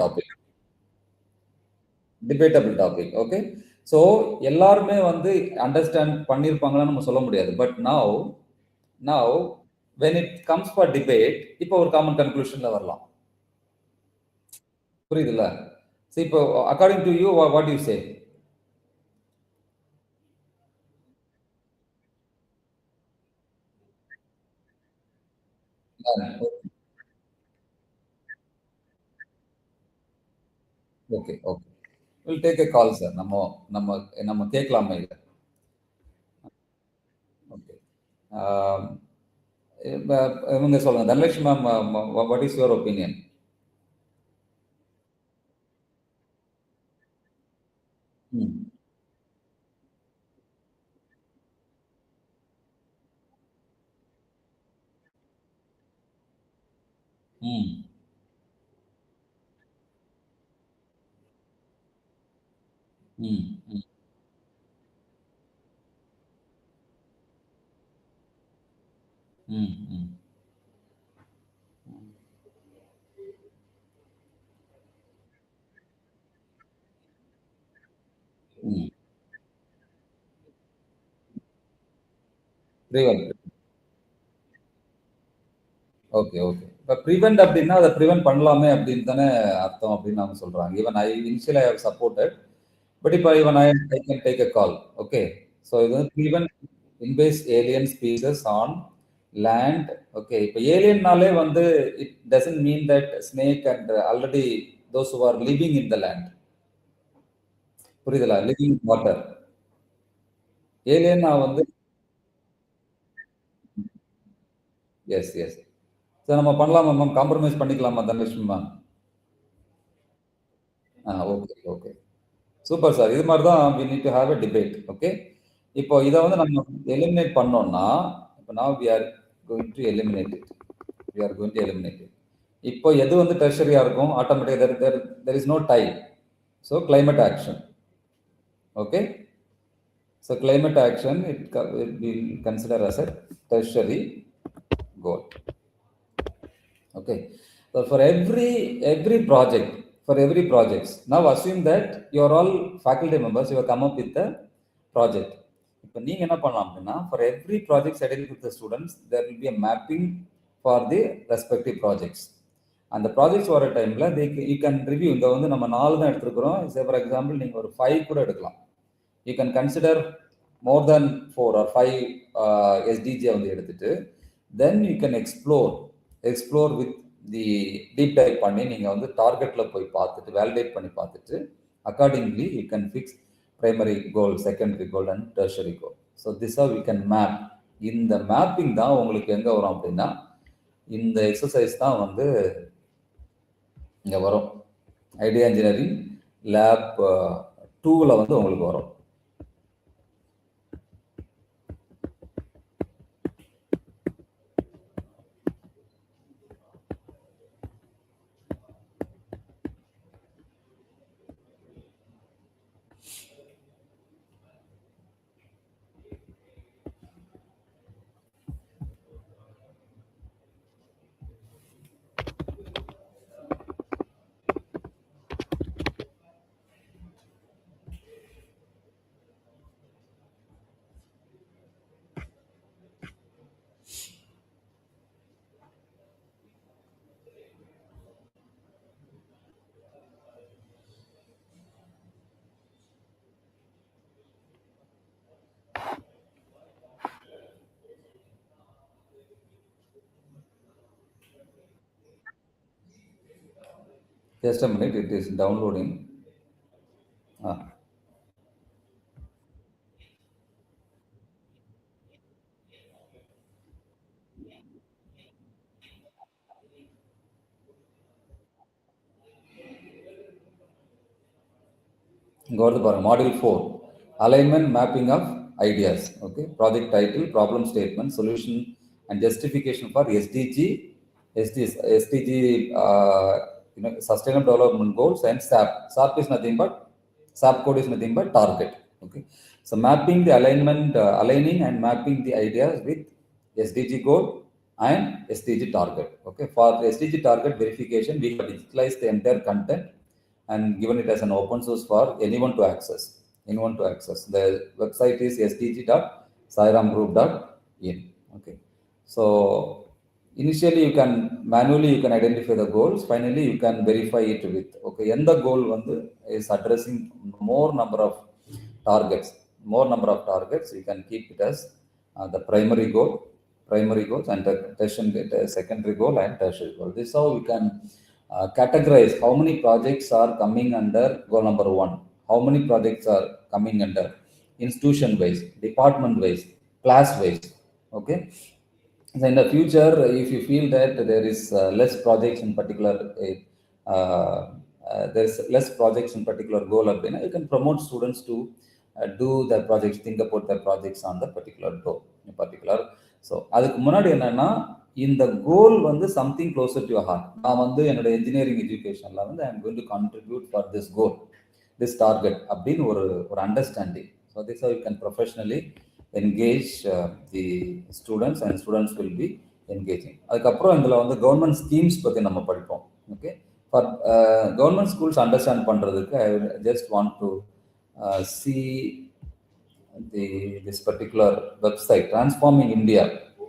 டாபிக். ஓகே, ஸோ எல்லாருமே வந்து அண்டர்ஸ்டாண்ட் பண்ணியிருப்பாங்களான்னு நம்ம சொல்ல முடியாது. But now when it comes for debate, இப்போ ஒரு காமன் கன்க்ளூஷன்ல வரலாம். புரியுதுல்ல? ஸோ இப்போ according to you what you say? Okay, okay. Will take a call sir. நம்ம நம்ம நம்ம கேட்கலாமே இதை. ஓகே. இவங்க சொல்லுங்க, Dhanalakshmi ma'am, what is your opinion? ம். ம். ம். ம். ம். ம். prevent. Okay, okay. இப்ப பிரிவென்ட் அப்டின்னா, அத பிரிவென்ட் பண்ணலாமே அப்படின்னு தானே அர்த்தம் அப்படின்னு அவங்க சொல்றாங்க. Even initially I have supported. But இப்ப even I can take a call. Okay. So இது வந்து prevent invasive alien species on land. Okay. இப்ப ஏலியன்னாலே வந்து it doesn't mean that snake and already those who are living in the land. புரியுதுங்களா? Living in water. ஏலியன்னா வந்து yes, yes. So நம்ம பண்ணலாமா மேம்? காம்ப்ரமைஸ் பண்ணிக்கலாமா Dhanalakshmi ma'am? Okay, okay. Super sir. இது மாரி தான் we need to have a debate. Okay. இப்போ இத வந்து நம்ம எலிமினேட் பண்ணோம்னா, இப்ப now we are going to eliminate it. We are going to eliminate it. இப்போ எது வந்து டெர்ஷரியா இருக்கும்? ஆட்டோமேட்டிக்கா there is no tie. So climate action. Okay. So climate action it will consider as a tertiary goal. Okay. So for every project, now assume that you are all faculty members, you have come up with the project. இப்போ நீங்க என்ன பண்ணலாம் அப்படின்னா, for every project studied with the students, there will be a mapping for the respective projects. அந்த projects வர டைம்ல you can review. இங்க வந்து நம்ம 4 தான் எடுத்துக்கிறோம். சே ஃபார் எக்ஸாம்பிள் நீங்க ஒரு 5 கூட எடுக்கலாம். You can consider more than 4 or 5 SDG வந்து எடுத்துட்டு, then you can explore with the deep dive பண்ணி நீங்க வந்து டார்கெட்ல போய் பார்த்துட்டு வேலிடேட் பண்ணி பார்த்துட்டு accordingly you can fix primary goal, secondary goal and tertiary goal. So this how we can map. இந்த மேப்பிங் தான் உங்களுக்கு எங்க வரும் அப்படின்னா, இந்த எக்ஸசைஸ் தான் வந்து இங்க வரும். ஐடியா இன்ஜினியரிங் லேப் 2ல வந்து உங்களுக்கு வரும். Just a minute, it is downloading. இங்க வருது பாருங்க, module 4 alignment mapping of ideas. Okay. Project title, problem statement, solution and justification for SDG sustainable development goals and SAP is nothing but SAP code is nothing but target. Okay. So mapping the aligning and mapping the ideas with SDG goal and SDG target. Okay. For SDG target verification, we have digitalized the entire content and given it as an open source for anyone to access. The website is sdg.sairamgroup.in. Okay. So initially you can manually identify the goals. Finally you can verify it with, okay, and the goal is addressing more number of targets. You can keep it as the primary goals and the secondary goal and tertiary goal. This is how you can categorize how many projects are coming under goal number 1, how many projects are coming under institution wise, department wise, class wise. Okay. So in the future, if you feel that there is less projects in particular goal, you can promote students to do the projects, think about the projects on the particular goal in particular. So அதுக்கு முன்னாடி என்னன்னா, இந்த goal வந்து something closer to your heart. நான் வந்து என்னோட engineering எஜுகேஷன்ல வந்து I am going to contribute for this goal, this target அப்படின்னு ஒரு understanding. So this how you can professionally engage the students and students will be engaging. அதுக்கப்புறம் இதில் வந்து கவர்மெண்ட் ஸ்கீம்ஸ் பற்றி நம்ம படிப்போம். Okay. For government schools understand பண்ணுறதுக்கு I just want to see this particular website, Transforming India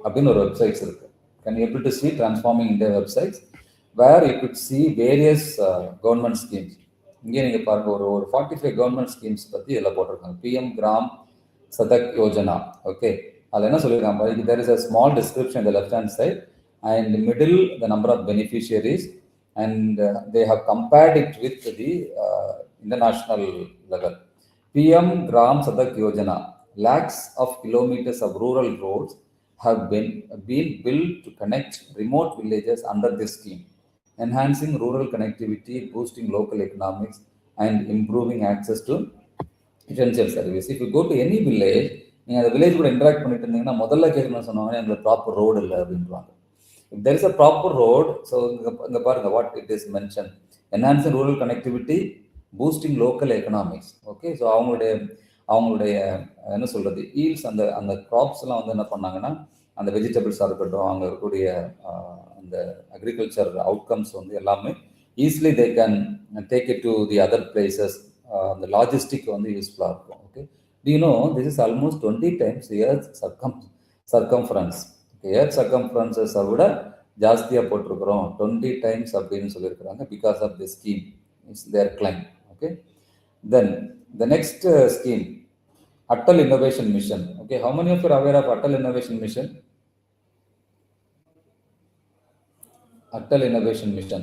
அப்படின்னு ஒரு websites இருக்கு. Can you able to see Transforming India websites where you could see various government schemes. இங்கே நீங்க பாருங்க, ஒரு 45 government schemes பத்தி எல்லாம் போட்டிருக்காங்க. பிஎம் கிராம் சதக் யோஜனா. ஓகே, அதில் என்ன சொல்லியிருக்காங்க, there is a small description in the left hand side and middle the number of beneficiaries, and they have compared it with the international level. PM Gram Sadak Yojana, lakhs of kilometers of rural roads have been built to connect remote villages under this scheme, enhancing rural connectivity, boosting local economics, and improving access to essential service. If you go to any village, நீங்கள் அந்த village கூட interact பண்ணிட்டு இருந்தீங்கன்னா முதல்ல கேட்கணும்னு சொன்னாங்கன்னா எங்களுக்கு proper road இல்லை அப்படின்றாங்க. If there is a proper road, so இங்க பாருங்க what it is mentioned, enhancing rural connectivity, boosting local economics. Okay, so அவங்களுடைய என்ன சொல்றது, ஈல்ஸ், அந்த கிராப்ஸ் எல்லாம் வந்து என்ன பண்ணாங்கன்னா, அந்த வெஜிடபிள்ஸாக இருக்கட்டும், அங்கே இருக்கக்கூடிய அந்த அக்ரிகல்ச்சர் அவுட்கம்ஸ் வந்து எல்லாமே easily they can take it to the other places. அந்த லாஜிஸ்டிக் வந்து யூஸ்ஃபுல்லாக இருக்கும். Okay, do you know this is almost 20 times earth circumference. Earth சர்க்கம்ஃபரன்ஸை விட ஜாஸ்தியாக போட்டிருக்கிறோம், 20 times அப்படின்னு சொல்லியிருக்கிறாங்க, because of the scheme is there claim. Okay, then the next scheme, Atal Innovation Mission. Okay, how many of you are aware of Atal Innovation Mission? Atal Innovation Mission,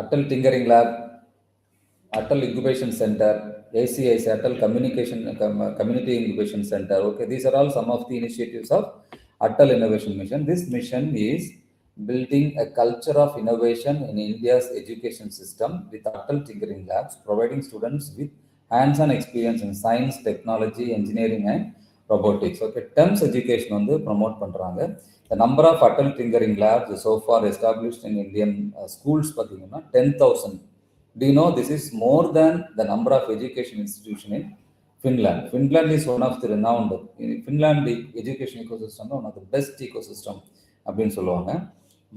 Atal Tinkering Lab, Atal Incubation Center, ACIC, Atal Community Incubation Center. Okay, these are all some of the initiatives of Atal Innovation Mission. This mission is building a culture of innovation in India's education system with Atal Tinkering Labs, providing students with hands-on experience in science, technology, engineering, and robotics. Okay, TEMS education வந்து promote பண்றாங்க. The number of Atal Tinkering Labs so far established in Indian schools பார்த்தீங்கன்னா 10,000. Do you know this is more than the number of education institution in Finland? Finland is one of the renowned, Finland education ecosystem, one of the best ecosystem அப்படின்னு சொல்லுவாங்க.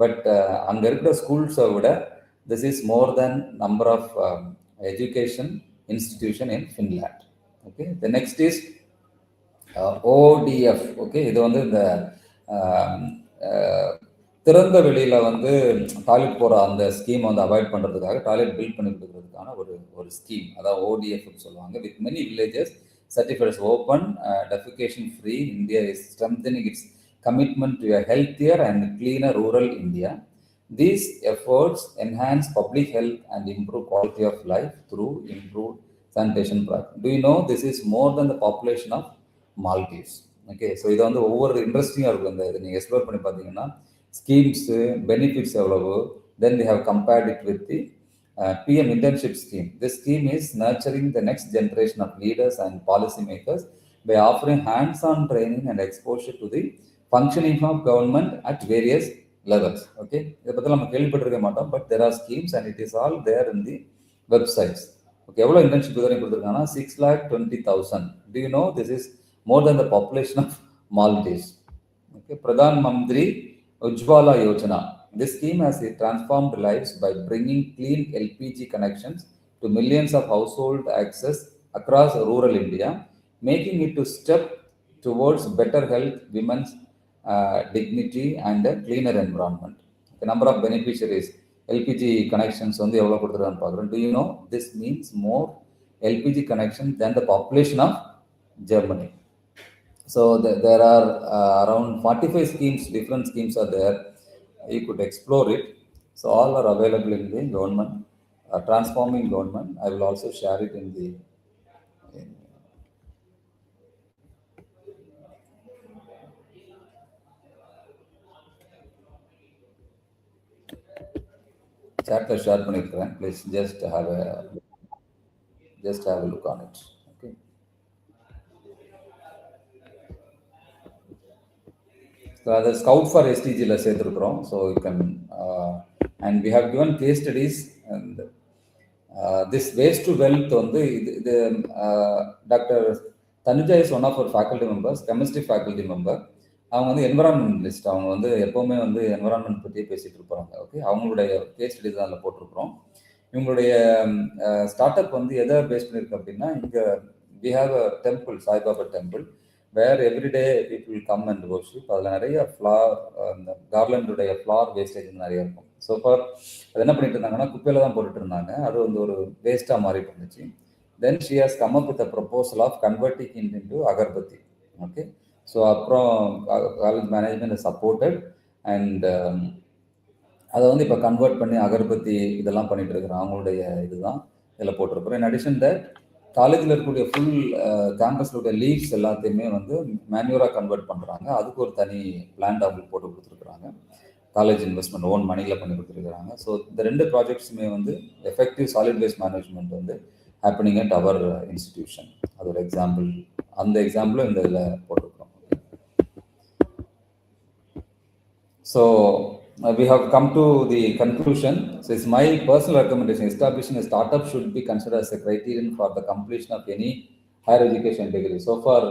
But அங்கே இருக்கிற ஸ்கூல்ஸை விட this is more than number of education institution in Finland. Okay, the next is ODF. Okay, இது வந்து இந்த திறந்த வெளியில் வந்து டாய்லெட் போகிற அந்த ஸ்கீம் வந்து அவாய்ட் பண்ணுறதுக்காக டாய்லெட் பில்ட் பண்ணி கொடுக்கறதுக்கான ஒரு ஸ்கீம், அதாவது ஓடிஎஃப்னு சொல்லுவாங்க. With many villages certified open, defecation free, India is strengthening its commitment to a healthier and cleaner rural India. These efforts enhance public health and improve quality of life through improved sanitation practice. Do you know this is more than the population of Maldives? Okay, so இது வந்து ஒவ்வொரு இன்ட்ரெஸ்டிங்காக இருக்கும். இந்த நீங்கள் explore பண்ணி பார்த்தீங்கன்னா schemes benefits எவ்வளவு. Then they have compared it with the PM internship scheme. This scheme is nurturing the next generation of leaders and policymakers by offering hands-on training and exposure to the functioning of government at various levels. Okay, இதை பற்றி நம்ம கேள்விப்பட்டிருக்க மாட்டோம், but there are schemes and it is all there in the websites. Okay, எவ்வளோ internship இதுவரை கொடுத்துருக்காங்கன்னா 6,20,000. Do you know this is more than the population of Maldives? Okay, Pradhan Mantri Ujjwala Yojana. This scheme has transformed lives by bringing clean LPG connections to millions of household access across rural India, making it to step towards better health, women's dignity, and a cleaner environment. The number of beneficiaries, LPG connections வந்து எவ்வளோ கொடுத்துருக்கான்னு பார்க்குறோம். Do you know this means more LPG connections than the population of Germany? So there are around 45 schemes, different schemes are there. You could explore it. So all are available in the government, transforming government. I will also share it in the chat share பண்ணிருக்கேன். Please just have a look on it. Okay. So the Scout for SDG la சேர்த்திருக்கிறோம். So you can and we have given case studies, and this waste to wealth வந்து இது Dr. Tanuja is one of our faculty members, chemistry faculty member. அவங்க வந்து environmentalist. அவங்க வந்து எப்போவுமே வந்து environment பற்றியே பேசிகிட்டு இருப்பாங்க. ஓகே, அவங்களுடைய கேஸ் ஸ்டடிஸ் தான் அதில் போட்டிருக்கிறோம். இவங்களுடைய ஸ்டார்ட்அப் வந்து எதை பேஸ் பண்ணியிருக்கு அப்படின்னா, இங்கே we have a temple, Saibaba temple, where everyday people come and worship. அதில் நிறைய ஃப்ளார், அந்த கார்லண்டுடைய ஃப்ளார் வேஸ்டேஜ் நிறைய இருக்கும். ஸோ ஃபார் அது என்ன பண்ணிட்டு இருந்தாங்கன்னா, குப்பையில் தான் போட்டுட்டு இருந்தாங்க. அது வந்து ஒரு வேஸ்ட்டாக மாறிட்டு இருந்துச்சு. Then she has come up with a proposal of converting into agarbatti. Okay, so அப்புறம் காலேஜ் மேனேஜ்மெண்ட் சப்போர்ட்டட் அண்ட் அதை வந்து இப்போ கன்வெர்ட் பண்ணி அகர்பத்தி இதெல்லாம் பண்ணிட்டு இருக்கிறோம். அவங்களுடைய இதுதான் இதில் போட்டிருக்கிறோம். இன் அடிஷன் தட் காலேஜில் இருக்கக்கூடிய ஃபுல் கேம்பஸில் லீவ்ஸ் எல்லாத்தையுமே வந்து மேன்யூராக கன்வெர்ட் பண்ணுறாங்க. அதுக்கு ஒரு தனி பிளான் அவங்களுக்கு போட்டு கொடுத்துருக்குறாங்க. காலேஜ் இன்வெஸ்ட்மெண்ட் ஓன் மணியில் பண்ணி கொடுத்துருக்குறாங்க. ஸோ இந்த 2 ப்ராஜெக்ட்ஸுமே வந்து எஃபெக்டிவ் சாலிட் வேஸ்ட் மேனேஜ்மெண்ட் வந்து ஹேப்பனிங் அட் அவர் இன்ஸ்டிடியூஷன். அது ஒரு எக்ஸாம்பிள். அந்த எக்ஸாம்பிளும் இந்த இதில் போட்டிருக்கிறோம். So we have come to the conclusion. So it's my personal recommendation. Establishing a startup should be considered as a criterion for the completion of any higher education degree. So far,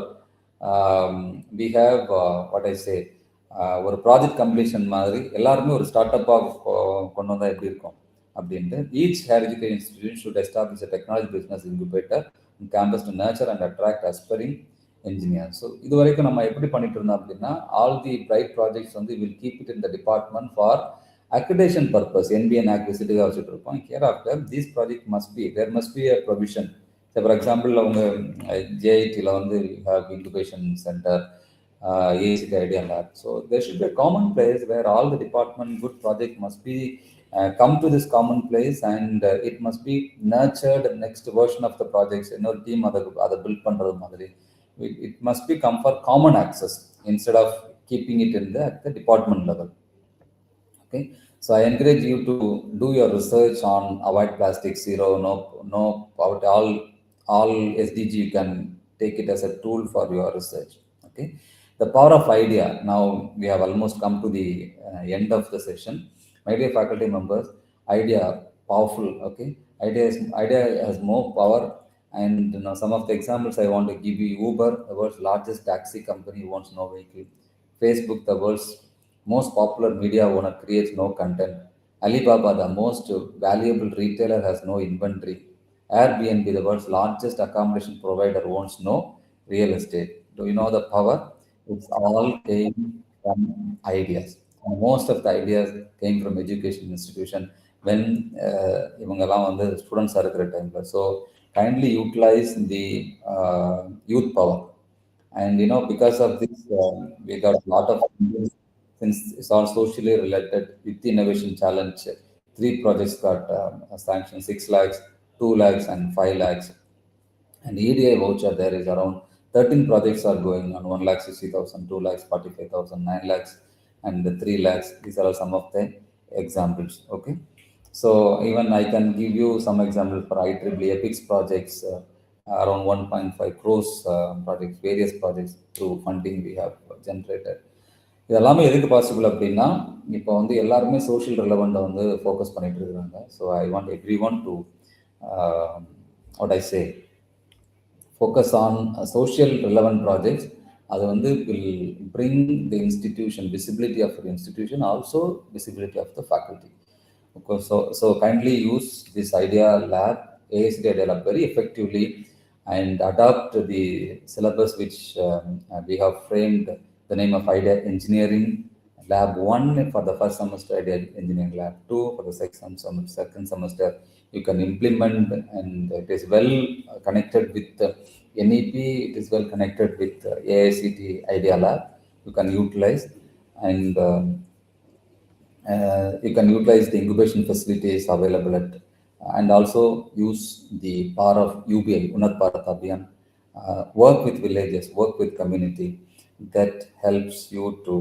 we have what I say, ஒரு project completion மாதிரி எல்லாருமே ஒரு start அப்பாக கொண்டு வந்தால் எப்படி இருக்கும் அப்படின்ட்டு. Each higher education institution should establish technology business incubator in campus to nurture and attract aspiring engineers. So இது வரைக்கும் நம்ம எப்படி பண்ணிட்டு இருந்தோம் அப்படின்னா, ஆல் தி பிரைட் ப்ராஜெக்ட்ஸ் வந்து will keep it in the department for accreditation purpose, NBN act விசிட்டுக்காக வச்சுட்டு இருப்போம். Care after this project must be, there must be a provision. For example அவங்க ஜேஐடியில் வந்து incubation centre, AICTE IDEA Labs. So there should be a common place where all the department good project must be come to this common place, and it must be nurtured next version of the projects. இன்னொரு team அதை build பண்ணுறது மாதிரி. It must be come for common access instead of keeping it in at the department level. Okay, so I encourage you to do your research on avoid plastic, zero, no poverty, all SDG. You can take it as a tool for your research. Okay, the power of idea. Now we have almost come to the end of the session. My dear faculty members, idea powerful. Okay, idea has more power. And some of the examples I want to give you: Uber, the world's largest taxi company, owns no vehicle. Facebook, the world's most popular media owner, creates no content. Alibaba, the most valuable retailer, has no inventory. Airbnb, the world's largest accommodation provider, owns no real estate. Do you know the power? It's all came from ideas. And most of the ideas came from education institution when இவங்கெல்லாம் வந்து ஸ்டூடெண்ட்ஸாக இருக்கிற டைமில். So kindly utilize the youth power, and because of this we got a lot of, since it's all socially related. With the innovation challenge, 3 projects got sanctioned: 6 lakhs, 2 lakhs and 5 lakhs. And EDI voucher, there is around 13 projects are going on: 1,60,000, 2 lakhs, 45,000, 9 lakhs and 3 lakhs. These are some of the examples. Okay, so even I can give you some examples for IEEE EPICS projects, around 1.5 crores projects, various projects through funding we have generated. இதெல்லாமே எதுக்கு possible அப்படின்னா, இப்போ வந்து எல்லாருமே social ரிலவெண்ட்டை வந்து focus பண்ணிட்டு இருக்கிறாங்க. So I want every one to what I say focus on social relevant projects. அது வந்து will bring the institution visibility of the institution, also visibility of the faculty. Okay, so kindly use this idea lab, AICTE IDEA Lab, very effectively, and adopt the syllabus which we have framed the name of Idea Engineering Lab 1 for the first semester, Idea Engineering Lab 2 for the second semester. You can implement, and it is well connected with NEP. It is well connected with AICTE IDEA Lab. You can utilize, and you can utilize the incubation facilities available at, and also use the power of UBI, Unat Bharat Abhiyan. Work with villages, work with community. That helps you to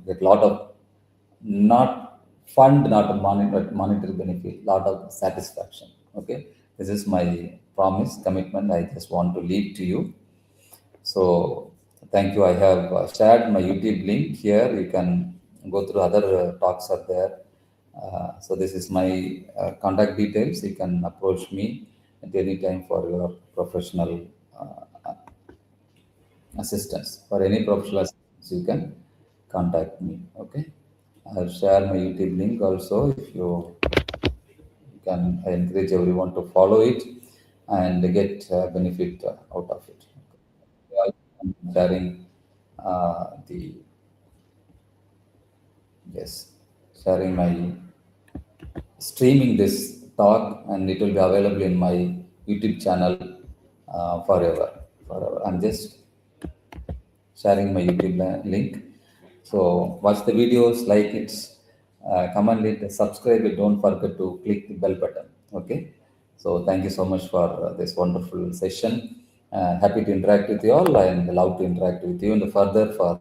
get a lot of not monetary benefit, lot of satisfaction. Okay, this is my promise, commitment. I just want to leave to you. So thank you. I have shared my YouTube link here. You can go through other talks are there. So this is my contact details. You can approach me at any time for your professional assistance. For any professional assistance, you can contact me. Okay, I'll share my YouTube link also. If you I encourage everyone to follow it and get benefit out of it. I'm sharing the yes, sharing my streaming this talk, and it will be available in my YouTube channel forever. Forever. I'm just sharing my YouTube link. So watch the videos, like it, comment it, subscribe it. Don't forget to click the bell button. Okay. So thank you so much for this wonderful session. Happy to interact with you all and love to interact with you in the further for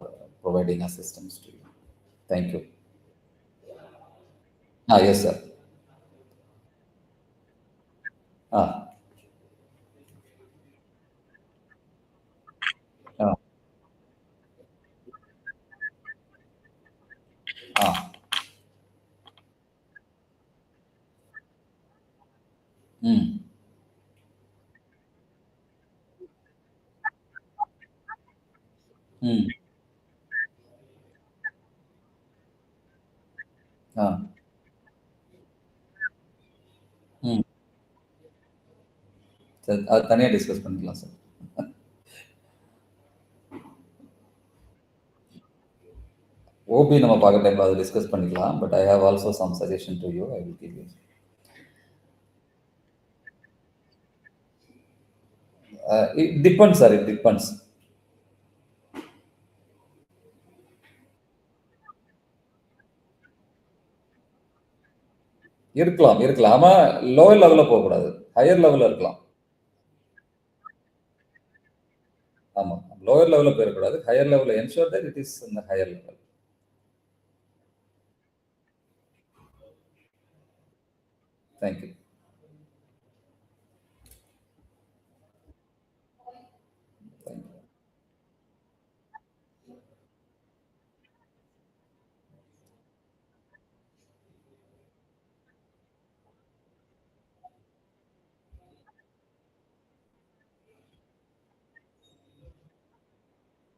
providing assistance to you. Thank you. Yes, sir. Ah, ah, ah. Hmm. Hmm. Ah. Hmm. Sir அது தனியாக discuss பண்ணிக்கலாம் sir. OP நம்ம பார்க்குற டைம்ல அதை discuss பண்ணிக்கலாம். But I have also some suggestion to you. I will give you. It depends sir. It depends. இருக்கலாம், இருக்கலாம். ஆமா, லோயர் லெவல்ல போகக்கூடாது. ஹையர் லெவல்ல இருக்கலாம். ஆமா. லோயர் லெவல்ல போயிடக்கூடாது. ஹையர் லெவல்ல ensure that it is in the higher level. Thank you.